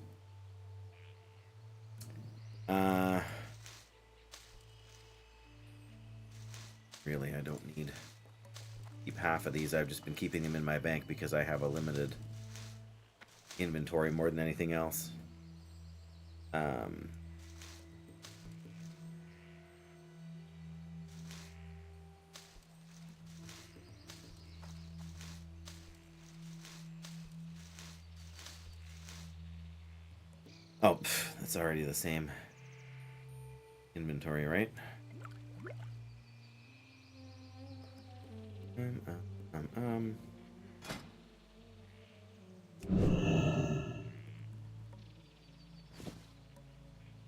Really, I don't need to keep half of these. I've just been keeping them in my bank because I have a limited inventory more than anything else. Oh, that's already the same inventory, right?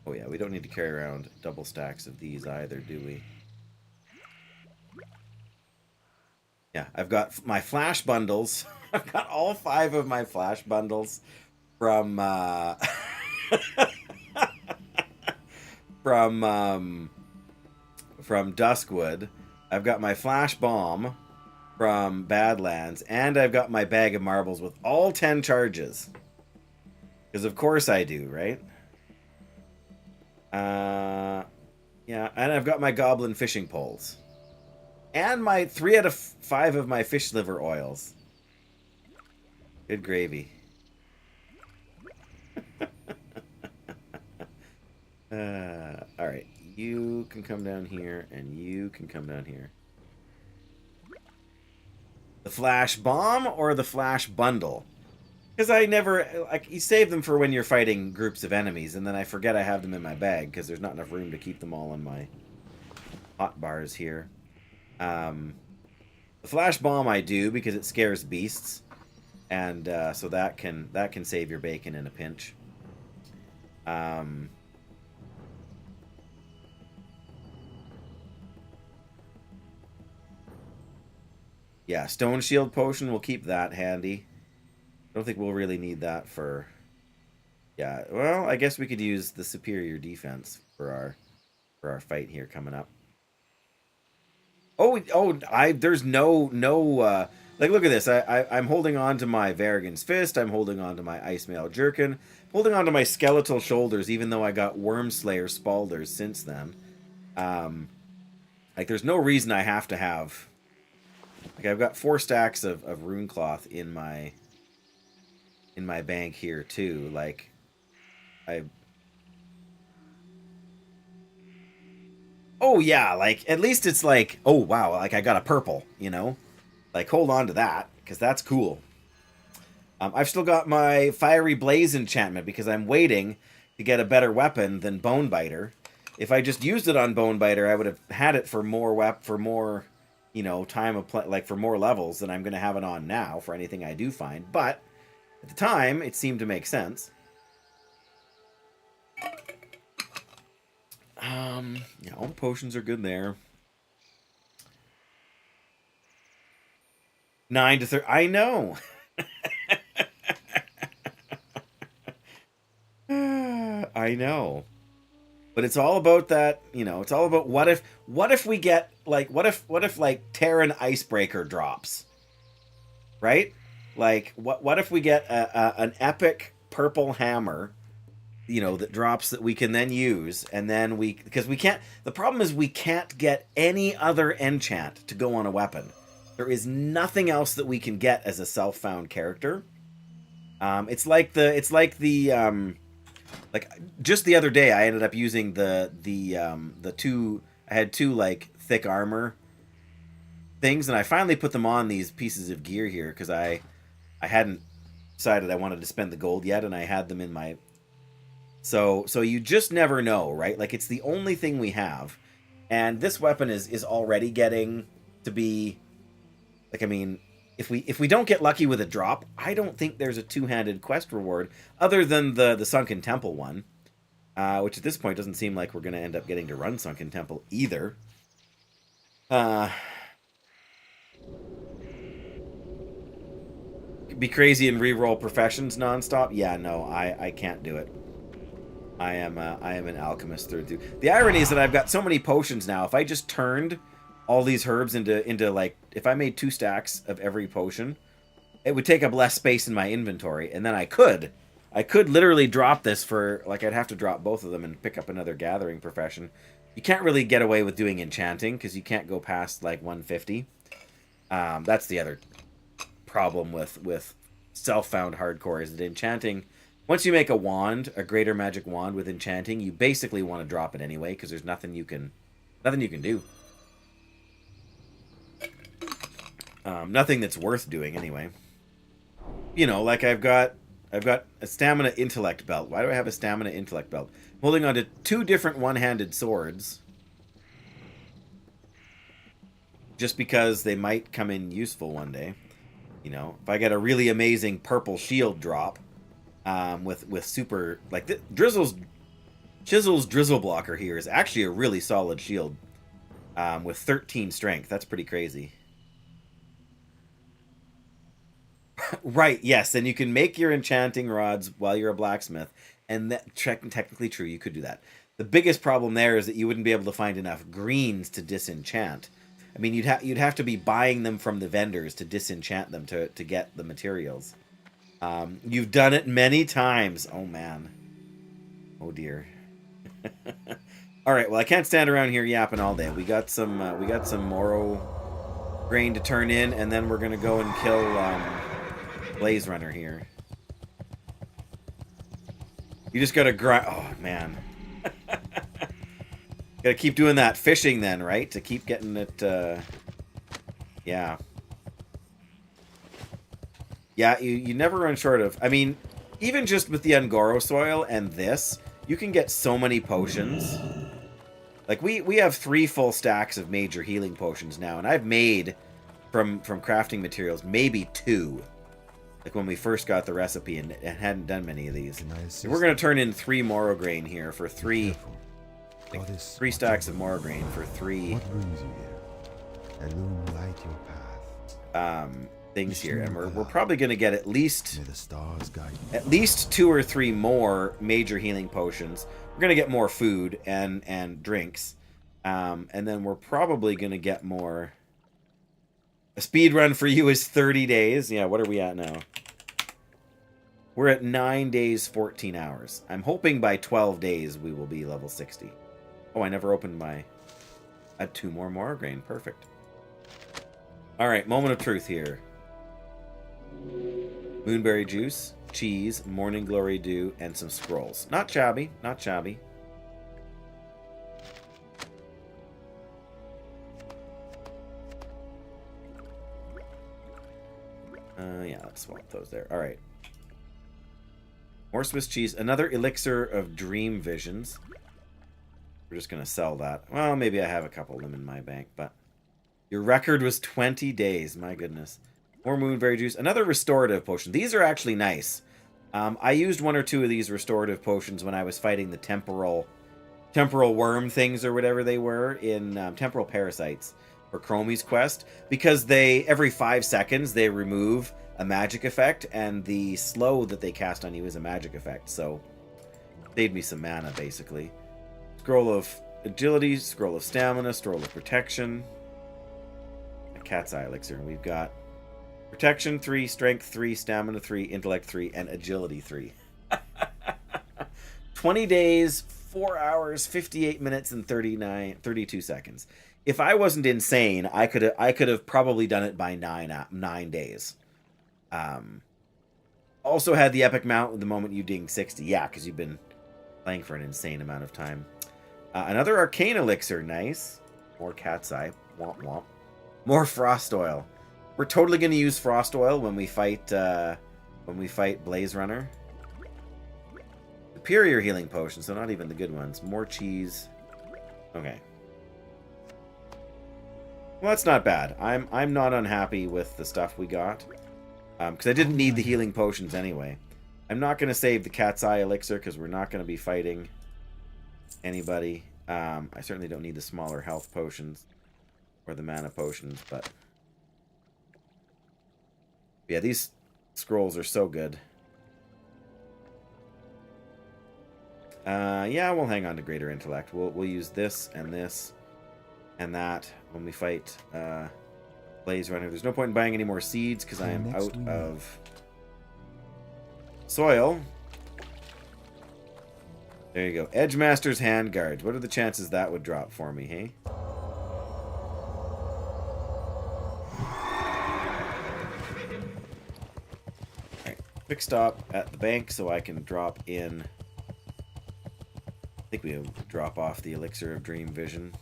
Oh yeah, we don't need to carry around double stacks of these either, do we? Yeah, I've got my flash bundles. I've got all 5 of my flash bundles from from Duskwood. I've got my flash bomb from Badlands, and I've got my bag of marbles with all 10 charges. Because of course I do, right? Yeah, and I've got my goblin fishing poles. And my 3 out of 5 of my fish liver oils. Good gravy. Alright, you can come down here, and you can come down here. The flash bomb or the flash bundle? Because I never, like, you save them for when you're fighting groups of enemies, and then I forget I have them in my bag because there's not enough room to keep them all in my hot bars here. The flash bomb I do because it scares beasts, and so that can save your bacon in a pinch. Yeah, stone shield potion, we'll keep that handy. I don't think we'll really need that for... Yeah, well, I guess we could use the superior defense for our fight here coming up. There's no like, look at this. I'm holding on to my Varrigan's Fist. I'm holding on to my Ice Mail Jerkin. Holding on to my Skeletal Shoulders, even though I got Wormslayer Spalders since then. Like, there's no reason I have to have... Like, I've got 4 stacks of rune cloth in my bank here too. Like, oh yeah, like, at least it's like, oh wow, like I got a purple, you know? Like, hold on to that, because that's cool. I've still got my Fiery Blaze enchantment because I'm waiting to get a better weapon than Bonebiter. If I just used it on Bonebiter, I would have had it for more you know, time of play, like for more levels than I'm going to have it on now for anything I do find. But at the time, it seemed to make sense. Yeah, all the potions are good there. 9 to 30. I know. I know. But it's all about that, you know, it's all about what if we get like what if like Terran Icebreaker drops. Right? Like what if we get an epic purple hammer, you know, that drops that we can then use, and then because we can't, the problem is we can't get any other enchant to go on a weapon. There is nothing else that we can get as a self-found character. It's like just the other day I ended up using the two, I had two like thick armor things, and I finally put them on these pieces of gear here because I hadn't decided I wanted to spend the gold yet, and I had them in my. So you just never know, right? Like, it's the only thing we have, and this weapon is already getting to be, like, I mean, if we don't get lucky with a drop, I don't think there's a two-handed quest reward other than the Sunken Temple one, which at this point doesn't seem like we're going to end up getting to run Sunken Temple either. Be crazy and re-roll professions nonstop? Yeah, no, I can't do it. I am an alchemist through. The irony is that I've got so many potions now. If I just turned all these herbs into like, if I made 2 stacks of every potion, it would take up less space in my inventory, and then I could literally drop this for, like, I'd have to drop both of them and pick up another gathering profession. You can't really get away with doing enchanting because you can't go past like 150. That's the other problem with self-found hardcore, is that enchanting, once you make a wand, a greater magic wand with enchanting, you basically want to drop it anyway because there's nothing you can do. Nothing that's worth doing anyway. You know, like I've got a stamina intellect belt. Why do I have a stamina intellect belt? I'm holding on to 2 different one-handed swords. Just because they might come in useful one day. You know, if I get a really amazing purple shield drop, with super, like, Chisel's Drizzle Blocker here is actually a really solid shield, with 13 strength. That's pretty crazy. Right, yes, and you can make your enchanting rods while you're a blacksmith, and that technically true, you could do that. The biggest problem there is that you wouldn't be able to find enough greens to disenchant. I mean, you'd have to be buying them from the vendors to disenchant them to get the materials. You've done it many times. Oh man. Oh dear. All right. Well, I can't stand around here yapping all day. We got some Moro grain to turn in, and then we're gonna go and kill Blaze Runner here. You just gotta grind. Oh man. Gotta keep doing that fishing then, right? To keep getting it, yeah. Yeah, you never run short of... I mean, even just with the Ungoro soil and this, you can get so many potions. Like, we have 3 full stacks of major healing potions now, and I've made, from crafting materials, maybe 2. Like, when we first got the recipe and hadn't done many of these. So we're going to turn in 3 Moro grain here for 3... Like 3 stacks of Moro grain for 3 things here, and we're probably going to get at least 2 or 3 more major healing potions. We're going to get more food and drinks, and then we're probably going to get more. A speed run for you is 30 days. Yeah, what are we at now? We're at 9 days, 14 hours. I'm hoping by 12 days we will be level 60. Oh, I never opened my... I had 2 more Moro grain. Perfect. Alright, moment of truth here. Moonberry juice, cheese, morning glory dew, and some scrolls. Not shabby. Not shabby. Yeah, let's swap those there. Alright. More Swiss cheese. Another elixir of dream visions. We're just going to sell that. Well, maybe I have a couple of them in my bank, but... Your record was 20 days. My goodness. More moonberry juice. Another restorative potion. These are actually nice. I used one or two of these restorative potions when I was fighting the temporal worm things or whatever they were in temporal parasites for Chromie's quest, because they every 5 seconds they remove a magic effect, and the slow that they cast on you is a magic effect, so saved me some mana basically. Scroll of agility, scroll of stamina, scroll of protection, a cat's eye elixir, and we've got protection 3, strength 3, stamina 3, intellect 3, and agility 3. 20 days, 4 hours, 58 minutes, and 32 seconds. If I wasn't insane, I could have probably done it by 9 days. Also had the epic mount the moment you ding 60. Yeah, because you've been playing for an insane amount of time. Another arcane elixir, nice. More cat's eye. Womp womp. More frost oil. We're totally going to use frost oil when we fight Blaze Runner. Superior healing potion, so not even the good ones. More cheese. Okay. Well, that's not bad. I'm not unhappy with the stuff we got. Because I didn't need the healing potions anyway. I'm not going to save the cat's eye elixir because we're not going to be fighting anybody. I certainly don't need the smaller health potions or the mana potions, but yeah, these scrolls are so good. Yeah, we'll hang on to greater intellect. We'll use this and that when we fight Blaze Runner. There's no point in buying any more seeds because I am out of soil. There you go. Edgemaster's Handguards. What are the chances that would drop for me, hey? Alright. Quick stop at the bank so I can drop in. I think we'll drop off the Elixir of Dream Vision.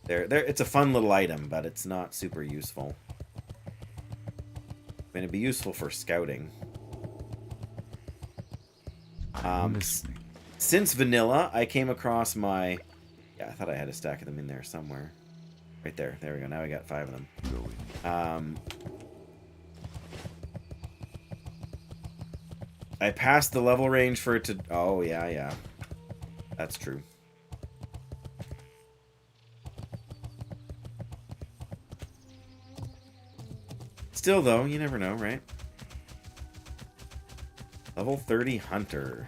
There, it's a fun little item, but it's not super useful. I mean, it'd be useful for scouting. Since vanilla, I came across my... Yeah, I thought I had a stack of them in there somewhere. Right there. There we go. Now we got 5 of them. I passed the level range for it to... Oh, yeah. That's true. Still, though, you never know, right? Level 30 Hunter.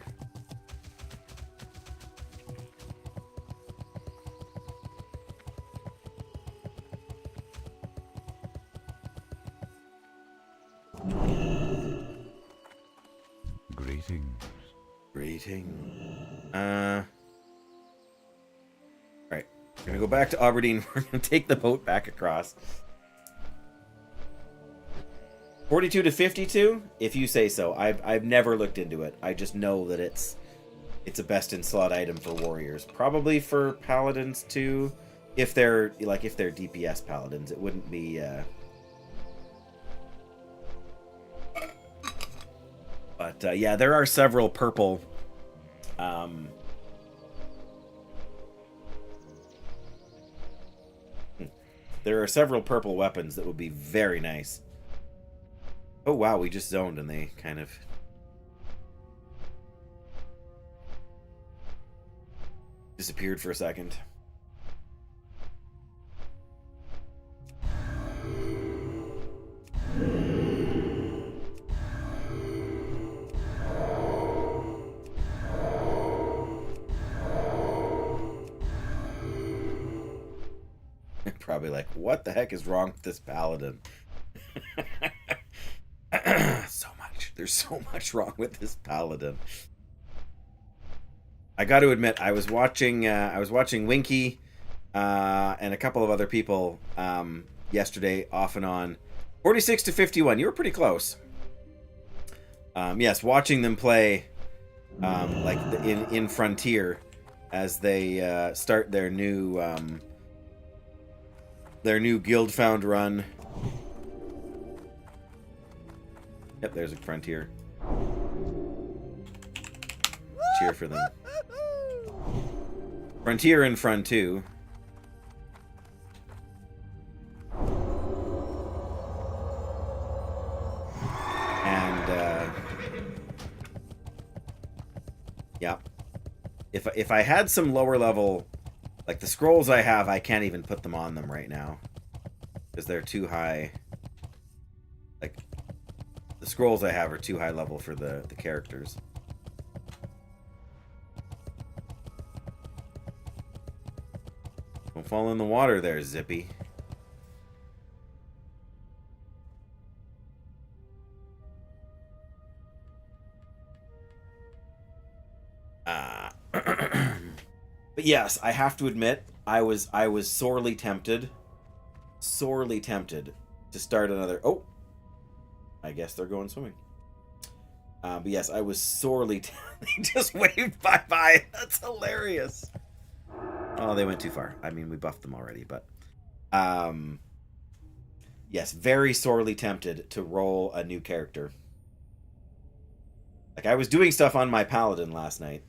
Greetings. Alright. We're gonna go back to Aberdeen. We're gonna take the boat back across. 42 to 52, if you say so. I've never looked into it. I just know that it's a best in slot item for warriors. Probably for paladins too, if they're DPS paladins. It wouldn't be. But yeah, there are several purple. There are several purple weapons that would be very nice. Oh wow, we just zoned and they kind of disappeared for a second. Probably like, what the heck is wrong with this paladin? So much. There's so much wrong with this paladin. I got to admit, I was watching Winky and a couple of other people yesterday, off and on. 46 to 51. You were pretty close. Yes, watching them play like in Frontier as they start their new guild found run. Yep, there's a Frontier. cheer for them. Frontier in front too. And yeah, if I had some lower level, like the scrolls I have, I can't even put them on them right now because they're too high. Like the scrolls I have are too high level for the characters. Don't fall in the water there, Zippy. But yes, I have to admit, I was sorely tempted to start another. Oh, I guess they're going swimming. But yes, I was sorely they just waved bye-bye. That's hilarious. Oh, they went too far. I mean, we buffed them already, but yes, very sorely tempted to roll a new character. Like I was doing stuff on my Paladin last night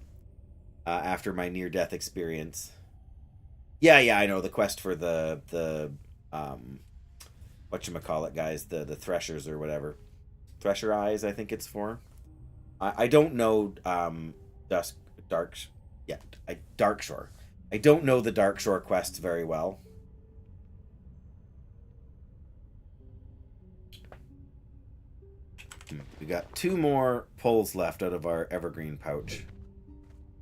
after my near-death experience. Yeah, I know the quest for the whatchamacallit guys, the Threshers or whatever. Thresher Eyes, I think it's for. I don't know Darkshore. I don't know the Darkshore quests very well. We got 2 more pulls left out of our evergreen pouch.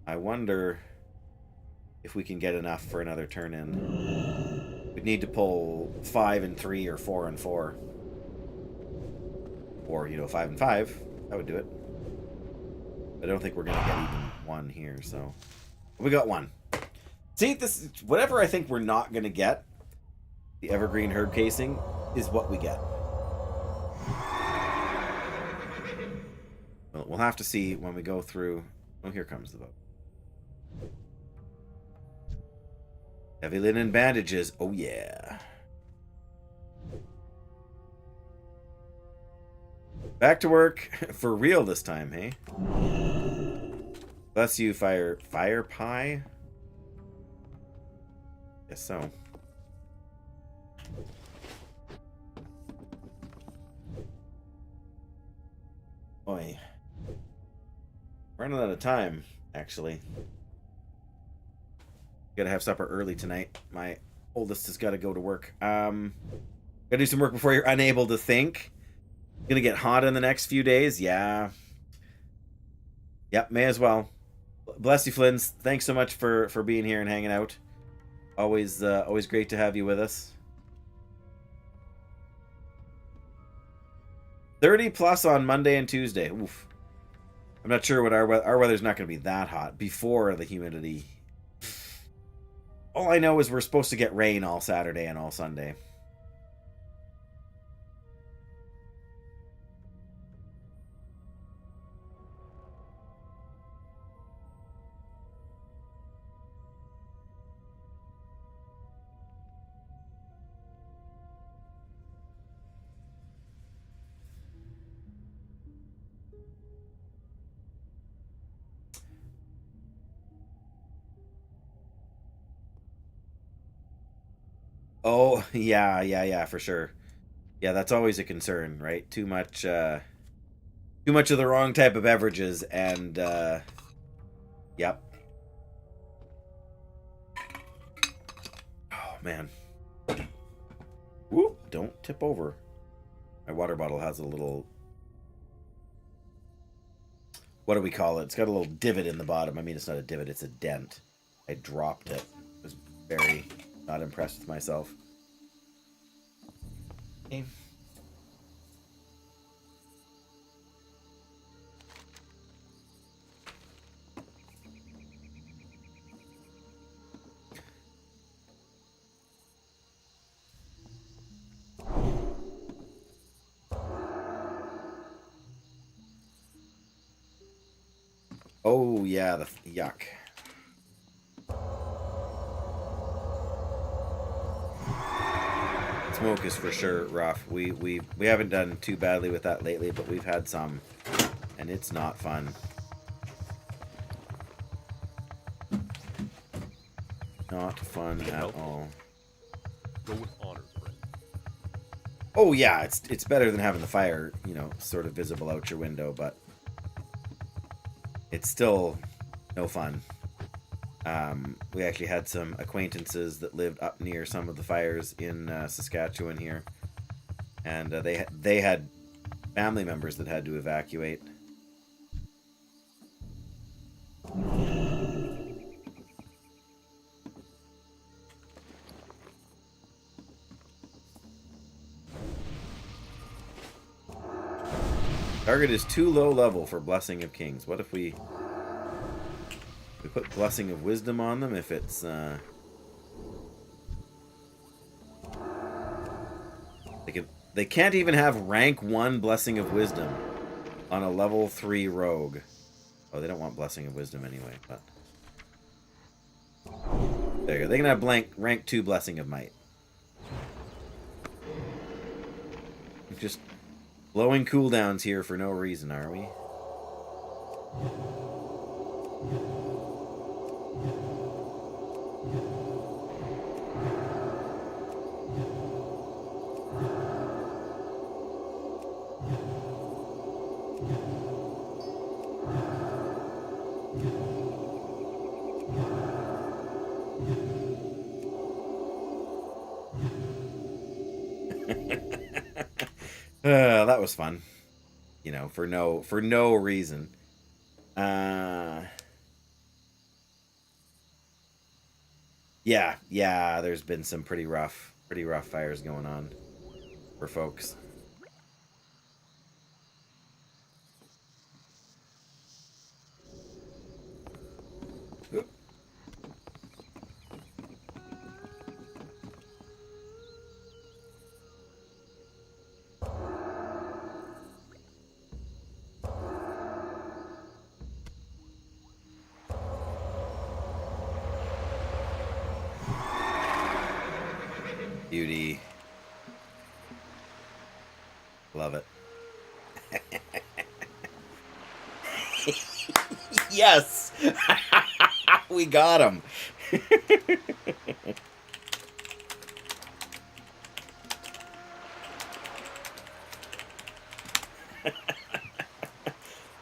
I wonder if we can get enough for another turn in. We'd need to pull 5 and 3 or 4 and 4. Or, 5 and 5. That would do it. But I don't think we're going to get even 1 here, so... We got 1. See, this whatever I think we're not going to get, the evergreen herb casing, is what we get. Well, we'll have to see when we go through... Oh, here comes the boat. Heavy linen bandages. Oh, yeah. Back to work for real this time, hey? Bless you, fire pie? Guess so. Boy. Running out of time, actually. Gotta have supper early tonight. My oldest has got to go to work. Gotta do some work before you're unable to think. Gonna get hot in the next few days. Yeah. Yep, may as well. Bless you, Flins. Thanks so much for being here and hanging out. Always great to have you with us. 30 plus on Monday and Tuesday. Oof. I'm not sure what our weather's not going to be that hot before the humidity. All I know is we're supposed to get rain all Saturday and all Sunday. Oh, yeah, for sure. Yeah, that's always a concern, right? Too much of the wrong type of beverages, and, yep. Oh, man. Whoop, don't tip over. My water bottle has a little... What do we call it? It's got a little divot in the bottom. I mean, it's not a divot, it's a dent. I dropped it. I was very... not impressed with myself. Okay. Oh yeah, the yuck. Smoke is for sure rough. We haven't done too badly with that lately, but we've had some, and it's not fun. not fun at all. Go with honor, friend. Oh yeah, it's better than having the fire, you know, sort of visible out your window, but it's still no fun. We actually had some acquaintances that lived up near some of the fires in Saskatchewan here, and they had family members that had to evacuate. Target is too low level for Blessing of Kings. What if we put Blessing of Wisdom on them if it's they can't even have rank 1 Blessing of Wisdom on a level 3 rogue. Oh, they don't want Blessing of Wisdom anyway, but there you go. They can have rank 2 Blessing of Might. Just blowing cooldowns here for no reason, are we? That was fun, you know, for no reason. Yeah, there's been some pretty rough fires going on for folks. Beauty. Love it. Yes! We got him!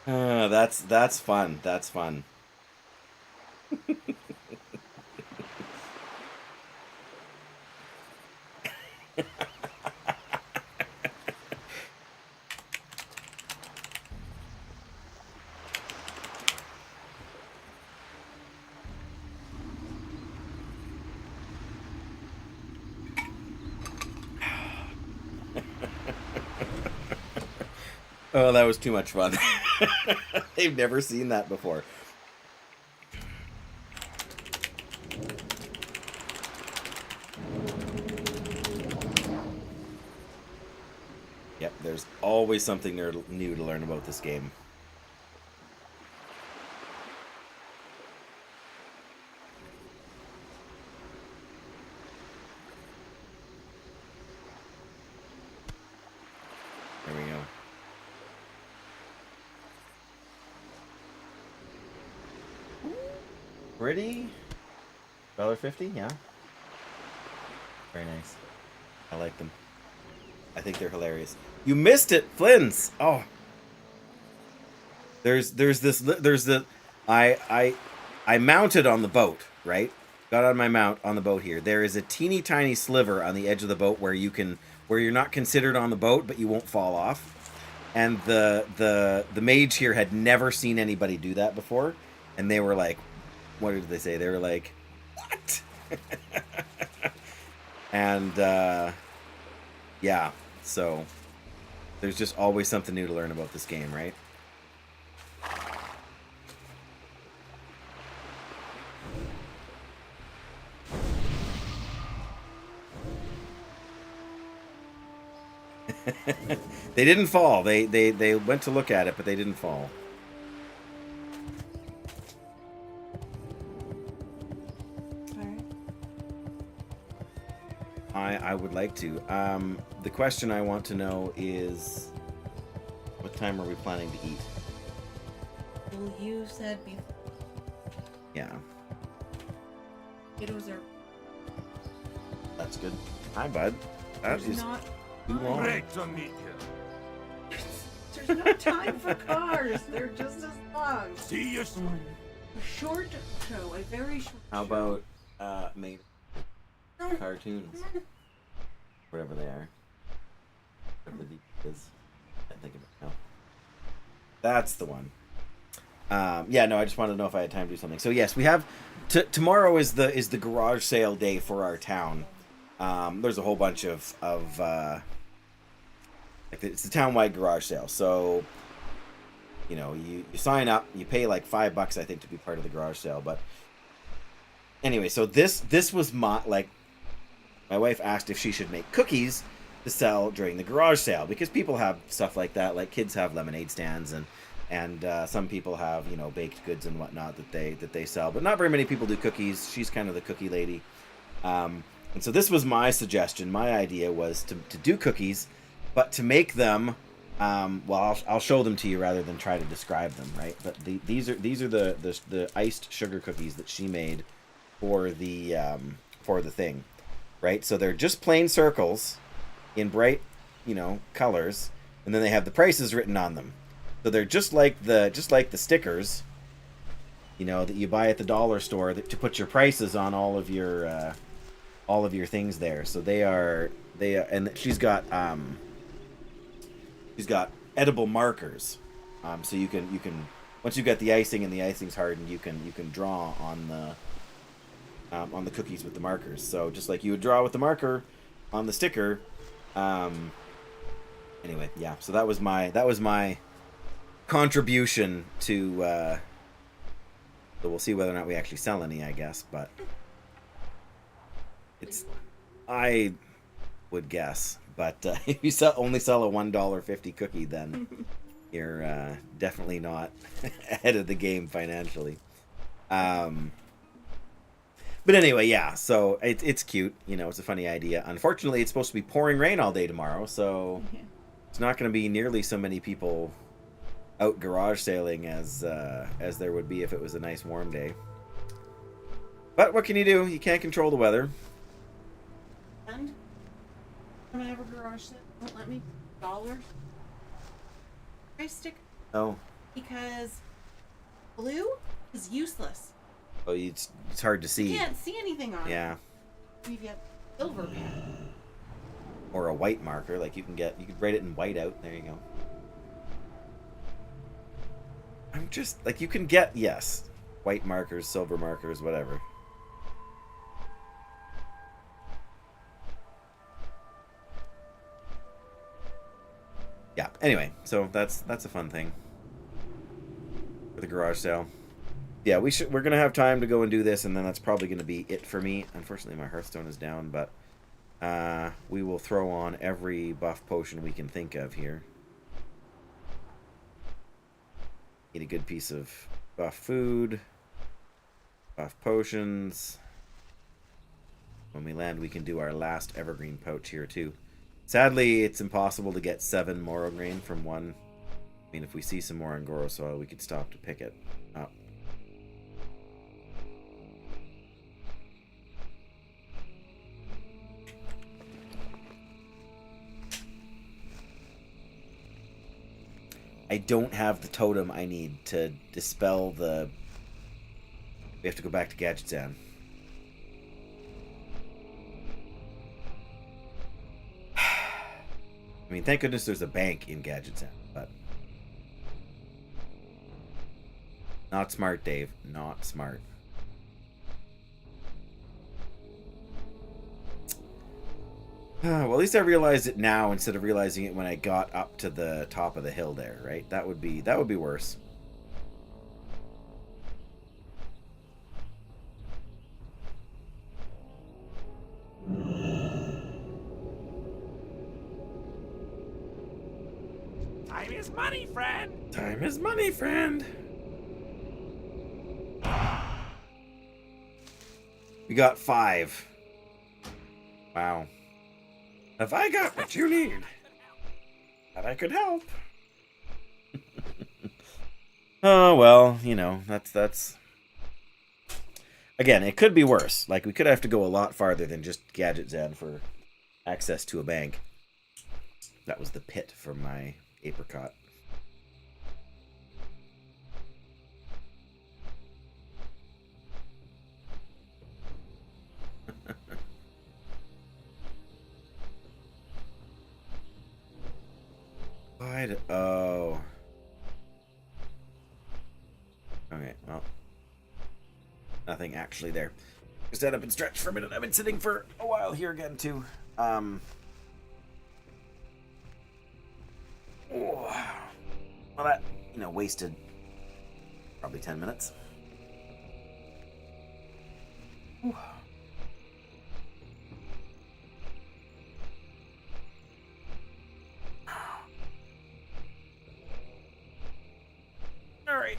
That's fun. That's fun. Oh, that was too much fun. They've never seen that before. Yep, there's always something new to learn about this game. There we go. Pretty? $1.50? Yeah. Very nice. I like them. I think they're hilarious. You missed it, Flynn's. Oh. I mounted on the boat, right? Got on my mount on the boat here. There is a teeny tiny sliver on the edge of the boat where you're not considered on the boat, but you won't fall off. And the mage here had never seen anybody do that before, and they were like, what did they say? They were like, what? And yeah, so there's just always something new to learn about this game, right? They didn't fall. They went to look at it, but they didn't fall. I would like to. The question I want to know is, what time are we planning to eat? Well, you said before. Yeah. It was a That's good. Hi, bud. That There's is not too long. Great to meet you. there's no time for cars. They're just as long. See you soon. A short show, a very short How show. about made cartoons? Whatever they are. Whatever the is. I think of it now. That's the one. Yeah, no, I just wanted to know if I had time to do something. So yes, we have tomorrow is the garage sale day for our town. There's a whole bunch of like it's the town-wide garage sale. So you know, you sign up, you pay like $5 I think to be part of the garage sale. But anyway, so this was my wife asked if she should make cookies to sell during the garage sale because people have stuff like that, like kids have lemonade stands and some people have, you know, baked goods and whatnot that they sell, but not very many people do cookies. She's kind of the cookie lady, and so this was my suggestion. My idea was to do cookies, but to make them. Well, I'll show them to you rather than try to describe them, right? But these are the iced sugar cookies that she made for the thing, right? So they're just plain circles in bright, you know, colors, and then they have the prices written on them. So they're just like the stickers, you know, that you buy at the dollar store to put your prices on all of your things there. So and she's got edible markers, so you can once you've got the icing and the icing's hardened, you can draw on the cookies with the markers. So just like you would draw with the marker on the sticker. Anyway, yeah. So that was my contribution to. So we'll see whether or not we actually sell any, I guess. But I would guess. But if you only sell a $1.50 cookie, then you're definitely not ahead of the game financially. But anyway, yeah, so it's cute. You know, it's a funny idea. Unfortunately, it's supposed to be pouring rain all day tomorrow, so it's not going to be nearly so many people out garage sailing as there would be if it was a nice warm day. But what can you do? You can't control the weather. And when I have a garage sale, don't let me $1 price sticker Oh, because blue is useless. oh, it's hard to see. You can't see anything on it. Yeah, We've got silver man. or a white marker, like you could write it in white out. There you go. I'm just like you can get white markers, silver markers, whatever. Yeah. Anyway, so that's a fun thing for the garage sale. Yeah, we're gonna have time to go and do this, and then that's probably gonna be it for me. Unfortunately, my Hearthstone is down, but we will throw on every buff potion we can think of here. Eat a good piece of buff food, buff potions. When we land, we can do our last evergreen pouch here too. Sadly, it's impossible to get 7 Moro grain from one. I mean, if we see some more Angoro soil, we could stop to pick it up. I don't have the totem I need to dispel the... We have to go back to Gadgetzan. I mean, thank goodness there's a bank in Gadgetzan, but... Not smart, Dave. Not smart. Well, at least I realized it now instead of realizing it when I got up to the top of the hill there, right? That would be worse. Time is money, friend. Time is money, friend. We got 5. Wow. Have I got what you need? That I could help. Oh well, you know, that's. Again, it could be worse. Like, we could have to go a lot farther than just Gadget Zen for access to a bank. That was the pit for my apricot. Oh. Okay, well. Nothing actually there. Just stand up and stretch for a minute. I've been sitting for a while here again, too. Oh. Well, that, wasted probably 10 minutes. Ooh. All right.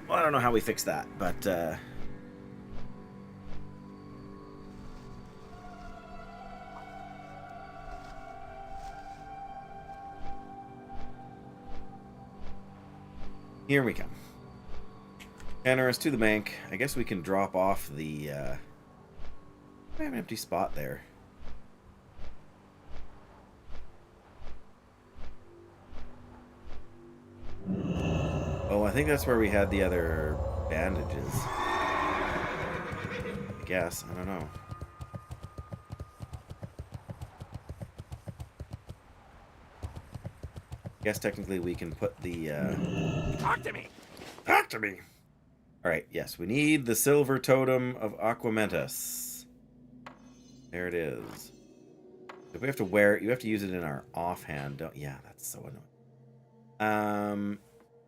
Well, I don't know how we fix that, but here we come. Generous to the bank. I guess we can drop off the I have an empty spot there. Oh, I think that's where we had the other bandages. I guess. I don't know. I guess technically we can put the Talk to me. Talk to me! Alright, yes, we need the silver totem of Aquamentus. There it is. If we have to wear it, you have to use it in our offhand, don't... Yeah, that's so annoying.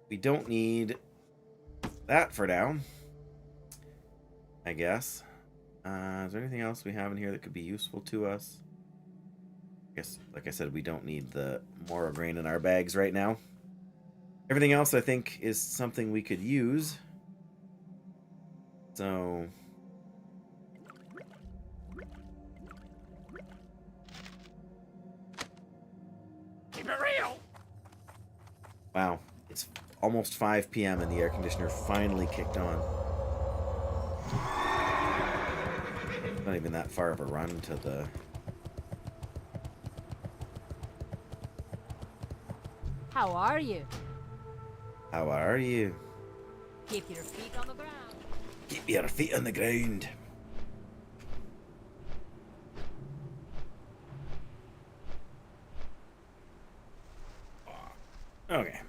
We don't need that for now, I guess. Is there anything else we have in here that could be useful to us? I guess, like I said, we don't need the moral grain in our bags right now. Everything else, I think, is something we could use. So... Keep it real. Wow, it's almost 5 p.m. and the air conditioner finally kicked on. Not even that far of a run to the... How are you? How are you? Keep your feet on the ground. Keep your feet on the ground. Okay.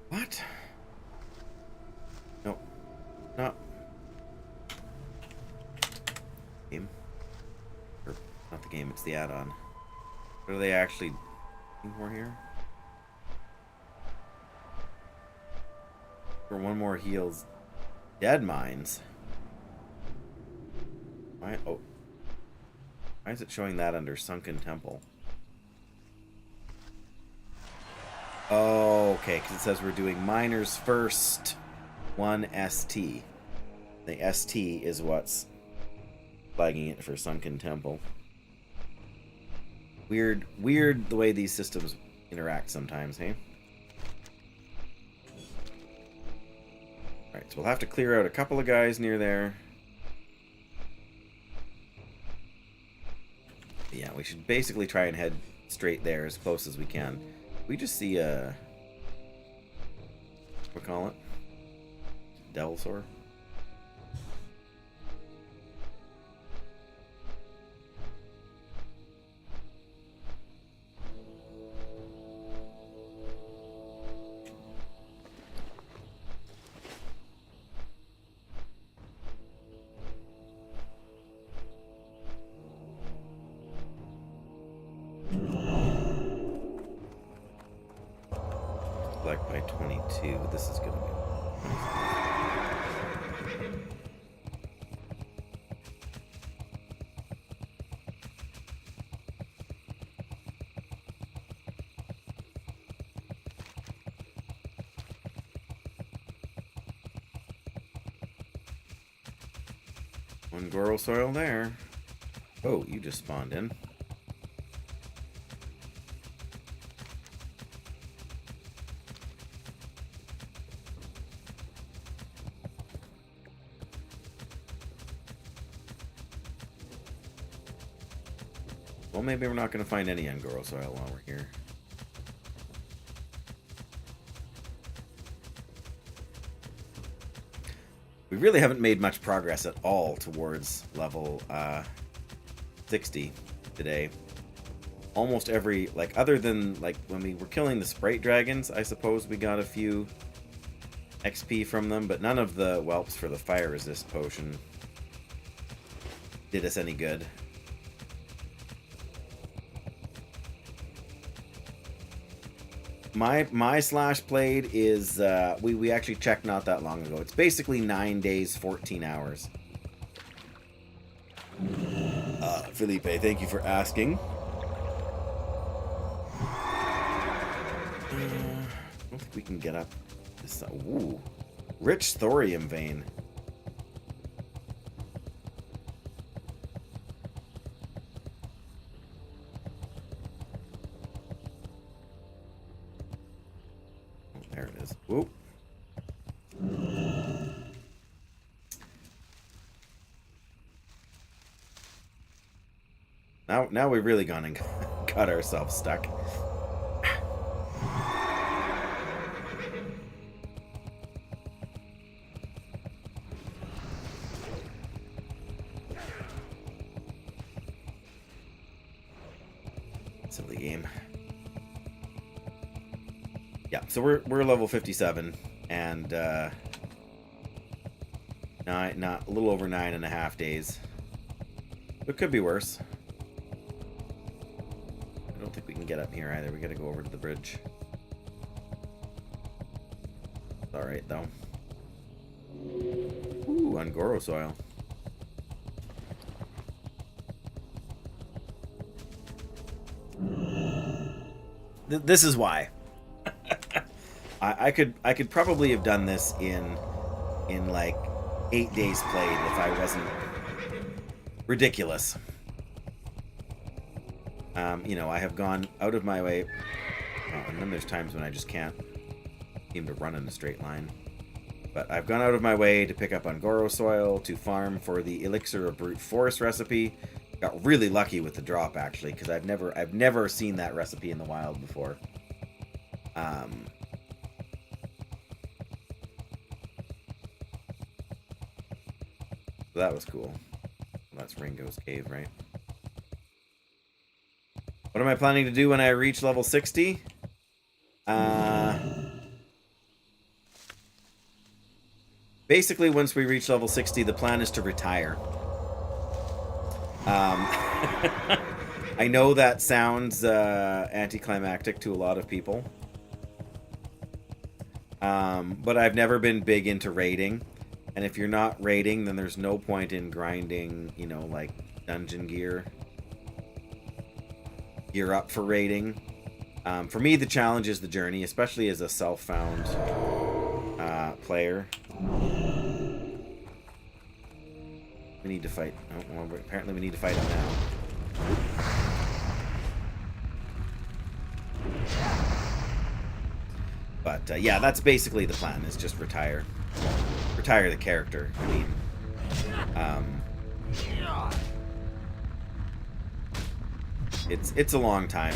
What? No. No. Game. Or, not the game, it's the add-on. What are they actually looking for here? For one more heals. Dead mines. Why? Oh. Why is it showing that under Sunken Temple? Oh, okay, because it says we're doing miners first. 1 ST. The ST is what's flagging it for Sunken Temple. Weird the way these systems interact sometimes, hey? Alright, so we'll have to clear out a couple of guys near there. Yeah, we should basically try and head straight there as close as we can. We just see a... what do we call it? Devilsaur? Select by 22. This is gonna be... One Goro soil there. Oh, you just spawned in. Well, maybe we're not going to find any Ungoro soil while we're here. We really haven't made much progress at all towards level 60 today. Almost every, like, other than, like, when we were killing the Sprite Dragons, I suppose we got a few XP from them, but none of the whelps for the Fire Resist potion did us any good. My slash played is we actually checked not that long ago. It's basically 9 days, 14 hours. Felipe, thank you for asking. I don't think we can get up this. Ooh, rich thorium vein. There it is. Whoop. Now we've really gone and got ourselves stuck. Silly game. Yeah, so we're level 57 and a little over 9.5 days. It could be worse. I don't think we can get up here either. We gotta go over to the bridge. It's alright though. Ooh, Ungoro soil. This is why. I could probably have done this in like 8 days played if I wasn't ridiculous. You know, I have gone out of my way, and then there's times when I just can't seem to run in a straight line. But I've gone out of my way to pick up Ungoro soil, to farm for the Elixir of Brute Force recipe. Got really lucky with the drop actually, because I've never seen that recipe in the wild before. So that was cool. That's Ringo's cave, right? What am I planning to do when I reach level 60? Basically, once we reach level 60, the plan is to retire. I know that sounds anticlimactic to a lot of people. But I've never been big into raiding. And if you're not raiding, then there's no point in grinding, you know, like dungeon gear up for raiding. For me, the challenge is the journey, especially as a self-found player. We need to fight. Oh, well, apparently we need to fight him now. But yeah, that's basically the plan, is just retire. Retire the character. I mean, it's a long time.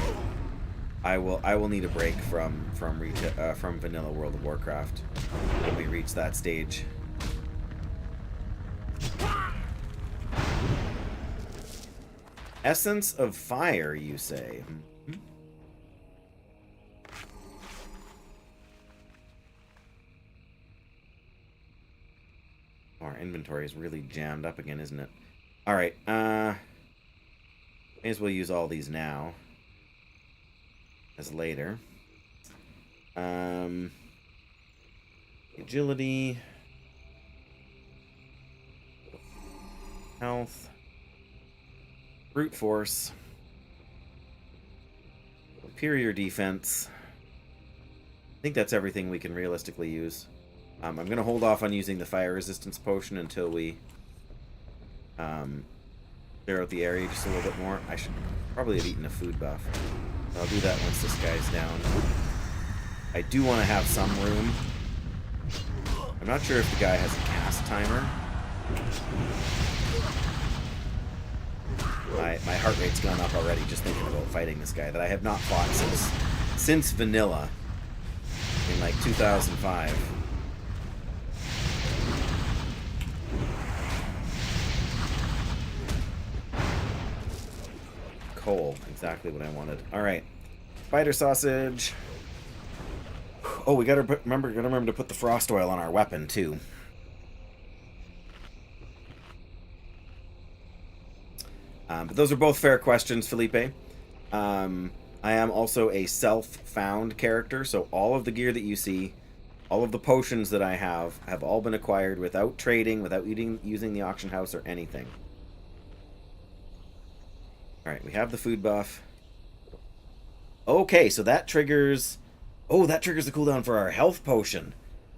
I will need a break from vanilla World of Warcraft when we reach that stage. Essence of Fire, you say? Our inventory is really jammed up again, isn't it? Alright, may as well use all these now as later. Agility, health, brute force, superior defense. I think that's everything we can realistically use. I'm going to hold off on using the fire resistance potion until we Clear out the area just a little bit more. I should probably have eaten a food buff. I'll do that once this guy's down. I do want to have some room. I'm not sure if the guy has a cast timer. My heart rate's gone up already just thinking about fighting this guy that I have not fought since vanilla in like 2005. Coal, exactly what I wanted. All right, spider sausage. Oh, we gotta remember to put the frost oil on our weapon too. But those are both fair questions, Felipe. I am also a self-found character, so all of the gear that you see, all of the potions that I have all been acquired without trading, without using the auction house or anything. Alright, we have the food buff. Okay, so that triggers... Oh, that triggers the cooldown for our health potion.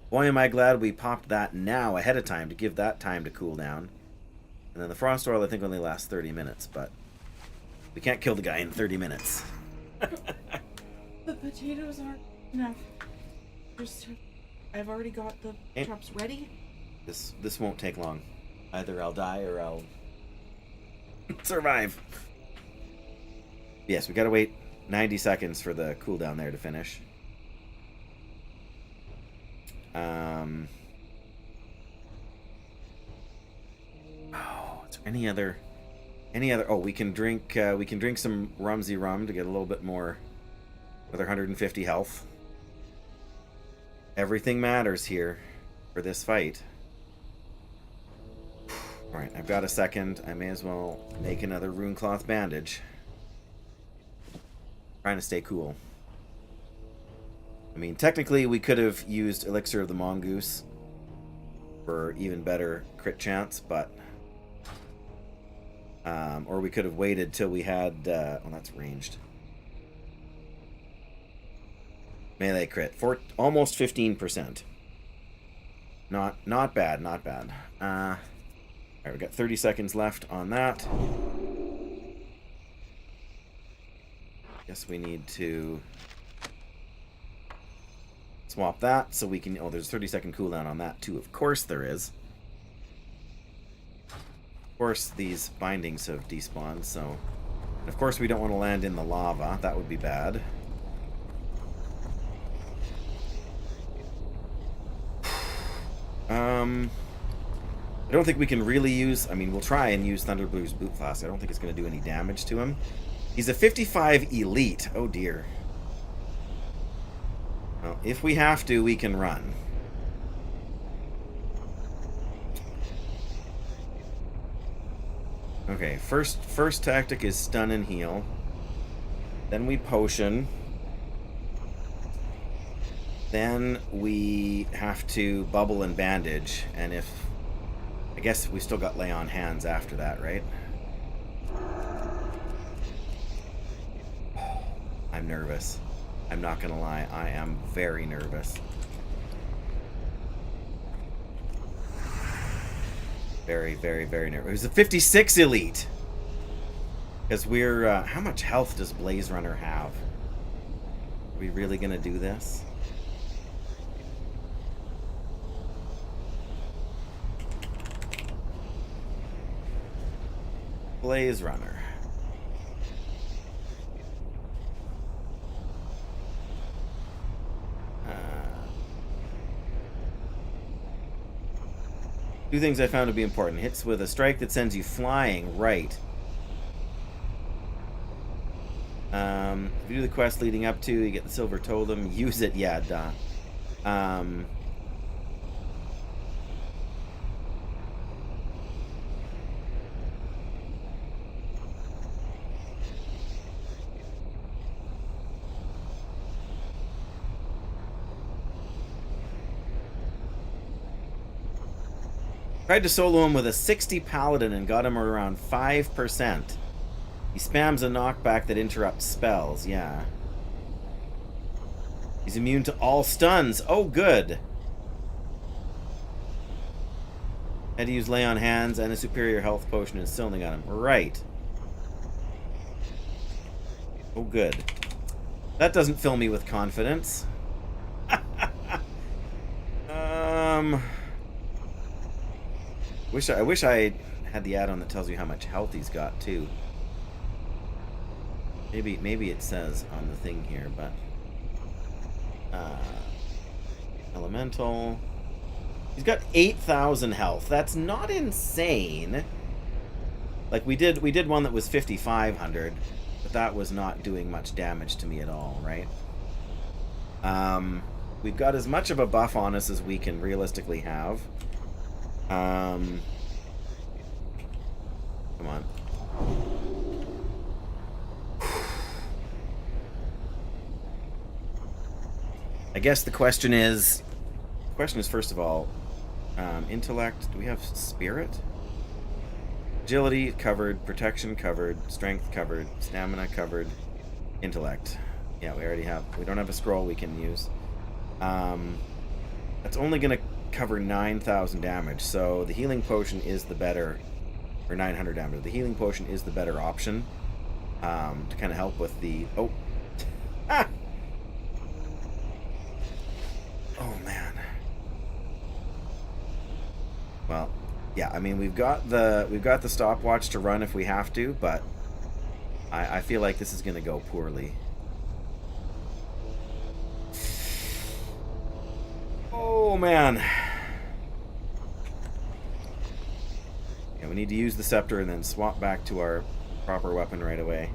Boy, am I glad we popped that now ahead of time to give that time to cool down. And then the frost oil, I think, only lasts 30 minutes, but we can't kill the guy in 30 minutes. The potatoes aren't enough. I've already got the chops ready. This won't take long. Either I'll die or I'll survive. Yes, we gotta wait 90 seconds for the cooldown there to finish. Oh, is there any other? Oh, we can drink some Rumsey rum to get a little bit more, another 150 health. Everything matters here for this fight. All right, I've got a second. I may as well make another rune cloth bandage. Trying to stay cool. I mean, technically, we could have used Elixir of the Mongoose for even better crit chance, but... or we could have waited till we had... oh, that's ranged. Melee crit. For almost 15%. Not bad, not bad. Alright, we got 30 seconds left on that. Guess we need to swap that so we can... Oh, there's a 30-second cooldown on that too. Of course there is. Of course these bindings have despawned, so... And of course we don't want to land in the lava. That would be bad. I don't think we can really use... I mean, we'll try and use Thunderblue's Boot Flask. I don't think it's going to do any damage to him. He's a 55 elite. Oh dear. Well, if we have to, we can run. Okay, first tactic is stun and heal. Then we potion. Then we have to bubble and bandage. And if... I guess we still got lay on hands after that, right? I'm nervous. I'm not gonna lie. I am very nervous. Very, very, very nervous. It was a 56 elite! Because we're... how much health does Blaze Runner have? Are we really gonna do this? Blaze Runner. Two things I found to be important. Hits with a strike that sends you flying, right. If you do the quest leading up to, you get the silver totem. Use it, yeah, duh. Tried to solo him with a 60 Paladin and got him around 5%. He spams a knockback that interrupts spells, yeah. He's immune to all stuns. Oh, good. Had to use lay on hands and a superior health potion and still only got him. Right. Oh, good. That doesn't fill me with confidence. I wish I had the add-on that tells you how much health he's got too. Maybe it says on the thing here, but elemental. He's got 8,000 health. That's not insane. Like we did one that was 5,500, but that was not doing much damage to me at all, right? We've got as much of a buff on us as we can realistically have. Come on. I guess the question is first of all, intellect. Do we have spirit? Agility covered, protection covered, strength covered, stamina covered, intellect. Yeah, we already have. We don't have a scroll we can use. That's only going to cover 9,000 damage, so the healing potion is the better, or 900 damage. The healing potion is the better option to kind of help with the. Oh, ah! Oh man. Well, yeah. I mean, we've got the stopwatch to run if we have to, but I feel like this is going to go poorly. Oh man. Yeah, we need to use the scepter and then swap back to our proper weapon right away.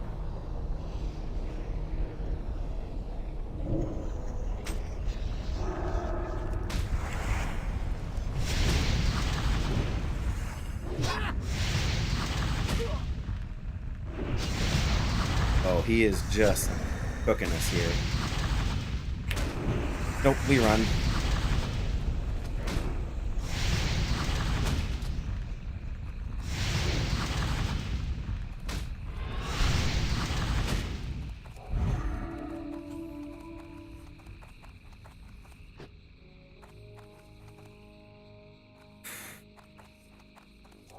Oh, he is just cooking us here. Nope, we run.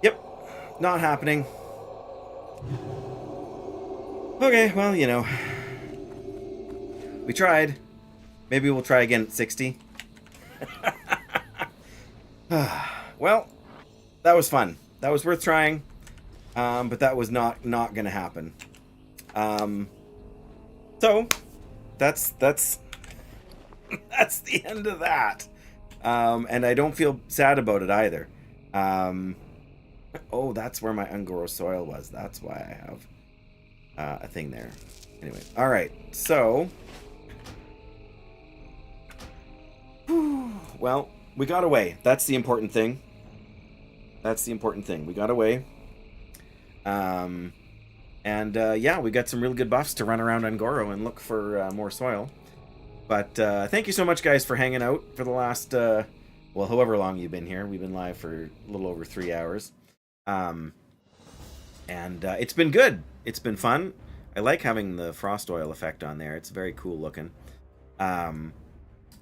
Yep, not happening. Okay, well, you know, we tried. Maybe we'll try again at 60. Well, that was fun. That was worth trying, but that was not gonna happen. So that's that's the end of that. And I don't feel sad about it either. Oh, that's where my Ungoro soil was. That's why I have a thing there. Anyway, all right. So, well, we got away. That's the important thing. That's the important thing. We got away. And yeah, we got some really good buffs to run around Ungoro and look for more soil. But thank you so much, guys, for hanging out for the last, well, however long you've been here. We've been live for a little over 3 hours. And it's been good. It's been fun. I like having the frost oil effect on there. It's very cool looking.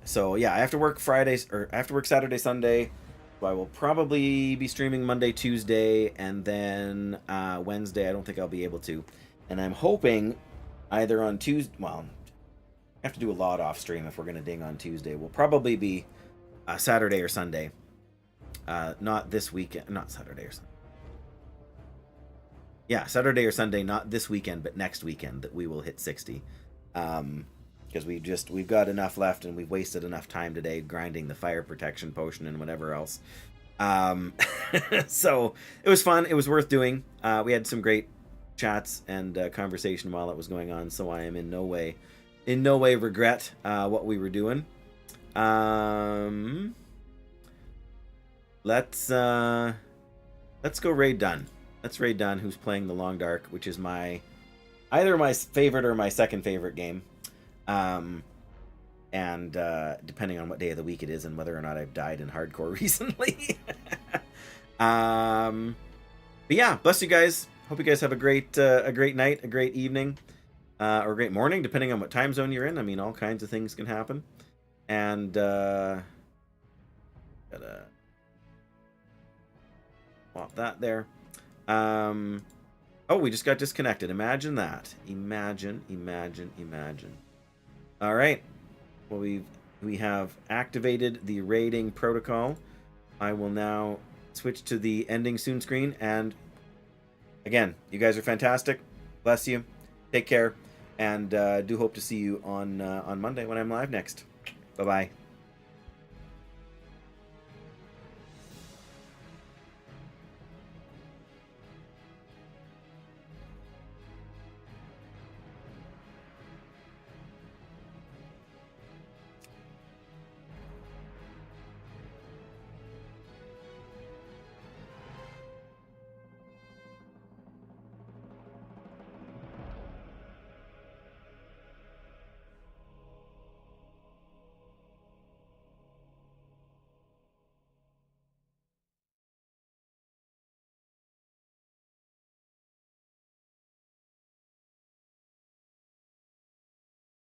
So yeah, I have to work Fridays, or I have to work Saturday, Sunday. So I will probably be streaming Monday, Tuesday, and then Wednesday I don't think I'll be able to. And I'm hoping either on Tuesday, well, I have to do a lot off stream if we're going to ding on Tuesday. We'll probably be Saturday or Sunday. Not this weekend, not Saturday or Sunday. Yeah, Saturday or Sunday, not this weekend, but next weekend that we will hit 60. Because we've got enough left and we've wasted enough time today grinding the fire protection potion and whatever else. So it was fun. It was worth doing. We had some great chats and conversation while it was going on. So I am in no way regret what we were doing. Let's go raid Dunn. Let's raid Dunn, who's playing the Long Dark, which is either my favorite or my second favorite game. And depending on what day of the week it is and whether or not I've died in hardcore recently. But yeah, bless you guys. Hope you guys have a great night, a great evening, or a great morning, depending on what time zone you're in. I mean, all kinds of things can happen. And Pop that there. Oh, we just got disconnected. Imagine that. Imagine. All right. Well, we have activated the raiding protocol. I will now switch to the ending soon screen. And again, you guys are fantastic. Bless you. Take care. And do hope to see you on Monday when I'm live next. Bye-bye.